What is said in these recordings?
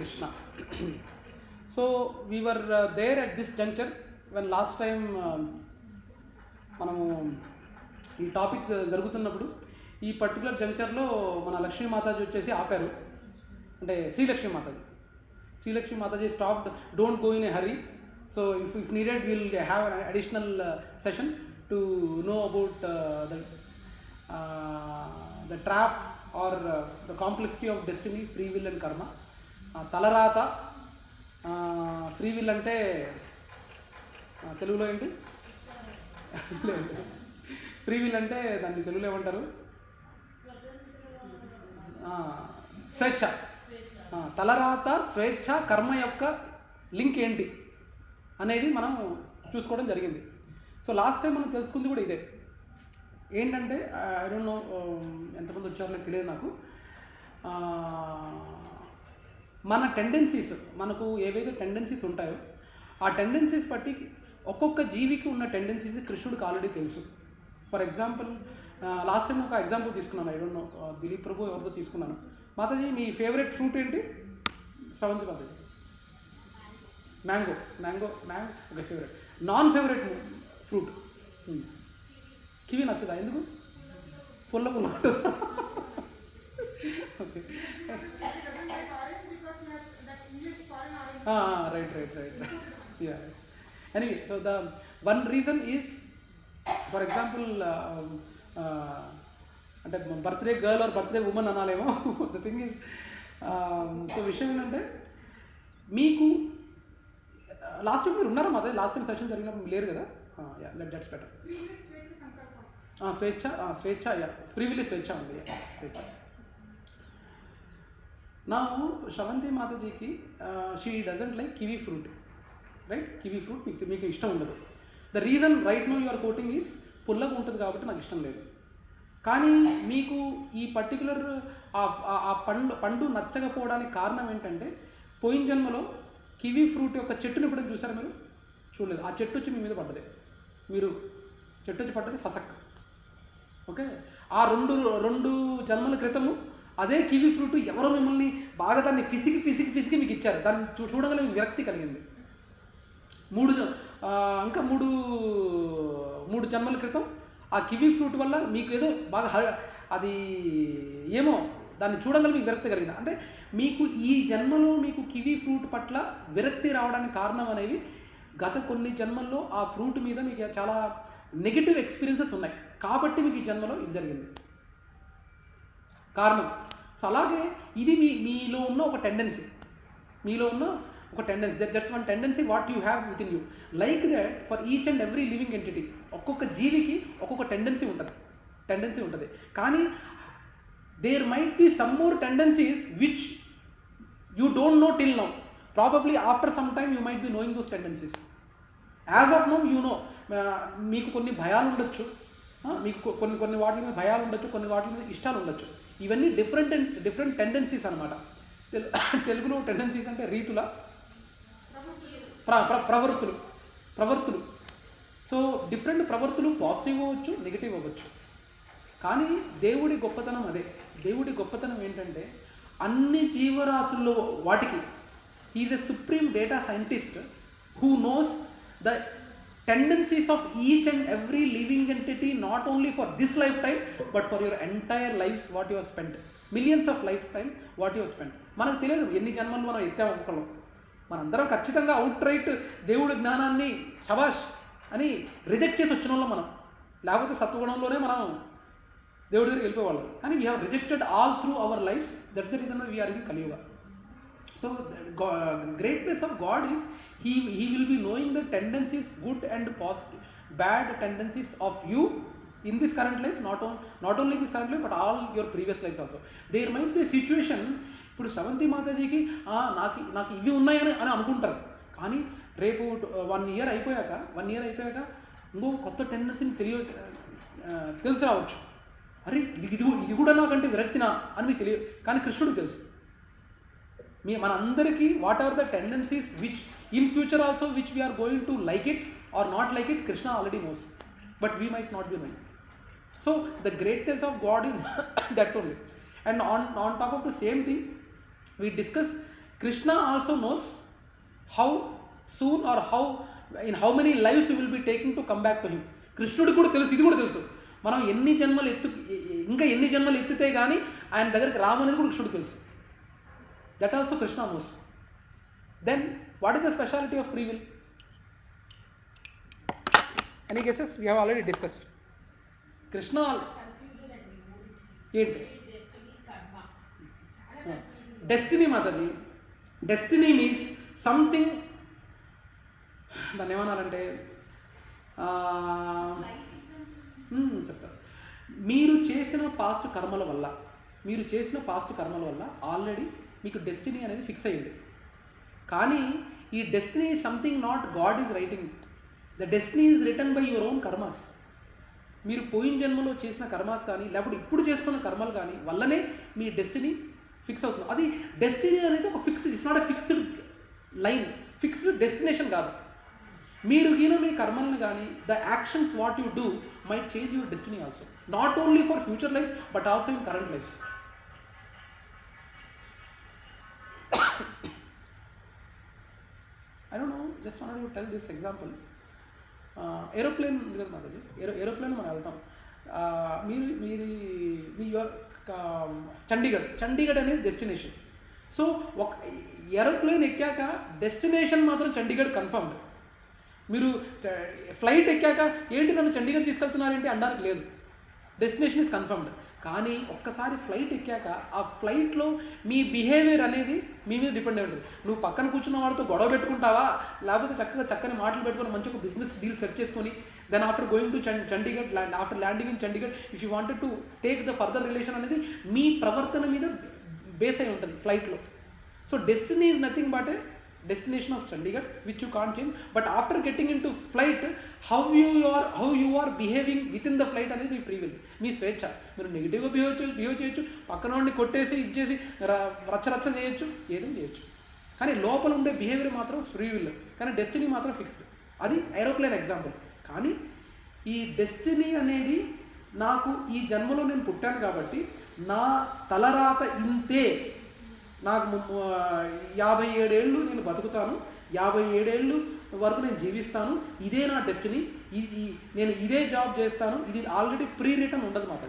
Krishna. So we were there at this juncture when last time మనము ఈ topic జరుగుతున్నప్పుడు ఈ పర్టికులర్ జంక్చర్లో మన లక్ష్మీ మాతాజీ వచ్చేసి ఆపారు. అంటే Srilakshmi Mataji stopped, don't go in a hurry. So if needed will have an additional session to know about the trap or the complexity of destiny, free will and karma. తలరాత, free will అంటే తెలుగులో ఏంటి? Free will అంటే దాన్ని తెలుగులో ఏమంటారు? స్వేచ్ఛ. తలరాత, స్వేచ్ఛ, కర్మ యొక్క లింక్ ఏంటి అనేది మనం చూసుకోవడం జరిగింది. సో లాస్ట్ టైం మనం తెలుసుకుంది కూడా ఇదే. ఏంటంటే ఐ డోంట్ నో ఎంతమంది వచ్చారో తెలియదు నాకు. మన టెండెన్సీస్, మనకు ఏవైతే టెండెన్సీస్ ఉంటాయో ఆ టెండెన్సీస్ బట్టి ఒక్కొక్క జీవికి ఉన్న టెండెన్సీస్ కృష్ణుడికి ఆల్రెడీ తెలుసు. ఫర్ ఎగ్జాంపుల్ లాస్ట్ టైం ఒక ఎగ్జాంపుల్ తీసుకున్నాను, I don't know Dilip Prabhu ఎవరితో తీసుకున్నాను. మాతాజీ మీ ఫేవరెట్ ఫ్రూట్ ఏంటి? Sravanthi Mataji mango. Okay, favourite. Non favourite fruit kiwi నచ్చదా? ఎందుకు? పుల్ల ఉంటుంది. Okay, right. Yeah, anyway, so the one reason is, for example అంటే birthday girl or birthday women అనాలేమో. ద థింగ్ ఈజ్, సో విషయం ఏంటంటే మీకు లాస్ట్ టైం మీరు ఉన్నారా మాదే? లాస్ట్ టైం సెషన్ జరిగినప్పుడు లేరు కదా? Yeah, that's better. స్వేచ్ఛ, యా, ఫ్రీ విల్ స్వేచ్ఛ ఉంది. స్వేచ్ఛ. నా శ్రవంతి మాతాజీకి she doesn't like kiwi fruit, right? Kiwi fruit మీకు ఇష్టం ఉండదు. The reason right no your coating is పుల్లగా ఉంటుంది కాబట్టి నాకు ఇష్టం లేదు. కానీ మీకు ఈ పర్టికులర్ ఆ పండు నచ్చకపోవడానికి కారణం ఏంటంటే, పోయిన జన్మలో కివీ ఫ్రూట్ యొక్క చెట్టుని ఎప్పుడైనా చూసారా మీరు? చూడలేదు. ఆ చెట్టు వచ్చి మీ మీద పడ్డది. చెట్టు వచ్చి పడ్డది ఫసక్. ఓకే, ఆ రెండు జన్మల క్రితము అదే కివీ ఫ్రూట్ ఎవరో మిమ్మల్ని బాగా దాన్ని పిసికి మీకు ఇచ్చారు. దాన్ని చూడగల మీకు విరక్తి కలిగింది. మూడు జన్మల క్రితం ఆ కివీ ఫ్రూట్ వల్ల మీకు ఏదో బాగా అది ఏమో దాన్ని చూడగల మీకు విరక్తి కలిగింది. అంటే మీకు ఈ జన్మలో మీకు కివీ ఫ్రూట్ పట్ల విరక్తి రావడానికి కారణం అనేవి గత కొన్ని జన్మల్లో ఆ ఫ్రూట్ మీద మీకు చాలా నెగిటివ్ ఎక్స్పీరియన్సెస్ ఉన్నాయి కాబట్టి మీకు ఈ జన్మలో ఇది జరిగింది కారణం. సో అలాగే ఇది మీలో ఉన్న ఒక tendency, that's one tendency what you have with in you. Like that for each and every living entity ఒక్కొక్క జీవికి ఒక్కొక్క టెండెన్సీ ఉంటుంది. కానీ there might be some more tendencies which you don't know till now. Probably after some time you might be knowing those tendencies. As of now you know. మీకు కొన్ని భయాలు ఉండొచ్చు, మీకు కొన్ని వాటి మీద భయాలు ఉండొచ్చు, కొన్ని వాటి మీద ఇష్టాలు ఉండొచ్చు. ఇవన్నీ డిఫరెంట్ టెండెన్సీస్ అనమాట. తెలుగులో టెండెన్సీస్ అంటే రీతుల, ప్రవృత్తులు. సో డిఫరెంట్ ప్రవృత్తులు పాజిటివ్ అవ్వచ్చు, నెగిటివ్ అవ్వచ్చు. కానీ దేవుడి గొప్పతనం అదే. దేవుడి గొప్పతనం ఏంటంటే అన్ని జీవరాశుల్లో వాటికి he is a supreme data scientist who knows the tendencies of each and every living entity, not only for this lifetime but for your entire lives what you have spent, millions of lifetime what you have spent. మనకు తెలియదు ఎన్ని జన్మలు మనం ఎత్తాము ఒక్కలో. మనందరం ఖచ్చితంగా out right దేవుడి జ్ఞానాన్ని శబాష్ అని రిజెక్ట్ చేసి వచ్చిన వాళ్ళం మనం. లేకపోతే సత్వగుణంలోనే మనం దేవుడి దగ్గరికి వెళ్ళిపోయేవాళ్ళం. కానీ we have rejected all through our lives. That's the reason we are in Kaliyuga. So greatness of God is he will be knowing the tendencies, good and positive, bad tendencies of you in this current life, not only this current life but all your previous lives also. There might be a situation, ఇప్పుడు శ్రవంతి మాతాజీకి నాకు ఇవి ఉన్నాయని అనుకుంటారు. కానీ రేపు 1 year అయిపోయాక ఇంకో కొత్త టెండెన్సీని తెలిసి రావచ్చు. అరే ఇది కూడా నాకంటే విరక్తినా అని మీకు తెలియదు. కానీ కృష్ణుడికి తెలుసు. మనందరికీ what are the tendencies which in future also which we are going to like it or not like it, Krishna already knows, but we might not be knowing. So the greatness of God is that only. And on top of the same thing, we discuss Krishna also knows how soon or in how many lives you will be taking to come back to him. కృష్ణుడికి కూడా తెలుసు, ఇది కూడా తెలుసు. మనం ఇంకా ఎన్ని జన్మలు ఎత్తితే కానీ ఆయన దగ్గరికి రామనేది కూడా కృష్ణుడికి తెలుసు. That also Krishna knows. Then what is the speciality of free will? Any guesses? We have already discussed. Krishna ఏంటి? Destiny Mataji. Destiny means something, దాన్ని ఏమన్నారంటే చెప్తా. మీరు చేసిన పాస్ట్ కర్మల వల్ల ఆల్రెడీ మీకు డెస్టినీ అనేది ఫిక్స్ అయ్యింది. కానీ ఈ destiny is something not God is writing. The destiny is written by your own karmas. మీరు పోయిన జన్మలో చేసిన కర్మాస్ కానీ లేకపోతే ఇప్పుడు చేస్తున్న కర్మలు కానీ వల్లనే మీ డెస్టినీ ఫిక్స్ అవుతుంది. అది డెస్టినీ అనేది ఒక fixed, it's not a fixed line, fixed destination కాదు. మీరు మీ కర్మలను కానీ the actions what you do might change your destiny also, not only for future life but also in current life. I don't know, just wanted to tell this example. Aeroplane ఉంది కదా Mataji, aeroplane మనం వెళ్తాం. మీరు చండీగఢ్ అనేది destination. So ఒక aeroplane ఎక్కాక destination మాత్రం Chandigarh confirmed. మీరు flight ఎక్కాక ఏంటి నన్ను చండీగఢ్ తీసుకెళ్తున్నారేంటి అనడానికి లేదు, డెస్టినేషన్ ఇస్ కన్ఫర్మ్డ్. కానీ ఒక్కసారి ఫ్లైట్ ఎక్కాక ఆ ఫ్లైట్లో మీ బిహేవియర్ అనేది మీ మీద డిపెండ్ అయి ఉంటుంది. నువ్వు పక్కన కూర్చున్న వాడితో గొడవ పెట్టుకుంటావా, లేకపోతే చక్కని మాటలు పెట్టుకొని మంచి ఒక బిజినెస్ డీల్ సెట్ చేసుకొని then after going to Chandigarh, after landing in Chandigarh if you wanted to take the further relation అనేది మీ ప్రవర్తన మీద బేస్ అయి ఉంటుంది ఫ్లైట్లో. So destiny is nothing but a destination of Chandigarh which you can't change, but after getting into flight how you are behaving within the flight అనేది మీ free will, మీ స్వేచ్ఛ. మీరు నెగిటివ్గా బిహేవ్ చేయొచ్చు, పక్కన వాడిని కొట్టేసి ఇచ్చేసి రచ్చ చేయొచ్చు, ఏదైనా చేయొచ్చు. కానీ లోపల ఉండే బిహేవియర్ మాత్రం ఫ్రీ విల్, కానీ డెస్టినీ మాత్రం ఫిక్స్డ్. అది ఏరోప్లేన్ ఎగ్జాంపుల్. కానీ ఈ డెస్టినీ అనేది నాకు ఈ జన్మలో నేను పుట్టాను కాబట్టి నా తలరాత ఇంతే, నాకు 57 ఏళ్ళు నేను బతుకుతాను, 57 ఏళ్ళు వరకు నేను జీవిస్తాను, ఇదే నా డెస్టినీ, నేను ఇదే జాబ్ చేస్తాను, ఇది ఆల్రెడీ ప్రీ రిటర్న్ ఉండదు మాట.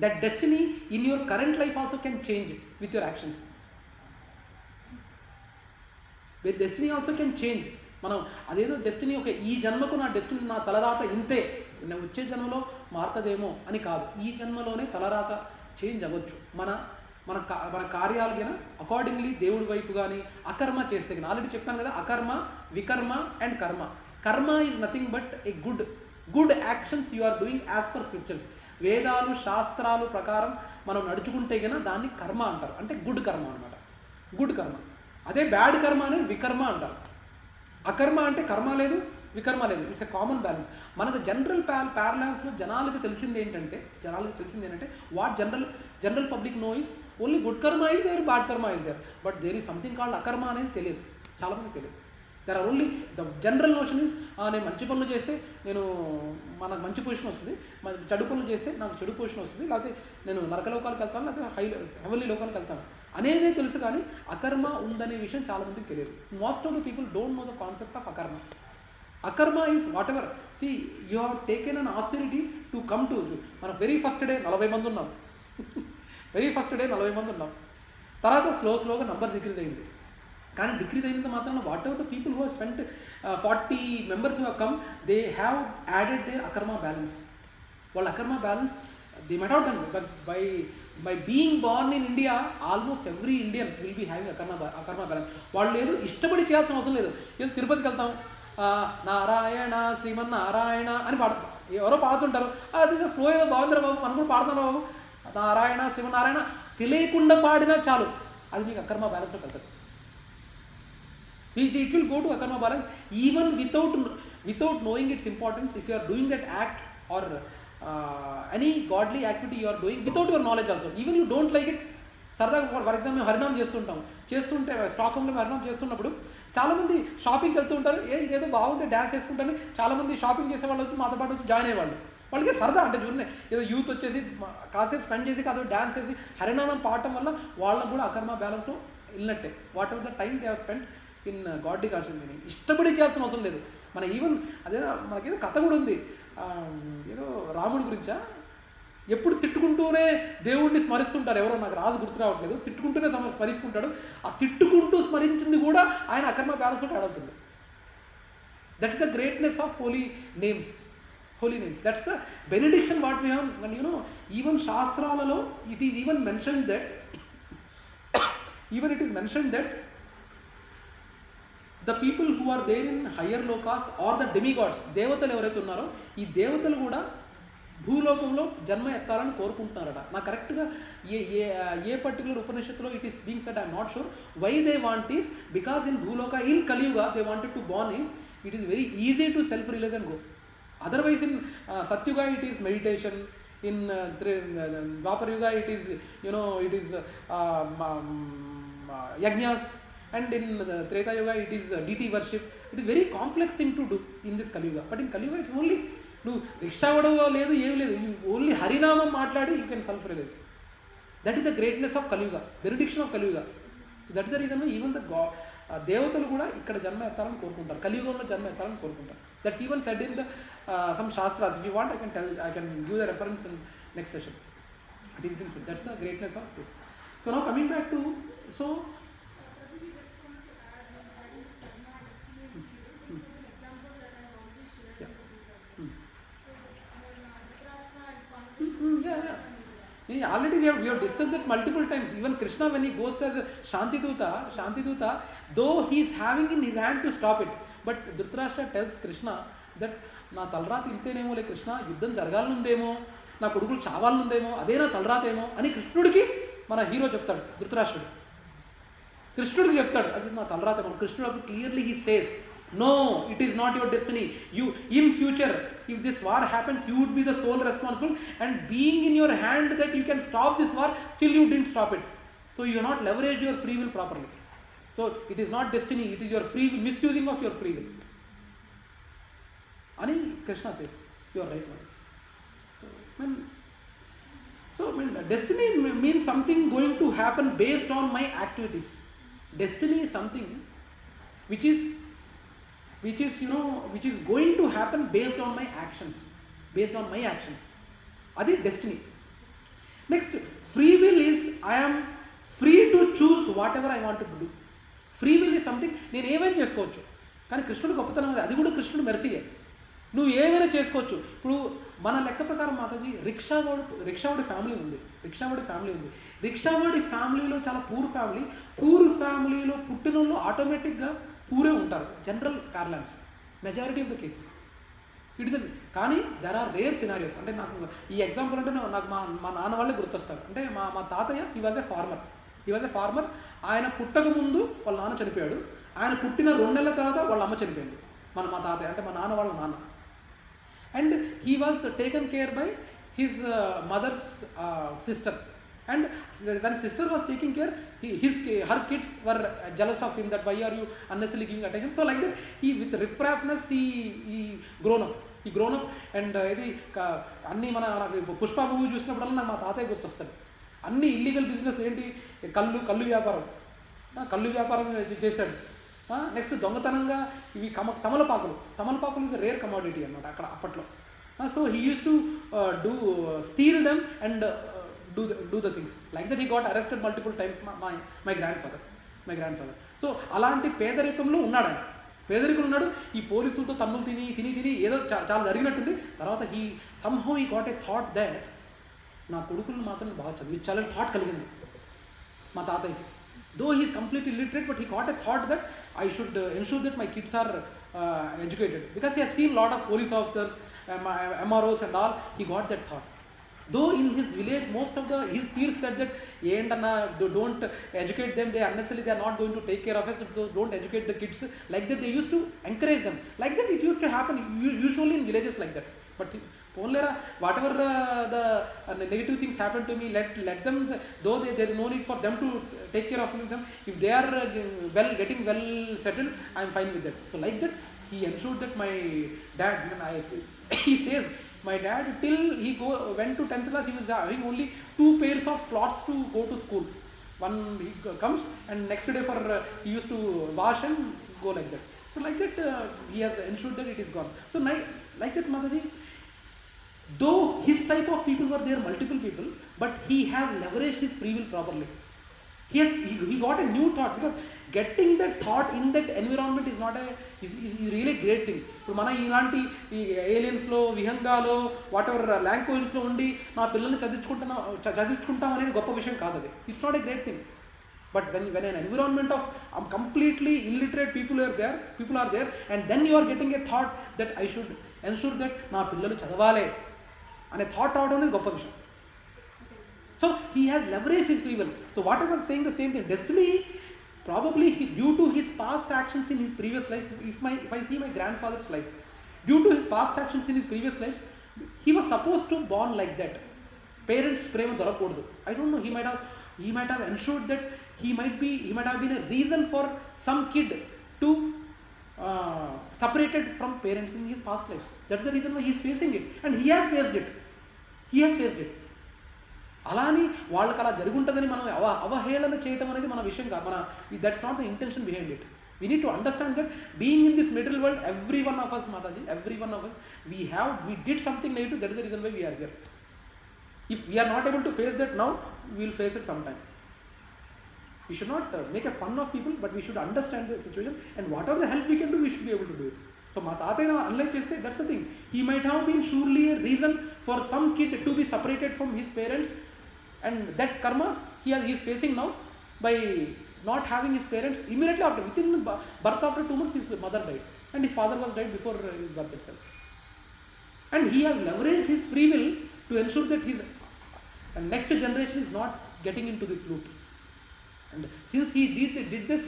That destiny in your current life also can change with your actions. With destiny also can change. మనం అదేదో డెస్టినీ ఓకే ఈ జన్మకు నా డెస్టినీ నా తలరాత ఇంతే, నేను వచ్చే జన్మలో మారుతుందేమో అని కాదు, ఈ జన్మలోనే తలరాత చేంజ్ అవ్వచ్చు. మన కార్యాలు కానీ అకార్డింగ్లీ దేవుడి వైపు కానీ అకర్మ చేస్తే కానీ, ఆల్రెడీ చెప్పాను కదా, అకర్మ, వికర్మ and karma. Karma is nothing but a good actions you are doing as per scriptures. వేదాలు శాస్త్రాలు ప్రకారం మనం నడుచుకుంటే కన్నా దాన్ని కర్మ అంటారు, అంటే గుడ్ కర్మ అనమాట, గుడ్ కర్మ. అదే బ్యాడ్ కర్మ అనేది వికర్మ అంటారు. అకర్మ అంటే కర్మ లేదు, వికర్మ లేదు, ఇట్స్ ఎ కామన్ బ్యాలెన్స్. మనకు జనరల్ ప్యారలాన్స్లో జనాలకు తెలిసింది ఏంటంటే what general public know is only good karma is there, bad karma is there, but there is something called akarma అనేది తెలియదు, చాలామంది తెలియదు. There are only the general notion is నేను మంచి పనులు చేస్తే మనకు మంచి పొజిషన్ వస్తుంది, చెడు పనులు చేస్తే నాకు చెడు పొజిషన్ వస్తుంది, లేకపోతే నేను నరకలోకాలకు వెళ్తాను, లేకపోతే హెవెన్లీ లోకానికి వెళ్తాను అనేదే తెలుసు. కానీ అకర్మ ఉందనే విషయం చాలామందికి తెలియదు. Most of the people don't know the concept of అకర్మ. అకర్మ is what ever. See you have taken an austerity to come to. మనం వెరీ ఫస్ట్ డే 40 మంది ఉన్నాం, తర్వాత స్లోగా నంబర్ డిక్రీజ్ అయింది. కానీ డిక్రీజ్ అయినంత మాత్రాన what ever the people who spent 40 members who have come, they have added their akarma balance. వాళ్ళ అకర్మ balance they might have done, but by being born in India, almost every Indian will be having akarma balance. వాళ్ళు లేదు ఇష్టపడి చేయాల్సిన అవసరం లేదు. ఏదో తిరుపతికి వెళ్తాం, నారాయణ శ్రీమన్నారాయణ అని ఎవరో పాడుతుంటారు, అది ఫ్లో ఏదో బాగుందిరా బాబు, మనం కూడా పాడుతున్నారా బాబు, నారాయణ శ్రీమన్నారాయణ తెలియకుండా పాడినా చాలు, అది మీకు అకర్మ బ్యాలెన్స్లోకి వెళ్తుంది. It will go to akarma balance even without knowing its importance. If you are doing that act or any godly activity you are doing without your knowledge also, even you don't like it, సరదాగా for example మేము హరినామం చేస్తుంటే స్టాక్హోమ్లో హరినామం చేస్తున్నప్పుడు చాలామంది షాపింగ్కి వెళ్తూ ఉంటారు, ఇదేదో బాగుంటే డ్యాన్స్ చేసుకుంటాను, చాలామంది షాపింగ్ చేసే వాళ్ళు వచ్చి మాతో పాటు వచ్చి జాయిన్ అయ్యేవాళ్ళు. వాళ్ళకి సరదా అంటే చూడండి, ఏదో యూత్ వచ్చేసి కాసేపు స్పెండ్ చేసి కాదు డ్యాన్స్ చేసి హరినామం పాడటం వల్ల వాళ్ళకు కూడా అకర్మ బ్యాలెన్స్లో వెళ్ళినట్టే. Whatever the time they have spent in godly conscious meaning. ఇష్టపడి చేయాల్సిన అవసరం లేదు. మన ఈవెన్ అదే మనకేదో కథ కూడా ఉంది, ఏదో రాముడి గురించా, ఎప్పుడు తిట్టుకుంటూనే దేవుడిని స్మరిస్తుంటారు ఎవరో, నాకు రాజు గుర్తు రావట్లేదు, తిట్టుకుంటూనే స్మరిస్తుంటాడు. ఆ తిట్టుకుంటూ స్మరించింది కూడా ఆయన అకర్మ బ్యాలెన్స్ తోటి యాడ్ అవుతుంది. That is the greatness of holy names. That's the benediction what we have. And even శాస్త్రాలలో it is even mentioned that the people who are there in higher lokas or the demigods, దేవతలు ఎవరైతే ఉన్నారో ఈ దేవతలు కూడా భూలోకంలో జన్మ ఎత్తాలని కోరుకుంటున్నారట. నాకు కరెక్ట్గా ఏ పర్టికులర్ ఉపనిషత్తులో it is being said, I'm not sure. Why they want is because in Bhuloka in Kaliyuga they wanted to born is it is very easy to self release and go. Otherwise in Satyuga it is meditation, in Dwapar Yuga it is yajnas, and in Treta Yuga it is deity worship. It is very complex thing to do in this Kaliyuga. But in Kaliyuga it's only riksha vadava ledu em ledu, you only harinamam maatladi you can self realize. That is the greatness of Kaliyuga, benediction of Kaliyuga. So that is the reason why even the God దేవతలు కూడా ఇక్కడ జన్మ ఎత్తాలని కోరుకుంటారు, కలియుగంలో జన్మ ఎత్తాలని కోరుకుంటారు. That's even said in the some shastras. If you want I can give the reference in next session. It is been said. That's the greatness of this. So now coming back to already we have discussed that multiple times. Even Krishna, when he goes as a Shantiduta, though he is having in his hand to stop it, but Dhritarashtra tells Krishna that నా తలరాత ఇంతేనేమో, లే కృష్ణ యుద్ధం జరగాలనుందేమో, నా కొడుకులు చావాలనుందేమో, అదే నా తలరాతేమో అని కృష్ణుడికి మన హీరో చెప్తాడు, ధృతరాష్ట్రుడు కృష్ణుడికి చెప్తాడు అది నా తలరాతేమో. కృష్ణుడు అప్పుడు clearly he says, no, it is not your destiny. You in future, if this war happens, you would be the sole responsible, and being in your hand that you can stop this war, still you didn't stop it. So you have not leveraged your free will properly. So it is not destiny, it is your free will, misusing of your free will. Ani Krishna says, you are right, man. So destiny means something going to happen based on my activities. Destiny is something which is going to happen based on my actions. Adi destiny. Next, free will is I am free to choose whatever I want to do. Free will is something నేను ఏమైనా చేసుకోవచ్చు, కానీ కృష్ణుడు గొప్పతనం అది కూడా కృష్ణుడు మెర్సీయే. నువ్వు ఏమైనా చేసుకోవచ్చు. ఇప్పుడు మన లెక్క ప్రకారం మాతాజీ రిక్షావాడి ఫ్యామిలీ ఉంది. రిక్షావాడి ఫ్యామిలీలో చాలా పూర్ ఫ్యామిలీలో పుట్టిన వాళ్ళు ఆటోమేటిక్గా పూరే ఉంటారు. General prevalence majority of the cases it is. కానీ దెర్ ఆర్ రేర్ సినారియోస్. అంటే నాకు ఈ ఎగ్జాంపుల్ అంటే నాకు మా నాన్న వాళ్ళే గుర్తొస్తారు. అంటే మా తాతయ్య హీ వాజ్ ఎ ఫార్మర్. ఆయన పుట్టక ముందు వాళ్ళ నాన్న చనిపోయాడు. ఆయన పుట్టిన 2 నెలల తర్వాత వాళ్ళ అమ్మ చనిపోయింది. మా తాతయ్య అంటే మా నాన్న వాళ్ళ నాన్న. And he was taken care bye his mothers sister. And when sister was taking care, her kids were jealous of him, that why are you unnecessarily giving attention. So like that, he with riffraffness he grown up. And ఇది అన్నీ నాకు Pushpa movie చూసినప్పుడల్లా నాకు మా తాతయ్య గుర్తొస్తాడు. అన్ని illegal business ఏంటి, కళ్ళు వ్యాపారం చేశాడు. నెక్స్ట్ దొంగతనంగా ఇవి తమలపాకులు ఇస్ రేర్ కమోడిటీ అన్నమాట అక్కడ అప్పట్లో. So he use to steal them and do the things like that. He got arrested multiple times. My grandfather. So అలాంటి పేదరికంలో ఉన్నాడు. ఈ పోలీసులతో తన్నులు తిని ఏదో చాలా జరిగినట్టుంది. తర్వాత somehow he got a thought that నా కొడుకులు మాత్రం బాగా చదివించాలని థాట్ కలిగింది మా తాతయ్యకి. though he is completely illiterate, but he got a thought that I should ensure that my kids are educated, because he has seen lot of police officers, MROs and all. He got that thought. Though in his village most of his peers said that don't educate them, they unnecessarily they are not going to take care of us, so don't educate the kids. Like that they used to encourage them. Like that it used to happen usually in villages like that. But whatever the negative things happen to me, let them, though there is no need for them to take care of them. If they are getting well settled, I am fine with that. So like that he ensured that my dad, he says, my dad till he went to 10th class, he was having only 2 pairs of cloths to go to school. He comes and next day he used to wash and go like that. So like that he has ensured that it is gone. So like that, Mataji, though his type of people were there, multiple people, but he has leveraged his free will properly. He got a new thought, because getting that thought in that environment is really a great thing. ఇప్పుడు మన ఇలాంటి ఈ ఏలియన్స్లో, విహంగాలో, what ever ల్యాంకోయిన్స్లో ఉండి నా పిల్లల్ని చదివించుకుంటాం అనేది గొప్ప విషయం కాదు. అది it's not a great thing. But when an environment of completely illiterate people are there, and then you are getting a thought that I should ensure that నా పిల్లలు చదవాలి అనే థాట్ రావడం అనేది గొప్ప విషయం. So he has leveraged his free will. So what I was saying, the same thing. Destiny, probably due to his past actions in his previous life. If I see my grandfather's life, due to his past actions in his previous lives, he was supposed to born like that. Parents prema dorakoddu. I don't know. He might have ensured that he might have been a reason for some kid to separated from parents in his past lives. That's the reason why he is facing it, and he has faced it. అలాని వాళ్ళకి అలా జరుగుంటుందని మనం అవహేళన చేయటం అనేది మన విషయం కాదు. That's not the intention behind it. We need to understand that being in this material world, every one of us, Mataji, every one of us, we did something negative. That is the reason why we are here. If we are not able to face that now, we will face it sometime. We should not make a fun of people, but we should understand the situation, and whatever the help we can do, we should be able to do it. So మా తాతయ్య analyse చేస్తే, that's the thing. He might have been surely a reason for some kid to be separated from his parents, and that karma he is facing now by not having his parents. Immediately after, within birth, after 2 months, his mother died, and his father was died before his birth itself. And he has leveraged his free will to ensure that his next generation is not getting into this loop. And since he did that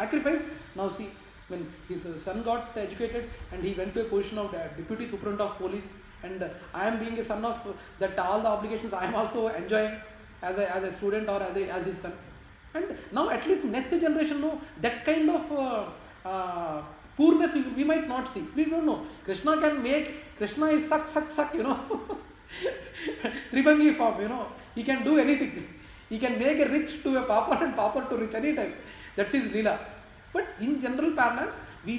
sacrifice, now see, when his son got educated and he went to a position of deputy superintendent of police, and I am being a son of that, all the obligations I am also enjoying as a student or as his son. And now at least next generation know that kind of poorness we might not see. We don't know. Krishna is suck, you know. Tribangi form, you know. He can do anything. He can make a rich to a pauper and pauper to rich anytime. That's his Leela. But in general parlance, we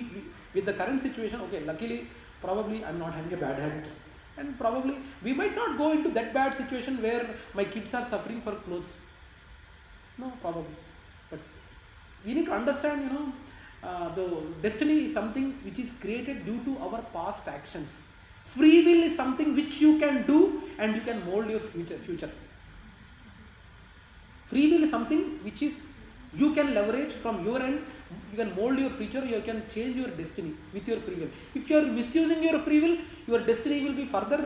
with the current situation, okay, luckily, probably I'm not having a bad habits. And probably we might not go into that bad situation where my kids are suffering for clothes. No, probably. But we need to understand, you know, the destiny is something which is created due to our past actions. Free will is something which you can do, and you can mold your future. Free will is something which is you can leverage from your end. You can mold your future. You can change your destiny with your free will. If you are misusing your free will, your destiny will be further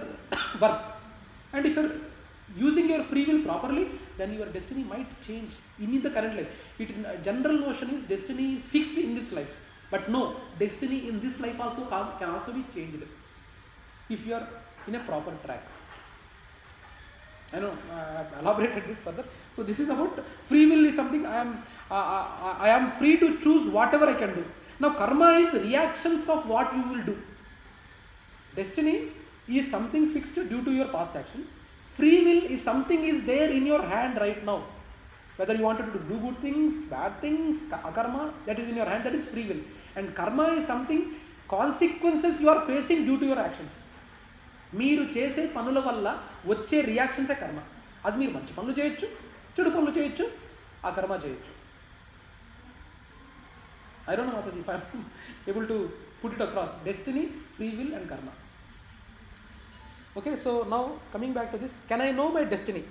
worse. And if you are using your free will properly, then your destiny might change in the current life. It is a general notion is destiny is fixed in this life, but no, destiny in this life also can also be changed if you are in a proper track. I know I have elaborated this further. So this is about free will is something I am free to choose whatever I can do. Now karma is reactions of what you will do. Destiny is something fixed due to your past actions. Free will is something is there in your hand right now. Whether you wanted to do good things, bad things, akarma, that is in your hand, that is free will. And karma is something, consequences you are facing due to your actions. మీరు చేసే పనుల వల్ల వచ్చే రియాక్షన్సే కర్మ. అది మీరు మంచి పనులు చేయొచ్చు, చెడు పనులు చేయొచ్చు, ఆ కర్మ చేయొచ్చు. I don't know if I am able to put it across. Destiny, free will and karma. Okay, so now coming back to this, can I know my destiny?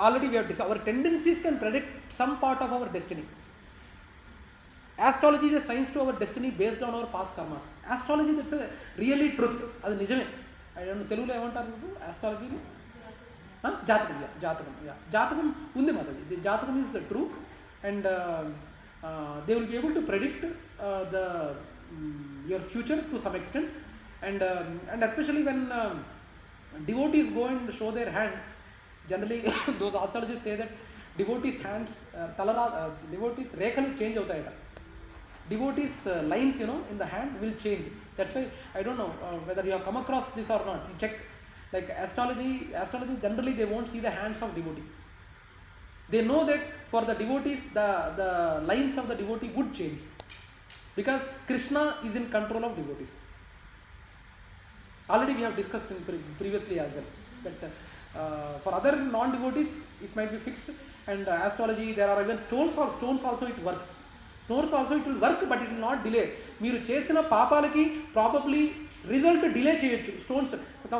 Already we have discussed, our tendencies can predict some part of our destiny. Astrology is a science to our destiny based on our past karmas. Astrology, that's a really truth. అది నిజమే. I don't know, తెలుగులో ఏమంటారు ఆస్ట్రాలజీని? జాతకం ఉంది మాది. జాతకం is true, and they will be able to predict your future to some extent, and especially when devotees go and show their hand, generally those astrologists say that devotees hands devotees రేఖలు change అవుతాయట. Devotees lines, you know, in the hand will change. That's why I don't know whether you have come across this or not. You check, like astrology generally they won't see the hands of devotee. They know that for the devotees, the lives of the devotee would change. Because Krishna is in control of devotees. Already we have discussed previously as well that for other non-devotees it might be fixed, and astrology, there are even stones also it works. Stones also it will work, but it will not delay. మీరు చేసిన పాపాలకి probably result delay చేయొచ్చు. Stones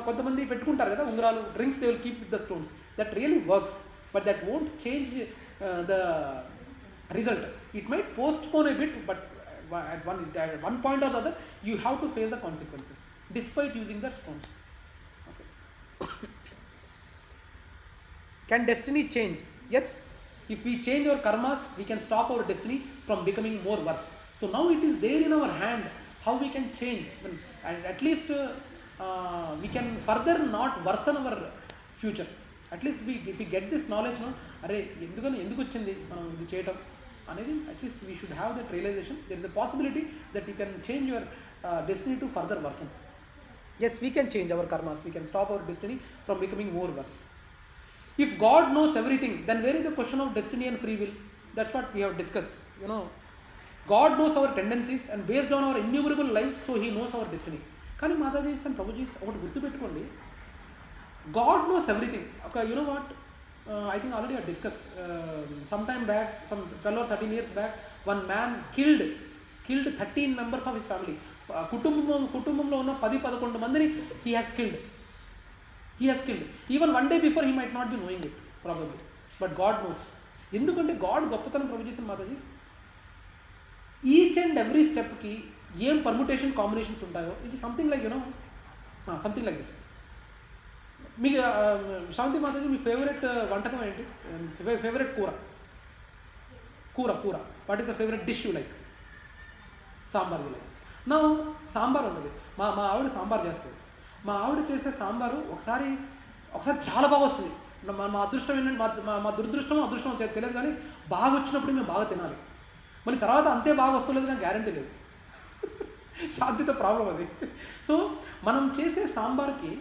కొంతమంది పెట్టుకుంటారు కదా ఉంగరాలు, drinks, they will keep with the stones. That really works, but that won't change the result. It might postpone a bit, but at one point or the other you have to face the consequences despite using the stones. Okay. Can destiny change? Yes. If we change our karmas, we can stop our destiny from becoming more worse. So now it is there in our hand how we can change, and at least we can further not worsen our future. At least if we get this knowledge, no, అరే ఎందుకు వచ్చింది మనం ఇది చేయటం అనేది, at least we should have that realisation. There is the possibility that you can change your destiny to further worsen. Yes, we can change our karmas, we can stop our destiny from becoming more worse. If God knows everything, then where is the question of destiny and free will? That's what we have discussed. God knows our tendencies, and based on our innumerable lives, so He knows our destiny. కానీ Matajis and prabhujis ఒకటి గుర్తుపెట్టుకోండి, God knows everything. Okay, you know what? I think already I discussed some time back, some 12 or 13 years back, one man killed 13 members of his family. కుటుంబంలో ఉన్న 10-11 మందిని he has killed. Even one day before he might not be knowing it probably, but God knows. ఎందుకంటే God గొప్పతనం Prabhujis and Matajis, each and every స్టెప్కి ఏం permutation combinations ఉంటాయో, it is something like something like this. మీకు శాంతి మాతాజీ, మీ favourite వంటకం ఏంటి? Favourite కూర what is the favourite dish you like? Sambar you like. నా సాంబార్ ఉన్నది, మా ఆవిడ సాంబార్ చేస్తుంది. మా ఆవిడ చేసే సాంబారు ఒకసారి చాలా బాగా వస్తుంది. మా అదృష్టం ఏంటంటే, మా దురదృష్టం అదృష్టం తెలియదు, కానీ బాగా వచ్చినప్పుడు మేము బాగా తినాలి. మళ్ళీ తర్వాత అంతే బాగా వస్తలేదు, నాకు గ్యారంటీ లేదు. శాంతితో ప్రాబ్లం అది. సో మనం చేసే సాంబార్కి,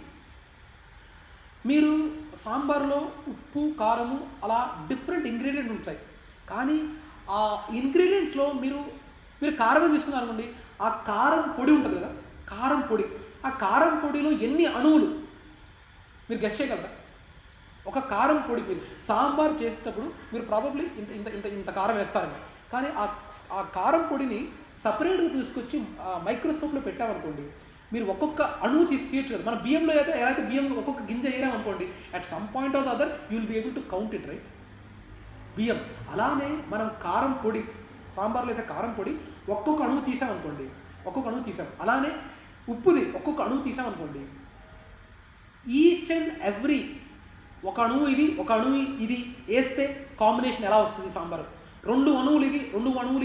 మీరు సాంబార్లో ఉప్పు, కారము అలా డిఫరెంట్ ఇంగ్రీడియంట్స్ ఉంటాయి, కానీ ఆ ఇంగ్రీడియంట్స్లో మీరు కారం తీసుకున్నారు అనుకోండి, ఆ కారం పొడి ఉంటుంది కదా, ఆ కారం పొడిలో ఎన్ని అణువులు మీరు గెస్ చేయగలరా? ఒక కారం పొడి, మీరు సాంబార్ చేసేటప్పుడు మీరు ప్రాబబ్లీ ఇంత కారం వేస్తారని, కానీ ఆ కారం పొడిని సపరేట్గా తీసుకొచ్చి మైక్రోస్కోప్లో పెట్టామనుకోండి, మీరు ఒక్కొక్క అణువు తీయచ్చు కదా. మన బియ్యంలో అయితే ఎలా అయితే బియ్యం ఒక్కొక్క గింజ వేయరామనుకోండి, at some point of the other you will be able to count it, right? బియ్యం అలానే మనం కారం పొడి, సాంబార్లో అయితే కారం పొడి ఒక్కొక్క అణువు తీసామనుకోండి, అలానే ఉప్పుది ఒక్కొక్క అణువు తీసామనుకోండి, ఈచ్ అండ్ ఎవ్రీ ఒక అణువు ఇది వేస్తే కాంబినేషన్ ఎలా వస్తుంది సాంబారు, 2 అణువులు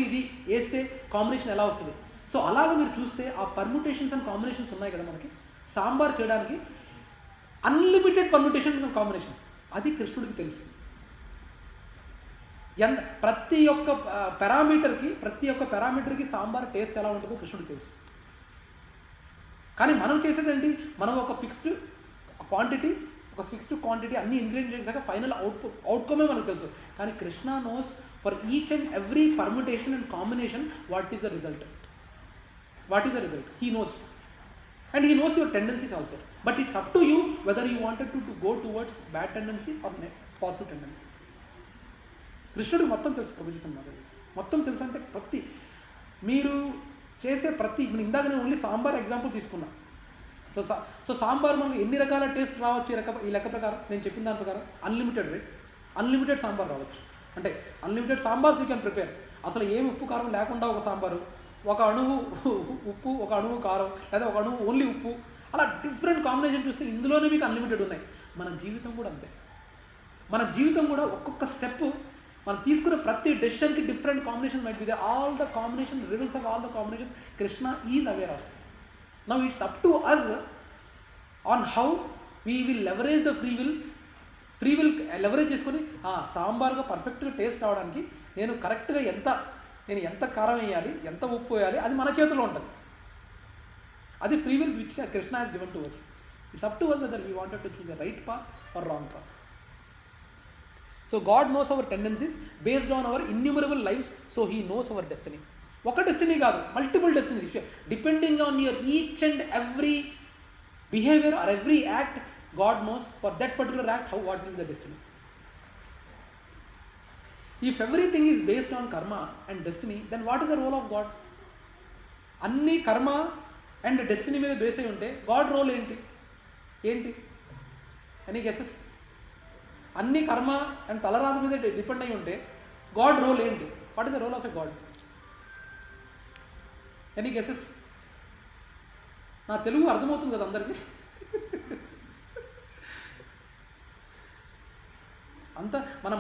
ఇది వేస్తే కాంబినేషన్ ఎలా వస్తుంది. సో అలాగే మీరు చూస్తే ఆ పర్ముటేషన్స్ అండ్ కాంబినేషన్స్ ఉన్నాయి కదా మనకి. సాంబార్ చేయడానికి అన్లిమిటెడ్ పర్ముటేషన్ అండ్ కాంబినేషన్స్, అది కృష్ణుడికి తెలుసు. ప్రతి ఒక్క పారామీటర్కి సాంబార్ టేస్ట్ ఎలా ఉంటుందో కృష్ణుడికి తెలుసు. కానీ మనం చేసేదండి, మనం ఒక ఫిక్స్డ్ క్వాంటిటీ అన్ని ఇంగ్రీడియంట్స్ దాకా ఫైనల్ అవుట్కమే మనకు తెలుసు. కానీ Krishna knows for each and every permutation and combination what is the result. He knows, and he knows your tendencies also, but it's up to you whether you wanted to go towards bad tendency or positive tendency. కృష్ణుడికి మొత్తం తెలుసు ప్రభుజీస్ అన్నమాట. మొత్తం తెలుసు అంటే మీరు చేసే ఇందాక నేను ఓన్లీ సాంబార్ ఎగ్జాంపుల్ తీసుకున్నా. సో సాంబార్ మనకు ఎన్ని రకాల టేస్ట్ రావచ్చు ఈ లెక్క ప్రకారం, నేను చెప్పిన దాని ప్రకారం అన్లిమిటెడ్, రైట్? అన్లిమిటెడ్ సాంబార్ రావచ్చు. అంటే unlimited sambars you can prepare. అసలు ఏమి ఉప్పు కారం లేకుండా ఒక సాంబారు, ఒక అణువు ఉప్పు, ఒక అణువు కారం, లేదా ఒక అణువు ఓన్లీ ఉప్పు, అలా డిఫరెంట్ కాంబినేషన్ చూస్తే ఇందులోనే మీకు అన్లిమిటెడ్ ఉన్నాయి. మన జీవితం కూడా అంతే. మన జీవితం కూడా ఒక్కొక్క స్టెప్ మనం తీసుకునే ప్రతి డెసిషన్కి different combination might be there. All the combination, results of all the combination Krishna is aware of. Now it's up to us on how we will leverage the free will leverage చేసుకొని సాంబార్గా పర్ఫెక్ట్గా taste అవడానికి నేను కరెక్ట్గా ఎంత కారం వేయాలి, ఎంత ఉప్పు వేయాలి, అది మన చేతిలో ఉంటుంది. అది free will which Krishna has given to us. It's up to us whether we wanted to choose the right path or wrong path. So God knows our tendencies based on our innumerable lives, so he knows our destiny. ఒక destiny కాదు, multiple destinies, depending on your each and every behaviour or every act, God knows for that particular act how what will be the destiny. If everything is based on karma and destiny, then what is the role of God? అన్ని కర్మ and destiny మీద base అయి ఉంటే God role ఏంటి? Any guesses? అన్ని కర్మ అండ్ తలరాత మీద డిపెండ్ అయి ఉంటే గాడ్ రోల్ ఏంటి? What is the role of a God? Any guesses? నా తెలుగు అర్థమవుతుంది కదా అందరికీ? అంత మన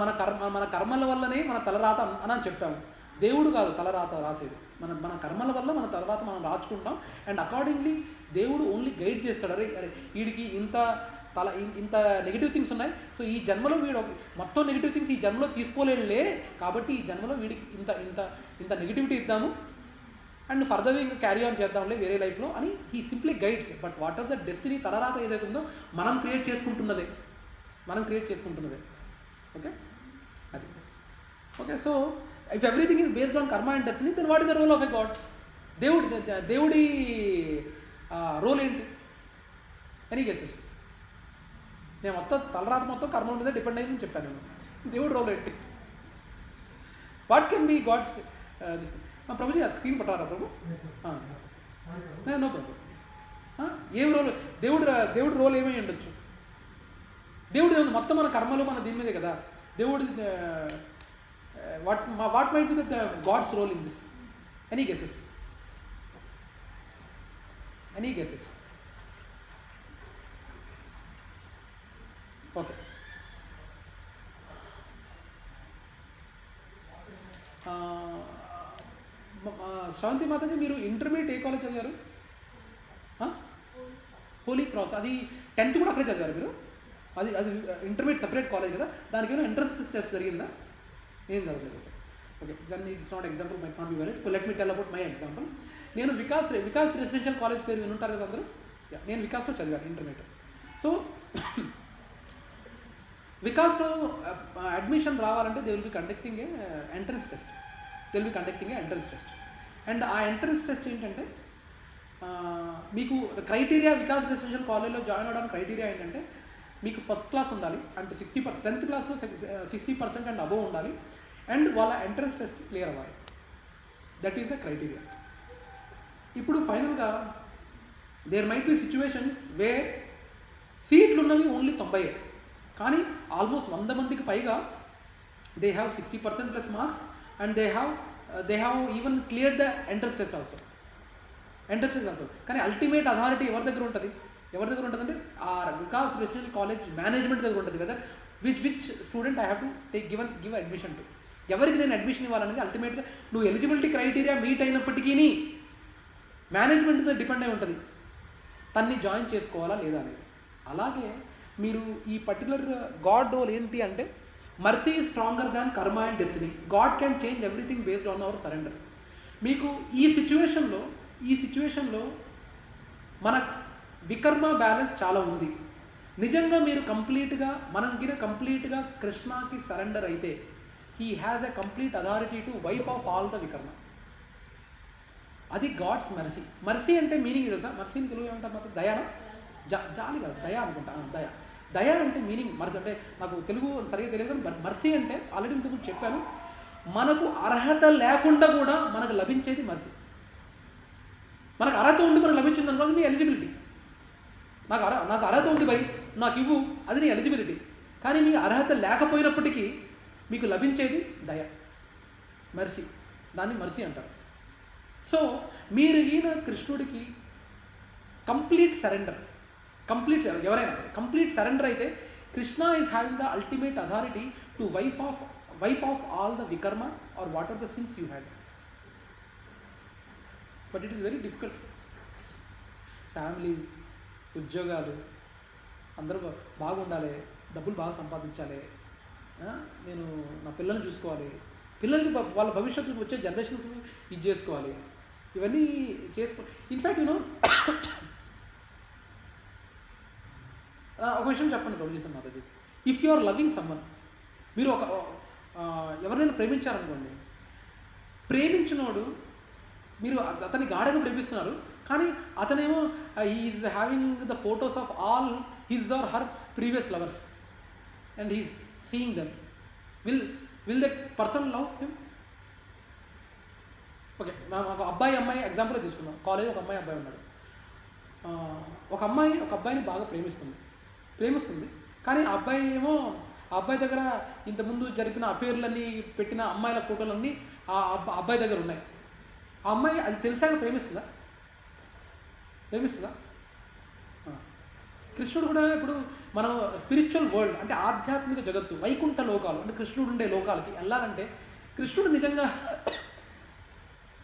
కర్మల వల్లనే మన తలరాత అని చెప్పాము. దేవుడు కాదు తలరాత రాసేది, మన కర్మల వల్ల మన తలరాత మనం రాచుకుంటాం. అండ్ అకార్డింగ్లీ దేవుడు ఓన్లీ గైడ్ చేస్తాడు. అరే వీడికి ఇంత నెగిటివ్ థింగ్స్ ఉన్నాయి, సో ఈ జన్మలో వీడు మొత్తం నెగిటివ్ థింగ్స్ ఈ జన్మలో తీసుకోలేడులే, కాబట్టి ఈ జన్మలో వీడికి ఇంత నెగిటివిటీ ఇద్దాము అండ్ ఫర్దర్ ఇంకా క్యారీ ఆన్ చేద్దాంలే వేరే లైఫ్లో అని he simply guides. But what are the destiny, తలరాత ఏదైతే ఉందో మనం క్రియేట్ చేసుకుంటున్నదే. ఓకే, అది okay. So if everything is based on karma and destiny, then what is the role of a God? దేవుడి రోల్ ఏంటి? Any guesses? నేను తలరాత మొత్తం కర్మల మీద డిపెండ్ అయ్యిందని చెప్పాను నేను. దేవుడి రోల్ ఏంటి? What can be God's? ప్రభుజీ అది స్క్రీన్ పట్టారా ప్రభు? నో ప్రభు. ఏం రోల్? దేవుడి రోల్ ఏమై ఉండొచ్చు? దేవుడు మొత్తం మన కర్మలు మన దీని మీదే కదా. దేవుడి what might be the God's role in this? Any guesses? Okay, Sravanthi Mataji, మీరు ఇంటర్మీడియట్ ఏ కాలేజ్ చదివారు? Holy Cross. అది 10th కూడా అక్కడే చదివారు మీరు? అది ఇంటర్మీడియట్ సెపరేట్ కాలేజ్ కదా, దానికి ఏమైనా ఎంట్రన్స్ టెస్ట్ జరిగిందా? ఏం జరగలేదు. ఓకే, దాన్ని it's not example, might not be valid. So let me tell about my example. నేను వికాస్ రెసిడెన్షియల్ కాలేజ్ పేరు వినుంటారు కదా అందరూ. నేను వికాస్లో చదివాను ఇంటర్మీడియట్. సో వికాస్లో అడ్మిషన్ రావాలంటే they will be conducting A entrance test. And ఆ ఎంట్రన్స్ టెస్ట్ ఏంటంటే మీకు క్రైటీరియా, వికాస్ రెసిడెన్షియల్ కాలేజ్లో జాయిన్ అవ్వడానికి క్రైటీరియా ఏంటంటే మీకు ఫస్ట్ క్లాస్ ఉండాలి, అంటే 60%, 10th క్లాస్లో 60% అండ్ అబోవ్ ఉండాలి, అండ్ వాళ్ళ ఎంట్రన్స్ టెస్ట్ క్లియర్ అవ్వాలి. That is the criteria. ఇప్పుడు ఫైనల్గా there might be situations where సీట్లు ఉన్నవి ఓన్లీ 90, కానీ ఆల్మోస్ట్ 100 మందికి పైగా they have 60% plus marks and they have even clear the entrance test also. కానీ అల్టిమేట్ అథారిటీ ఎవరి దగ్గర ఉంటుంది అంటే ఆ వికాస్ రెసిడెన్షియల్ కాలేజ్ మేనేజ్మెంట్ దగ్గర ఉంటుంది. Whether which student I have to give admission to, ఎవరికి నేను అడ్మిషన్ ఇవ్వాలనేది అల్టిమేట్గా నువ్వు ఎలిజిబిలిటీ క్రైటీరియా మీట్ అయినప్పటికీ మేనేజ్మెంట్ మీద డిపెండ్ అయి ఉంటుంది తన్ని జాయిన్ చేసుకోవాలా లేదా అనేది. అలాగే మీరు ఈ పర్టికులర్ గాడ్ రోల్ ఏంటి అంటే మర్సీ ఈజ్ స్ట్రాంగర్ దాన్ కర్మ and destiny. God can change everything based on hour surrender. మీకు ఈ సిచ్యువేషన్లో మన వికర్మ బ్యాలెన్స్ చాలా ఉంది. నిజంగా మీరు కంప్లీట్గా కృష్ణకి సరెండర్ అయితే he has a complete authority to wipe off all the vikarma. అది గాడ్స్ మర్సీ అంటే మీనింగ్ తెలుసా? మర్సీని తెలుగు ఏమంటారు మాత్రం? దయానా? జాలి కాదు, దయ అనుకుంటా. దయ అంటే మీనింగ్ మర్సీ అంటే నాకు తెలుగు సరిగ్గా తెలియదు, కానీ మర్సీ అంటే ఆల్రెడీ ఇంతకు చెప్పాను, మనకు అర్హత లేకుండా కూడా మనకు లభించేది మర్సీ. మనకు అర్హత ఉండి మనకు లభించింది అనుకోవాలి మీ ఎలిజిబిలిటీ. నాకు అర్హత ఉంది భయ్, నాకు ఇవ్వు, అది నీ ఎలిజిబిలిటీ. కానీ మీ అర్హత లేకపోయినప్పటికీ మీకు లభించేది దయ, మర్సీ. దాన్ని మర్సీ అంటారు. సో మీరు ఈయన కృష్ణుడికి కంప్లీట్ సరెండర్ అయితే Krishna is having the ultimate authority to wipe off all the vikarma or what are the sins you had. But it is very difficult. Family, ఉద్యోగాలు, అందరూ బాగుండాలి, డబ్బులు బాగా సంపాదించాలి, నేను నా పిల్లల్ని చూసుకోవాలి, పిల్లలకి వాళ్ళ భవిష్యత్తు వచ్చే జనరేషన్స్ ఇది చేసుకోవాలి, ఇవన్నీ ఇన్ఫ్యాక్ట్ ఒక విషయం చెప్పండి ప్రభుజీ మాతాజీ. If you are loving someone, మీరు ఎవరైనా ప్రేమించారనుకోండి, ప్రేమించినోడు మీరు అతని గాఢంగా ప్రేమిస్తున్నారు, కానీ అతనేమో is having the photos of all his or her previous lovers and is seeing them. Will that person love him? Okay, ఒక అబ్బాయి అమ్మాయి ఎగ్జాంపుల్ తీసుకుందాం. కాలేజ్ ఒక అబ్బాయి ఉన్నాడు. ఒక అబ్బాయిని బాగా ప్రేమిస్తుంది, కానీ ఆ అబ్బాయి దగ్గర ఇంతకుముందు జరిపిన అఫేర్లన్నీ పెట్టిన అమ్మాయిల ఫోటోలన్నీ ఆ అబ్బాయి దగ్గర ఉన్నాయి. ఆ అమ్మాయి అది తెలిసాక ప్రేమిస్తుందా? కృష్ణుడు కూడా ఇప్పుడు మనం స్పిరిచువల్ వరల్డ్ అంటే ఆధ్యాత్మిక జగత్తు, వైకుంఠ లోకాలు అంటే కృష్ణుడు ఉండే లోకాలకి వెళ్ళాలంటే, కృష్ణుడు నిజంగా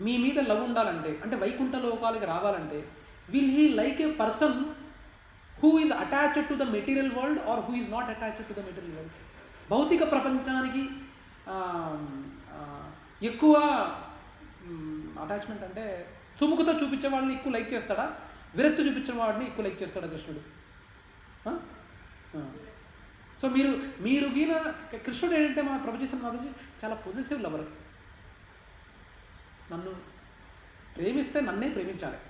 మీ మీద లవ్ ఉండాలంటే, అంటే వైకుంఠ లోకాలకి రావాలంటే, will he like A person who is attached to the material world or who is not attached to the material world? భౌతిక ప్రపంచానికి ఎక్కువ అటాచ్మెంట్ అంటే సుముఖత చూపించే వాళ్ళని ఎక్కువ లైక్ చేస్తాడా, విరక్తి చూపించిన వాడిని ఎక్కువ లైక్ చేస్తాడా కృష్ణుడు? సో మీరు గీన కృష్ణుడు ఏంటంటే మా ప్రభు చేసిన మాధవి చాలా పొజిటివ్ లవర్. నన్ను ప్రేమిస్తే నన్నే ప్రేమించాలి,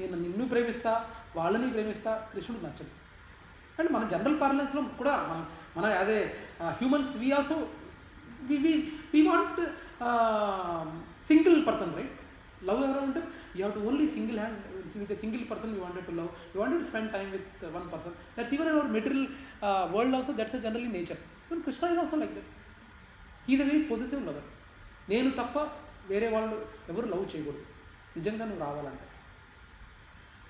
నేను నిన్ను ప్రేమిస్తా, వాళ్ళని ప్రేమిస్తా. కృష్ణుడు నచ్చదు. అండ్ మన జనరల్ పార్లెన్స్లో కూడా మన అదే humans we also we want single person, right? Love ఎవరో అంటే you have to only single hand with a single person you wanted to love, you wanted to spend time with one person. That's even hour material world also, that's a generally nature. Even Krishna is also like that. He is a very positive lover. నేను తప్ప వేరే వాళ్ళు ఎవరు love చేయకూడదు నిజంగా నువ్వు రావాలంటే.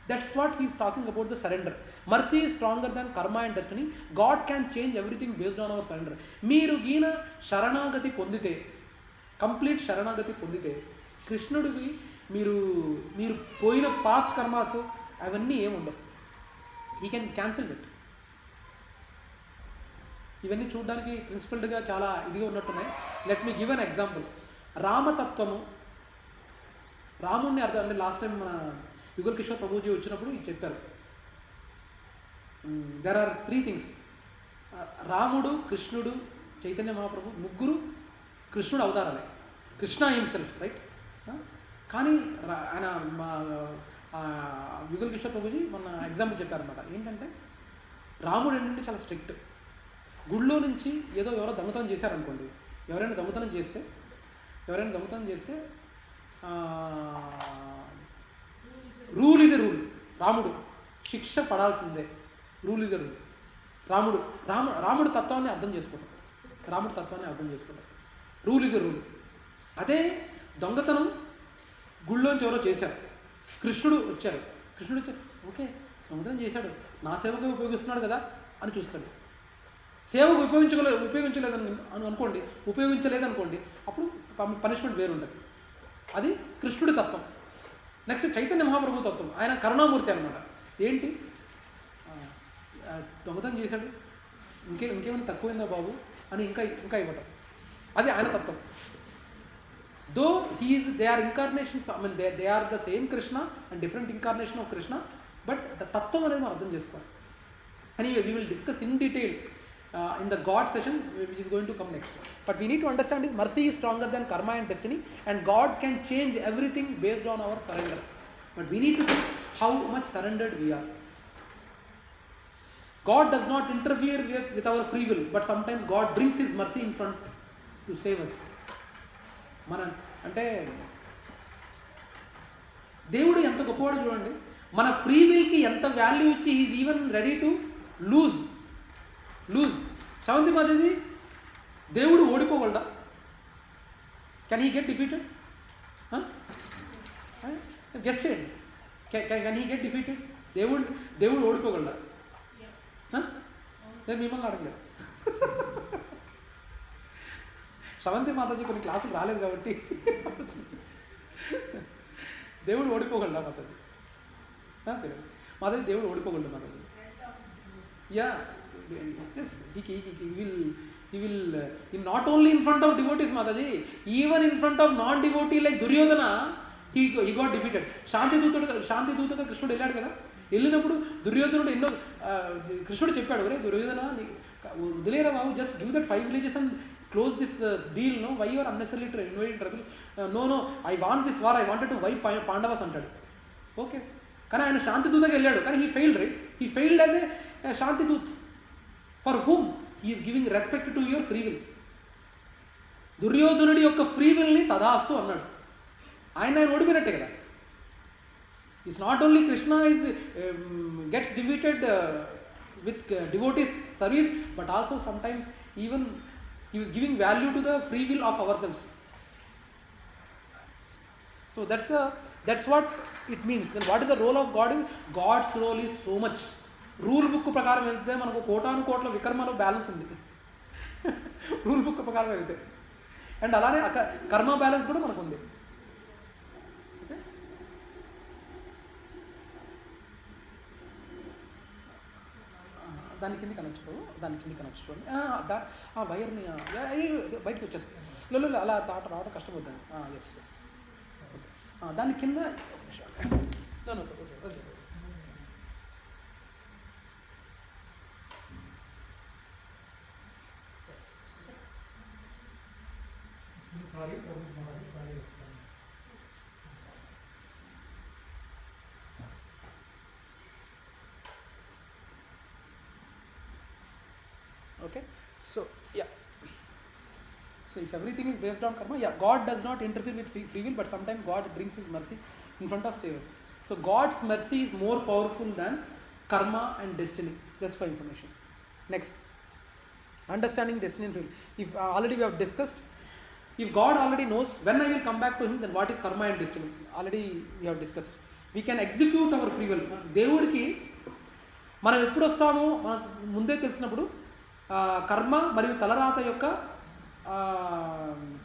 That's what he is talking about, the surrender. Mercy is stronger than karma and destiny. God can change everything based on our surrender. మీరు గీన శరణాగతి పొందితే, కంప్లీట్ శరణాగతి పొందితే, కృష్ణుడికి మీరు పోయిన పాస్ట్ కర్మాస్ అవన్నీ ఏముండవు. He can cancel it. ఇవన్నీ చూడడానికి ప్రిన్సిపల్డ్గా చాలా ఇదిగా ఉన్నట్టున్నాయి. Let me give an example. రామతత్వము, రాముడిని అర్థం అంటే లాస్ట్ టైం మన యుగల్ కిషోర్ ప్రభుజీ వచ్చినప్పుడు ఇది చెప్పారు. There are 3 things. రాముడు, కృష్ణుడు, చైతన్య మహాప్రభు ముగ్గురు కృష్ణుడు అవతారాలే, కృష్ణ హిమ్సెల్ఫ్, రైట్? కానీ ఆయన యుగల్ కిషోర్ ప్రభుజీ మొన్న ఎగ్జాంపుల్ చెప్పారనమాట. ఏంటంటే రాముడు ఏంటంటే చాలా స్ట్రిక్ట్. గుళ్ళో నుంచి ఎవరో దొంగతనం చేశారనుకోండి, ఎవరైనా దొంగతనం చేస్తే రూల్ ఇది రూల్. రాముడు శిక్ష పడాల్సిందే, రూల్ ఇది రూల్. రాముడు తత్వాన్ని అర్థం చేసుకోవడం, రూల్ ఇది రూల్. అదే దొంగతనం గుళ్ళోంచి ఎవరో చేశారు, కృష్ణుడు వచ్చారు, ఓకే దొంగతనం చేశాడు, నా సేవకు ఉపయోగిస్తున్నాడు కదా అని చూస్తాడు. సేవకు ఉపయోగించలేదనుకోండి అప్పుడు పనిష్మెంట్ వేరు ఉంటుంది. అది కృష్ణుడి తత్వం. నెక్స్ట్ చైతన్య మహాప్రభు తత్వం, ఆయన కరుణామూర్తి అనమాట. ఏంటి, దొంగతనం చేశాడు, ఇంకేమైనా తక్కువైందా బాబు అని ఇంకా ఇవ్వటం, అది ఆయన తత్వం. Though they are incarnations, I mean they are the same Krishna and different incarnation of Krishna, but the తత్వం అనేది మనం అర్థం చేసుకోవాలి. అని we will discuss in detail in the God session which is going to come next. But we need to understand is mercy is stronger than karma and destiny, and God can change everything based on our surrender. But we need to think how much surrendered we are. God does not interfere with our free will, but sometimes God brings his mercy in front to save us. అంటే దేవుడు ఎంత గొప్పవాడు చూడండి. మన free విల్కి ఎంత value ఇచ్చి is even ready to lose. Sravanthi Maji, దేవుడు ఓడిపోగలడా? Can he get defeated? Guess చేయండి, కెన్ హీ గెట్ డిఫీటెడ్? దేవుడు ఓడిపోగలడా? నేను మిమ్మల్ని అడగలేదు. శ్రవంతి మాతాజీ కొన్ని క్లాసులు రాలేదు కాబట్టి దేవుడు ఓడిపోగలడా మాతాజీ? తెలియదు మాతాజీ, దేవుడు ఓడిపోగలడా Mataji? Yeah, yes, he will not only in front of devotees, Mataji, even in front of non-devotee like Duryodhana, ఈ గాట్ డిఫీటెడ్. శాంతి దూతగా కృష్ణుడు వెళ్ళాడు కదా. వెళ్ళినప్పుడు దుర్యోధనుడు ఎన్నో కృష్ణుడు చెప్పాడు, ఒరే దుర్యోధన వదిలేరా బాబు, just give that 5 villages and close this deal, no why your unnecessary to invite trouble, no I want this war, I wanted to why Pandavas అంటాడు. ఓకే, కానీ ఆయన శాంతిదూతగా వెళ్ళాడు, కానీ he failed, right? He failed as a శాంతిదూత్. For whom he is giving respect to your free will. దుర్యోధనుడి యొక్క free విల్ని తదాస్తు అన్నాడు. ఆయన ఓడిపోయినట్టే కదా. It's not only Krishna is gets defeated with devotees service, but also sometimes even he was giving value to the free will of ourselves. So that's what it means. Then what is the role of God? God's role is so much. Rule book ప్రకారం వెళ్తే మనకు కోటాను కోట్ల వికర్మలో balance ఉంది. Rule book ప్రకారం వెళ్తే. And అలానే కర్మ బ్యాలెన్స్ కూడా మనకు ఉంది. దాని కింద కనెక్ట్ చూడండి. వైర్ని బయటకు వచ్చేస్తుంది. లో అలా రావడం కష్టపడ్డాను. ఎస్ ఓకే, దాని కింద okay. Okay, so if everything is based on karma, God does not interfere with free will, but sometimes God brings his mercy in front of savers. So God's mercy is more powerful than karma and destiny, just for information. Next, understanding destiny and free will. If already we have discussed, if God already knows when I will come back to him, then what is karma and destiny? Already we have discussed. We can execute our free will. దేవుడికి మనం ఎప్పుడు వస్తామో మనకు ముందే తెలిసినప్పుడు కర్మ మరియు తలరాత యొక్క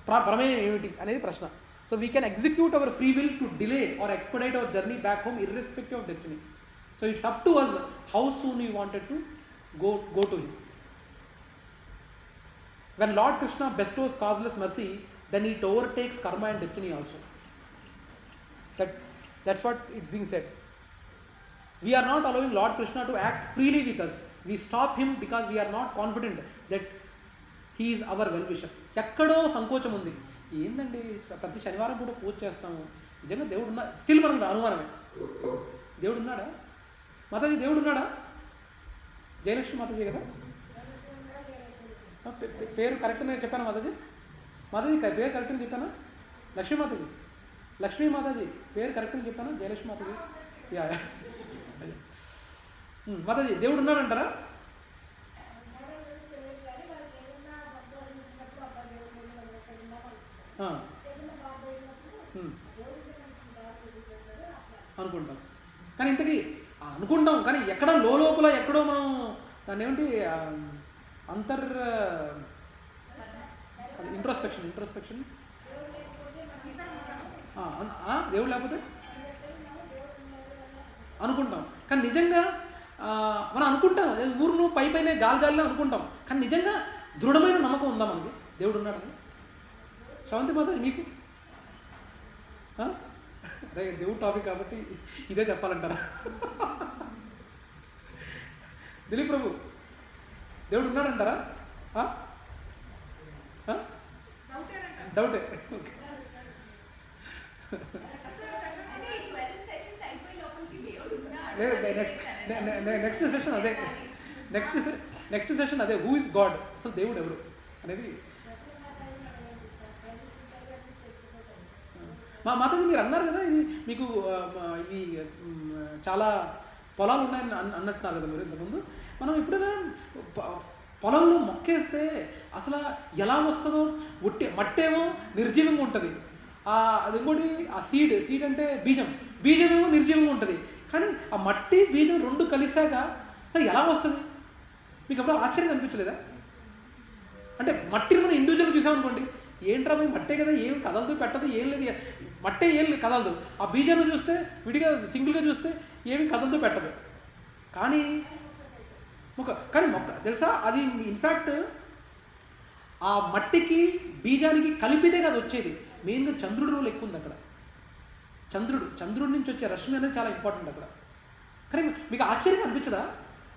ప్రమేయం ఏమిటి అనేది ప్రశ్న. So we can execute our free will to delay or expedite our journey back home irrespective of destiny. So it's up to us how soon you wanted to go to him. When Lord Krishna bestows causeless mercy, then it overtakes karma and destiny also. That's what it's being said. We are not allowing Lord Krishna to act freely with us. We stop him because we are not confident that he is our well-wisher. ఎక్కడో సంకోచం ఉంది. ఏందండి ప్రతి శనివారం కూడా పూజ చేస్తాము, నిజంగా దేవుడు ఉన్నా? స్టిల్ మనకు అనుమానమే. దేవుడు ఉన్నాడా? మాతాజీ దేవుడు ఉన్నాడా? జయలక్ష్మి మాతాజీ కదా పేరు కరెక్ట్ నేను చెప్పాను. మాతాజీ పేరు కరెక్ట్ అని చెప్పానా? లక్ష్మీ మాతాజీ పేరు కరెక్ట్ అని చెప్పానా? జయలక్ష్మి మాతాజీ. మాతాజీ దేవుడు ఉన్నాడంటారా? అనుకుంటాం, కానీ ఇంతకీ అనుకుంటాం, కానీ ఎక్కడ లోపల ఎక్కడో మనం దాన్ని ఏమిటి ఇంట్రోస్పెక్షన్ దేవుడు లేకపోతే అనుకుంటాం, కానీ నిజంగా మనం అనుకుంటాం ఊరును పైనే గాలిలో అనుకుంటాం, కానీ నిజంగా దృఢమైన నమ్మకం ఉందా మనకి దేవుడు ఉన్నాడని? శ్రవంతి మాత మీకు అరే దేవుడు టాపిక్ కాబట్టి ఇదే చెప్పాలంటారా? దిలీప్ ప్రభు దేవుడు ఉన్నాడంటారా? డౌటే. నెక్స్ట్ సెషన్ అదే నెక్స్ట్ సెషన్ అదే హూ ఇస్ గాడ్, అసలు దేవుడు ఎవరు అనేది. మాతాజీ మీరు అన్నారు కదా ఇది మీకు ఇవి చాలా పొలాలు ఉన్నాయని అన్నట్టున్నారు కదా మీరు ఇంతకుముందు. మనం ఎప్పుడైనా పొలంలో మొక్కేస్తే అసలు ఎలా వస్తుందో, మట్టేమో నిర్జీవంగా ఉంటుంది, అది ఇంకోటి ఆ సీడ్ అంటే బీజమేమో నిర్జీవంగా ఉంటుంది, కానీ ఆ మట్టి బీజం రెండు కలిసాక అసలు ఎలా వస్తుంది? మీకు అప్పుడు ఆశ్చర్యం అనిపించలేదా? అంటే మట్టిని మనం ఇండివిజువల్గా చూసామనుకోండి, ఏంట్రా పోయి మట్టే కదా, ఏం కదలదు పెట్టదు, ఏం లేదు, మట్టే ఏం కదలదు. ఆ బీజాన్ని చూస్తే విడిగా సింగిల్గా చూస్తే ఏమి కదలదు పెట్టదు, కానీ మొక్క తెలుసా అది ఇన్ఫ్యాక్ట్ ఆ మట్టికి బీజానికి కలిపితే కదా వచ్చేది. మెయిన్గా చంద్రుడి రోల్ ఎక్కువ ఉంది అక్కడ. చంద్రుడి నుంచి వచ్చే రశ్మి అనేది చాలా ఇంపార్టెంట్ అక్కడ. కానీ మీకు ఆశ్చర్యంగా అనిపించదా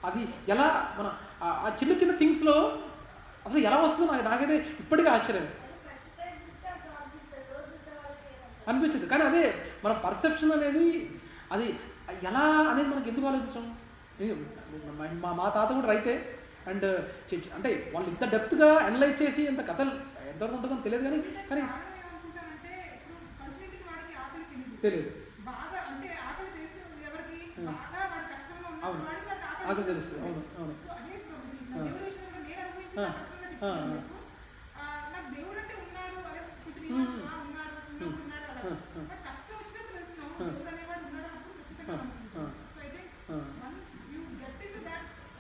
అది ఎలా మన ఆ చిన్న చిన్న థింగ్స్లో అసలు ఎలా వస్తుందో నాకైతే ఇప్పటికీ ఆశ్చర్యం అనిపించదు. కానీ అదే మన పర్సెప్షన్ అనేది అది ఎలా అనేది మనకి ఎందుకు ఆలోచించాం. మా తాత కూడా రైతే అండ్ అంటే వాళ్ళు ఇంత డెప్త్గా అనలైజ్ చేసి ఇంత కథలు ఎంతవరకు ఉంటుందో తెలియదు. కానీ తెలియదు. అవును, ఆకలి తెలుస్తుంది. అవును అవును.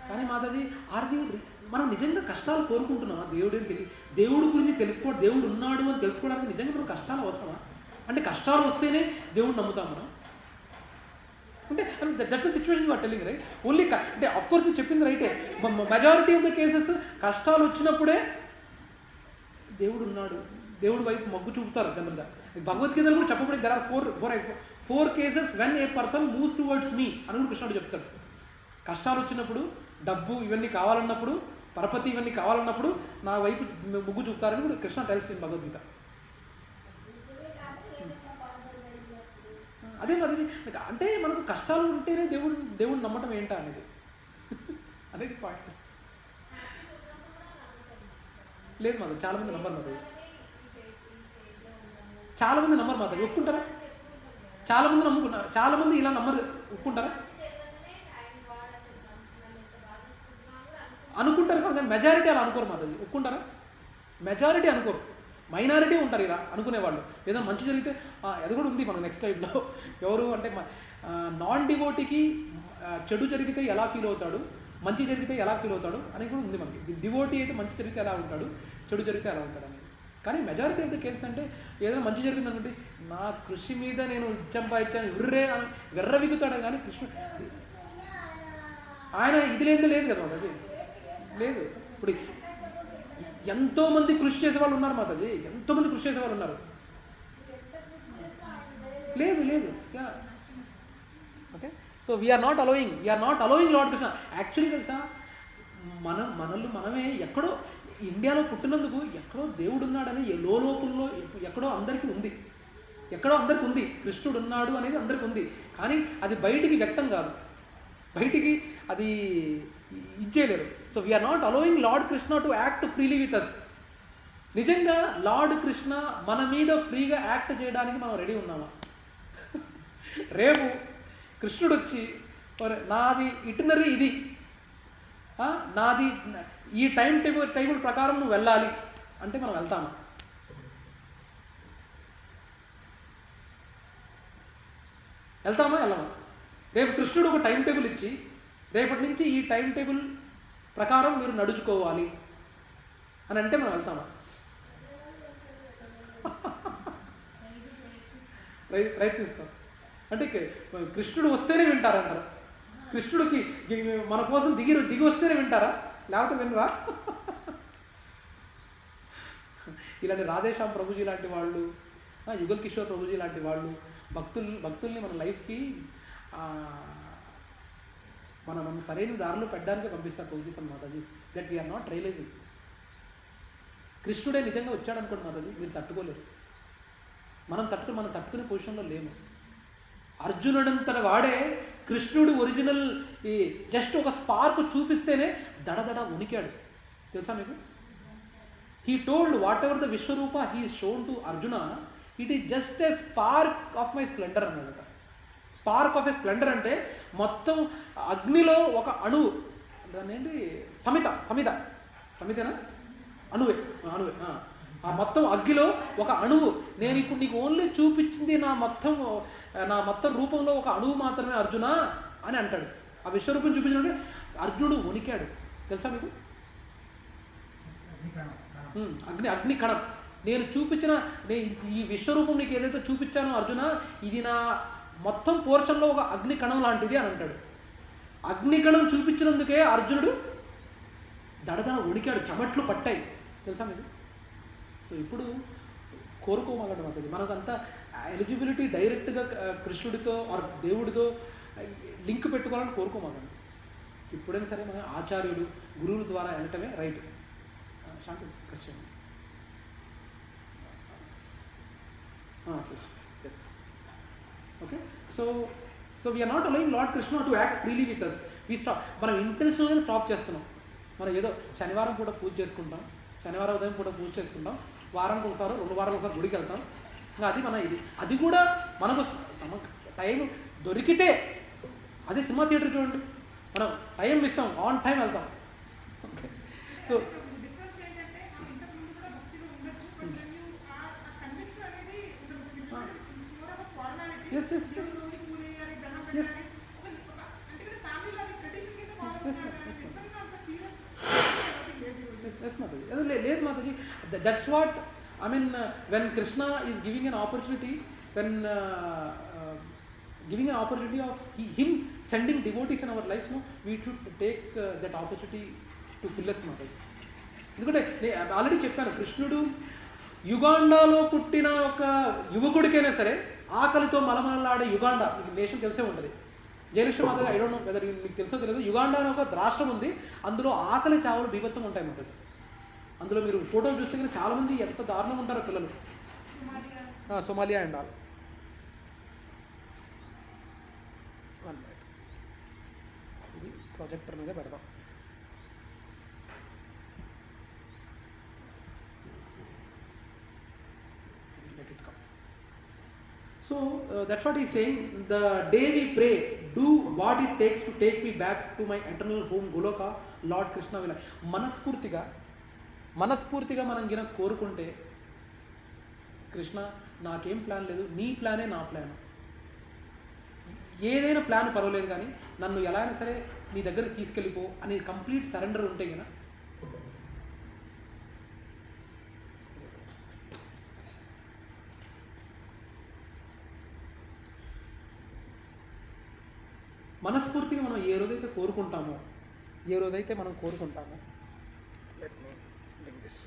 కానీ మాతాజీ మనం నిజంగా కష్టాలు కోరుకుంటున్నామా? దేవుడి గురించి తెలుసుకోవడం, దేవుడు ఉన్నాడు అని తెలుసుకోవడానికి నిజంగా మనం కష్టాలు అవసరమా? అంటే కష్టాలు వస్తేనే దేవుడు నమ్ముతాం మనం అంటే that's the situation you are telling right. Only అంటే ఆఫ్ కోర్స్ మీరు చెప్పింది రైటే. మెజారిటీ ఆఫ్ ద కేసెస్ కష్టాలు వచ్చినప్పుడే దేవుడు ఉన్నాడు, దేవుడి వైపు మొగ్గు చూపుతారు జనరల్గా. భగవద్గీతలో కూడా చెప్పబడింది there are four cases when a person moves towards me అని కూడా కృష్ణుడు చెప్తాడు. కష్టాలు వచ్చినప్పుడు, డబ్బు ఇవన్నీ కావాలన్నప్పుడు, పరపతి ఇవన్నీ కావాలన్నప్పుడు నా వైపు మొగ్గు చూపుతారని కూడా కృష్ణ తెలిసింది భగవద్గీత. అదే మరి అంటే మనకు కష్టాలు ఉంటేనే దేవుడు నమ్మటం ఏంటా అనేది పాయింట్. లేదు మాది చాలామంది నమ్మరు మాది, చాలామంది నమ్మరు మాది. ఒప్పుకుంటారా? చాలామంది నమ్ముకున్నారు, చాలామంది ఇలా నమ్మరు. ఒప్పుకుంటారా? అనుకుంటారు కానీ మెజారిటీ అలా అనుకోరు మాది. ఒప్పుకుంటారా? మెజారిటీ అనుకోరు, మైనారిటీ ఉంటారు ఇలా అనుకునేవాళ్ళు. ఏదైనా మంచి జరిగితే అది కూడా ఉంది మన నెక్స్ట్ స్లైడ్లో. ఎవరు అంటే నాన్ డివోటీకి చెడు జరిగితే ఎలా ఫీల్ అవుతాడు, మంచి జరిగితే ఎలా ఫీల్ అవుతాడు అని కూడా ఉంది మనకి. డివోటీ అయితే మంచి జరిగితే ఎలా ఉంటాడు, చెడు జరిగితే ఎలా ఉంటాడు అనేది. కానీ మెజారిటీ ఆఫ్ ద కేసెస్ అంటే ఏదైనా మంచి జరిగింది అనుకుంటే నా కృషి మీద నేను సంపాదించాను అని వెర్రవిగుతాడు. కానీ కృష్ణ ఆయన ఇది లేదు కదా మాతాజీ, లేదు. ఇప్పుడు ఎంతోమంది కృషి చేసే వాళ్ళు ఉన్నారు మాతాజీ, ఎంతోమంది కృషి చేసే వాళ్ళు ఉన్నారు. లేదు yeah okay. So we are not allowing lord Krishna. Actually తెలుసా, మనమే ఎక్కడో ఇండియాలో పుట్టినందుకు ఎక్కడో దేవుడు ఉన్నాడని లోపల్లో ఎక్కడో అందరికీ ఉంది, కృష్ణుడు ఉన్నాడు అనేది అందరికీ ఉంది. కానీ అది బయటికి వ్యక్తం కాదు, బయటికి అది ఇచ్చేయలేరు. So we are not allowing lord Krishna to act freely with us. నిజంగా లార్డ్ కృష్ణ మన మీద ఫ్రీగా యాక్ట్ చేయడానికి మనం రెడీ ఉన్నామా? రేపు కృష్ణుడు వచ్చి నాది ఇటినరీ ఇది, నాది ఈ టైం ప్రకారం నువ్వు వెళ్ళాలి అంటే మనం వెళ్తామా? వెళ్ళమా? రేపు కృష్ణుడు ఒక టైం టేబుల్ ఇచ్చి రేపటి నుంచి ఈ టైం టేబుల్ ప్రకారం మీరు నడుచుకోవాలి అని అంటే మనం వెళ్తామా? ప్రయత్నిస్తాం. అంటే కృష్ణుడు వస్తేనే వింటారంటారా? కృష్ణుడికి మన కోసం దిగి వస్తేనే వింటారా, లేకపోతే వినరా? ఇలాంటి రాధేశ్యామ్ ప్రభుజీ లాంటి వాళ్ళు, యుగల్ కిషోర్ ప్రభుజీ లాంటి వాళ్ళు భక్తుల్ని మన లైఫ్కి మన సరైన దారిలో పెట్టడానికి పంపిస్తారు ప్రభుజీస్ అని మాతాజీ. That we are not realising. కృష్ణుడే నిజంగా వచ్చాడనుకోండి మాతాజీ, మీరు తట్టుకోలేరు. మనం తట్టుకునే పొజిషన్లో లేము. అర్జునుడంతట వాడే కృష్ణుడు ఒరిజినల్ జస్ట్ ఒక స్పార్క్ చూపిస్తేనే దడదడ ఉనికాడు. తెలుసా మీకు? He told whatever the Vishwaroopa he shown to Arjuna, it is just a spark of my splendour అన్నమాట. స్పార్క్ ఆఫ్ ఏ స్ప్లెండర్ అంటే మొత్తం అగ్నిలో ఒక అణువు, దాన్ని ఏంటి సమితనా అణువే ఆ మొత్తం అగ్గిలో ఒక అణువు. నేను ఇప్పుడు నీకు ఓన్లీ చూపించింది నా మొత్తం రూపంలో ఒక అణువు మాత్రమే అర్జున అని అంటాడు. ఆ విశ్వరూపం చూపించినట్టే అర్జునుడు వణికాడు. తెలుసా మీకు? అగ్ని కణం. నేను చూపించిన ఈ విశ్వరూపం నీకు ఏదైతే చూపించానో అర్జున, ఇది నా మొత్తం పోర్షన్లో ఒక అగ్ని కణం లాంటిది అని అంటాడు. అగ్ని కణం చూపించినందుకే అర్జునుడు దడదడ వణికాడు, చెమట్లు పట్టాయి. తెలుసా మీకు? సో ఇప్పుడు కోరుకోమన్నాడు మాతాజీ. మనకంతా ఎలిజిబిలిటీ డైరెక్ట్గా కృష్ణుడితో ఆర్ దేవుడితో లింక్ పెట్టుకోవాలని కోరుకోమాకండి. ఎప్పుడైనా సరే మన ఆచార్యుడు గురువుల ద్వారా వెళ్ళటమే right. Shanti question yes okay. So we are not allowing lord Krishna to act freely with us. మనం ఇంటెన్షనల్గా స్టాప్ చేస్తున్నాం. మనం ఏదో శనివారం పూట పూజ చేసుకుంటాం, శనివారం ఉదయం పూట పూజ చేసుకుంటాం, వారానికి ఒకసారి 2 వారాలకు ఒకసారి గుడికి వెళ్తాం. ఇంకా అది మన ఇది, అది కూడా మనకు టైం దొరికితే, అదే సినిమా థియేటర్ చూడండి, మనం టైం మిస్ అవ్వం, ఆన్ టైం వెళ్తాం. Okay. So yes yes yes yes yes మాతాజీ, అదే లేదు మాతాజీ. That's what I mean when Krishna is giving an opportunity, when giving an opportunity of him sending devotees in our lives, no, we should take that opportunity to fullest Mataji. ఎందుకంటే నేను already చెప్పాను, కృష్ణుడు యుగాండాలో పుట్టిన ఒక యువకుడికైనా సరే ఆకలితో మలమలాడే యుగాండా, మీకు నేషన్ తెలిసే ఉంటుంది. Jayalakshmi Mataji, I don't know weather మీకు తెలుసో తెలియదు, యుగాండా అనే ఒక రాష్ట్రం ఉంది, అందులో ఆకలి చావులు బీభత్సం ఉంటాయి మాతాజీ. అందులో మీరు ఫోటోలు చూస్తే కానీ చాలామంది ఎంత దారుణంగా ఉంటారో పిల్లలు. Somalia and all. 1 minute, ఇది ప్రాజెక్టర్ మీద పెడదాం. Let it come. So that's what he's saying. The day we pray, do what it takes to take me back to my eternal home Goloka, Lord Krishna will. మనస్ఫూర్తిగా మనం గిన కోరుకుంటే, కృష్ణ నాకేం plan లేదు, నీ ప్లానే నా ప్లాన్, ఏదైనా ప్లాన్ పర్వాలేదు కానీ నన్ను ఎలా అయినా సరే నీ దగ్గరికి తీసుకెళ్ళిపో అని కంప్లీట్ సరెండర్ ఉంటే కదా, మనస్ఫూర్తిగా మనం ఏ రోజైతే మనం కోరుకుంటామో, let me link this.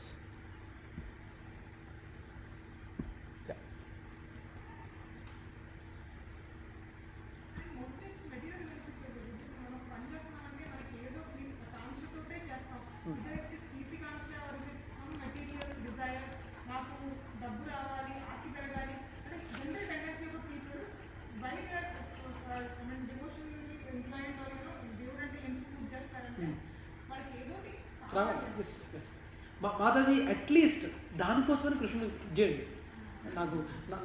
Mataji at least దానికోసమని కృష్ణుడు చేయండి.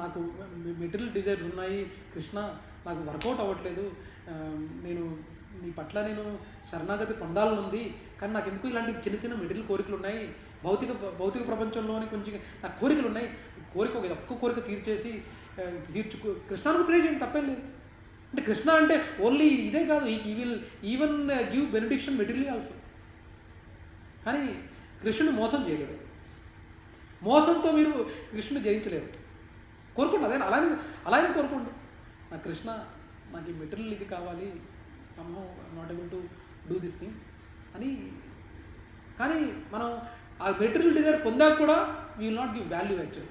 నాకు మెటీరియల్ డిజైర్స్ ఉన్నాయి కృష్ణ, నాకు వర్కౌట్ అవ్వట్లేదు, నేను నీ పట్ల నేను శరణాగతి పొందాలని ఉంది, కానీ నాకు ఎందుకు ఇలాంటి చిన్న చిన్న మెటీరియల్ కోరికలు ఉన్నాయి, భౌతిక ప్రపంచంలోని కొంచెం నాకు కోరికలు ఉన్నాయి, ఒక్క కోరిక కృష్ణానికి ప్రే చేయండి, తప్పేం లేదు. అంటే కృష్ణ అంటే ఓన్లీ ఇదే కాదు, ఈ will even give benediction material also. కానీ కృష్ణుని మోసం చేయలేరు, మోసంతో మీరు కృష్ణుని జయించలేరు. కోరుకోండి, అలానే కోరుకోండి, నా కృష్ణ నాకు ఈ మెటీరియల్ ఇది కావాలి, somehow not able to do this thing అని. కానీ మనం ఆ మెటీరియల్ డిజైర్ పొందాక కూడా we will not give value actual.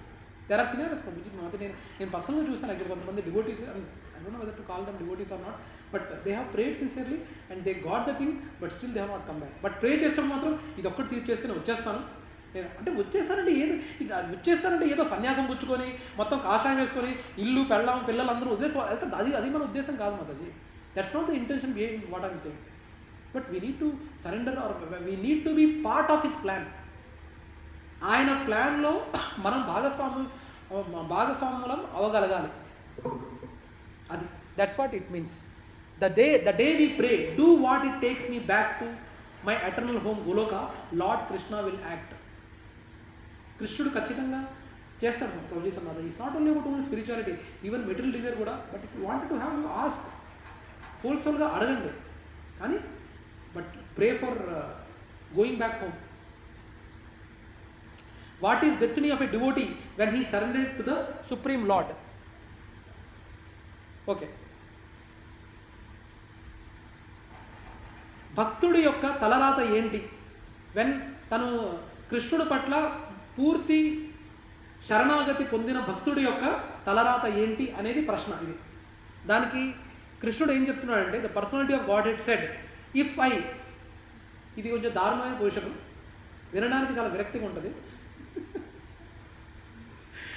There are scenarios నేను పర్సనల్గా చూసాను. యాక్చువల్ కొంతమంది devotees, I don't know whether to call them devotees or not, but they have prayed sincerely and they got the thing, but still they have not come back. But pray చేస్తాం మాత్రం ఇది ఒక్కటి తీర్చేస్తే వచ్చేస్తాను అంటే వచ్చేస్తానంటే ఏదో సన్యాసం పుచ్చుకొని మొత్తం కాషాయం వేసుకొని ఇల్లు పిల్లలు అందరూ ఉద్దేశం వెళ్తారు, అది మన ఉద్దేశం కాదు Mataji. That's not the intention behind what I'm saying. But we need to surrender or we need to be part of his plan. ఆయన ప్లాన్లో మనం భాగస్వాములం అవ్వగలగాలి. అది that's what it means. The day we pray, do what it takes me back to my eternal home Goloka, lord Krishna will act. కృష్ణుడు ఖచ్చితంగా చేస్తాడు produce అన్నది. It's not only about only spirituality, even material Dzire కూడా. But if you want to have, you ask, హోల్సేల్గా అడగండి, కానీ but pray for going back home. What is destiny of a devotee when he surrendered to the supreme lord? Okay, భక్తుడి యొక్క తలరాత ఏంటి? When తను కృష్ణుడి పట్ల పూర్తి శరణాగతి పొందిన భక్తుడి యొక్క తలరాత ఏంటి అనేది ప్రశ్న ఇది. దానికి కృష్ణుడు ఏం చెప్తున్నాడంటే, the personality of Godhead said if I, ఇది కొంచెం దారుణమైన పోషకం, వినడానికి చాలా విరక్తిగా ఉంటుంది,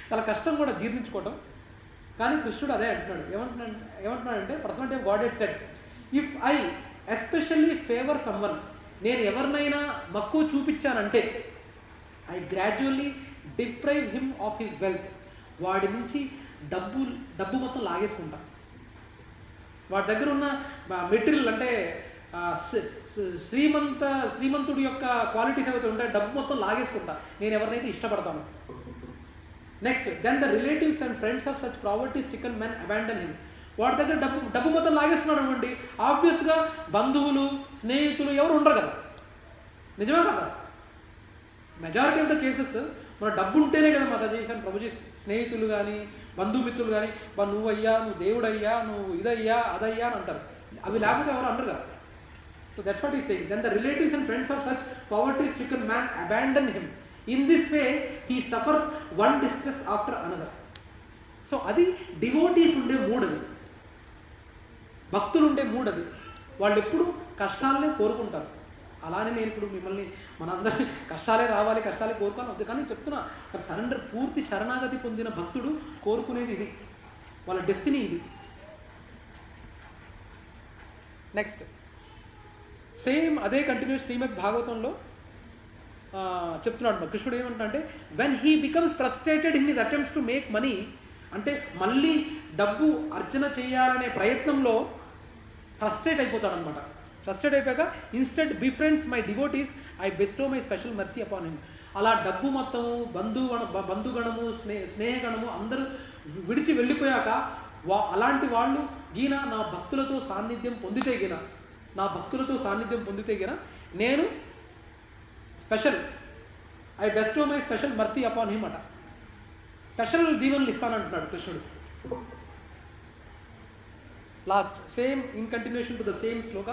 చాలా కష్టం కూడా జీర్ణించుకోవటం. కానీ కృష్ణుడు అదే అంటున్నాడు. ఏమంటున్నాడంటే personality of Godhead said if I especially favour someone, నేను ఎవరినైనా మక్కువ చూపించానంటే I gradually deprive him of his wealth, వాడి నుంచి డబ్బు మొత్తం లాగేసుకుంటా. వాడి దగ్గర ఉన్న మెటీరియల్ అంటే శ్రీమంతుడి యొక్క క్వాలిటీస్ ఏవైతే ఉంటాయో డబ్బు మొత్తం లాగేసుకుంటా నేను ఎవరినైతే ఇష్టపడతాను. Next, then the relatives and friends of such poverty stricken men abandon him. వాడి దగ్గర డబ్బు మొత్తం లాగేస్తున్నాడు అనుకోండి, ఆబ్వియస్గా బంధువులు స్నేహితులు ఎవరు ఉండరు కదా. నిజమే కదా, మెజారిటీ ఆఫ్ ద కేసెస్ మన డబ్బు ఉంటేనే కదా మాతాజీ ప్రభుజీ స్నేహితులు కానీ బంధుమిత్రులు కానీ నువ్వయ్యా, నువ్వు దేవుడయ్యా, నువ్వు ఇదయ్యా అదయ్యా అని అంటారు. అవి లేకపోతే ఎవరు అనరు కదా. So that's what is saying. Then the relatives and friends of such poverty stricken man abandon him. In this way he suffers one distress after another. So అది డివోటీస్ ఉండే మూడ్, అది భక్తులు ఉండే మూడ్. అది వాళ్ళు ఎప్పుడు కష్టాలనే కోరుకుంటారు. అలానే నేను ఇప్పుడు మిమ్మల్ని మనందరి కష్టాలే రావాలి, కష్టాలే కోరుకోవాలి వద్దు, కానీ చెప్తున్నా సరెండర్, పూర్తి శరణాగతి పొందిన భక్తుడు కోరుకునేది ఇది, వాళ్ళ డెస్టినీ ఇది. నెక్స్ట్ సేమ్ అదే కంటిన్యూస్ శ్రీమద్ భాగవతంలో చెప్తున్నాడు కృష్ణుడు ఏమంటే, when he becomes frustrated in his attempts to make money, అంటే మళ్ళీ డబ్బు అర్జన చేయాలనే ప్రయత్నంలో ఫ్రస్ట్రేట్ అయిపోతాడు అనమాట. ఫ్రస్ట్రేట్ అయిపోయాక instant befriends my devotees I bestow my special mercy upon him. అలా డబ్బు మొత్తము బంధుగణము స్నేహగణము అందరూ విడిచి వెళ్ళిపోయాక అలాంటి వాళ్ళు గీన నా భక్తులతో సాన్నిధ్యం పొందితే గిన నేను special I bestow my special mercy upon him అట. స్పెషల్ దీవెనలు ఇస్తానంటున్నాడు కృష్ణుడు. Last same in continuation to the same shloka,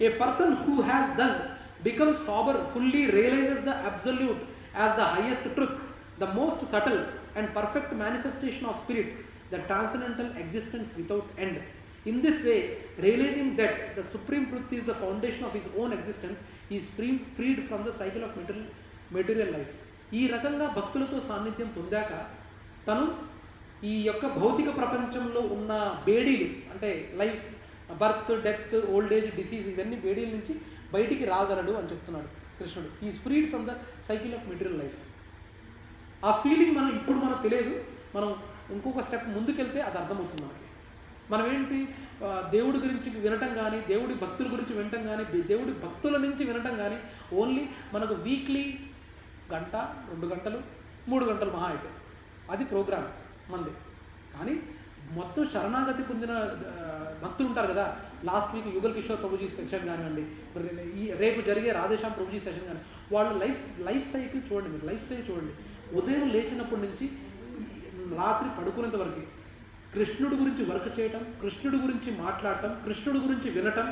a person who has thus become sober fully realises the absolute as the highest truth, the most subtle and perfect manifestation of spirit, the transcendental existence without end. In this way, realizing that the supreme truth is the foundation of his own existence, he is freed from the cycle of material life. ఈ రకంగా భక్తులతో సాన్నిధ్యం పొందాక తను ఈ యొక్క భౌతిక ప్రపంచంలో ఉన్న బేడీలు, అంటే life, birth, death, old age, disease, ఇవన్నీ బేడీల నుంచి బయటికి రాగలడు అని చెప్తున్నాడు కృష్ణుడు. ఈ is ఫ్రీడ్ from the cycle of material life. ఆ ఫీలింగ్ మనకు తెలియదు, మనం ఇంకొక స్టెప్ ముందుకెళ్తే అది అర్థమవుతుంది మనకి. మనం ఏంటి, దేవుడి గురించి వినటం కానీ, దేవుడి భక్తుల గురించి వినటం కానీ, దేవుడి భక్తుల నుంచి వినటం కానీ ఓన్లీ మనకు వీక్లీ 1 గంట 2 గంటలు 3 గంటలు మహా అయితే అది ప్రోగ్రామ్ మంది. కానీ మొత్తం శరణాగతి పొందిన భక్తులు ఉంటారు కదా, last week యుగల్ Kishore Prabhuji session కానివ్వండి, రేపు జరిగే రాధేశ్యామ్ ప్రభుజీ సెషన్ కానీ, వాళ్ళ లైఫ్ సైకిల్ చూడండి, మీరు లైఫ్ స్టైల్ చూడండి. ఉదయం లేచినప్పటి నుంచి రాత్రి పడుకునేంత వరకు కృష్ణుడి గురించి వర్క్ చేయటం, కృష్ణుడి గురించి మాట్లాడటం, కృష్ణుడి గురించి వినటం,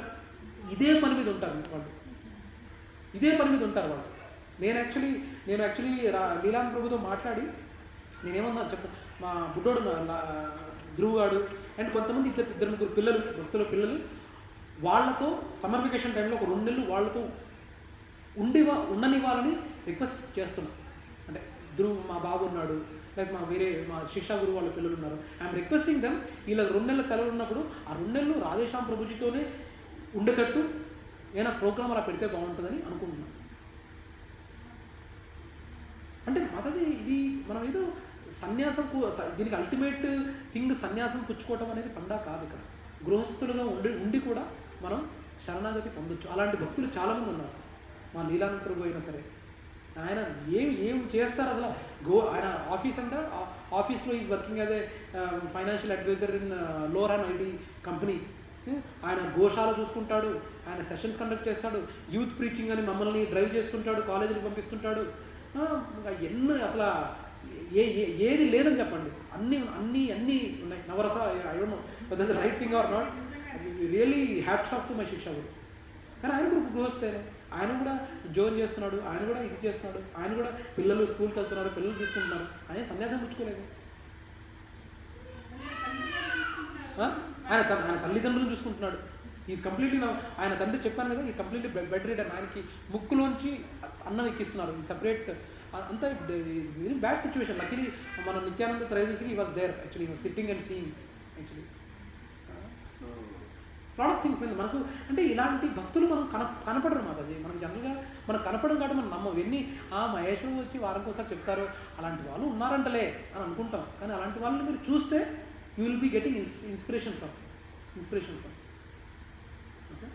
ఇదే పని మీద ఉంటారు వాళ్ళు. నేను యాక్చువల్లీ లీలాన్ ప్రభుతో మాట్లాడి నేనేమన్నా మా బుడ్డోడు ధ్రువ్ గాడు అండ్ కొంతమంది ఇద్దరు ముగ్గురు పిల్లలు, భక్తుల పిల్లలు, వాళ్ళతో సమ్మర్ వెకేషన్ టైంలో ఒక 2 నెలలు వాళ్ళతో ఉండనివ్వాలని రిక్వెస్ట్ చేస్తున్నాను. అంటే ధ్రువ్ మా బాబు ఉన్నాడు, లేక మా శిక్షా గురువు వాళ్ళ పిల్లలు ఉన్నారు, ఐఎమ్ రిక్వెస్టింగ్ దెమ్ వీళ్ళకి 2 నెలల సెలవులు ఉన్నప్పుడు ఆ 2 నెలలు రాధేశ్యామ్ ప్రభుజీతోనే ఉండేటట్టు ఏమైనా ప్రోగ్రామ్ అలా పెడితే బాగుంటుందని అనుకుంటున్నాను. అంటే మాతాజీ ఇది మనం ఏదో సన్యాసం, దీనికి అల్టిమేట్ థింగ్ సన్యాసం పుచ్చుకోవటం అనేది ఫండా కాదు. ఇక్కడ గృహస్థులుగా ఉండి కూడా మనం శరణాగతి పొందొచ్చు. అలాంటి భక్తులు చాలామంది ఉన్నారు. మా లీలానంద ప్రభు అయినా సరే, ఆయన ఏం చేస్తారు అసలు. ఆయన ఆఫీస్లో is working as a financial advisor in లోరాన్ ఐటీ కంపెనీ. ఆయన గోశాల చూసుకుంటాడు, ఆయన సెషన్స్ కండక్ట్ చేస్తాడు, యూత్ ప్రీచింగ్ అని మమ్మల్ని డ్రైవ్ చేస్తుంటాడు, కాలేజీకి పంపిస్తుంటాడు. ఎన్నో అసలు ఏది లేదని చెప్పండి, అన్నీ ఉన్నాయి. నవరస, I don't know whether the right thing or not, really hats off to my shiksha guru. కానీ ఆయన కూడా గృహస్థేనే, ఆయన కూడా జోన్ చేస్తున్నాడు, ఆయన కూడా ఇది చేస్తున్నాడు, ఆయన కూడా పిల్లలు స్కూల్కి వెళ్తున్నారు, పిల్లలు తీసుకుంటున్నారు, ఆయన సన్యాసం పుచ్చుకోలేదు. ఆయన తల్లిదండ్రులను చూసుకుంటున్నాడు. ఈజ్ కంప్లీట్లీ ఆయన తండ్రి చెప్పాను కదా, ఈ కంప్లీట్లీ బెడ్ రీడర్. ఆయనకి ముక్కులోంచి అన్నం ఎక్కిస్తున్నారు, ఈ సపరేట్. అంతా వెరీ బ్యాడ్ సిచ్యువేషన్. లక్కీలీ మన నిత్యానంద త్రైదశికి ఈ was there actually, was sitting and seeing actually. So lot of things మనకు అంటే ఇలాంటి భక్తులు మనం కనపడరు మాతాజీ. మనకు జనరల్గా మనకు కనపడడం కాబట్టి మనం నమ్మం. ఎన్ని మహేశ్వరం వచ్చి వారంకోసారి చెప్తారు, అలాంటి వాళ్ళు ఉన్నారంటలే అని అనుకుంటాం. కానీ అలాంటి వాళ్ళని మీరు చూస్తే you will be getting inspiration from. Okay,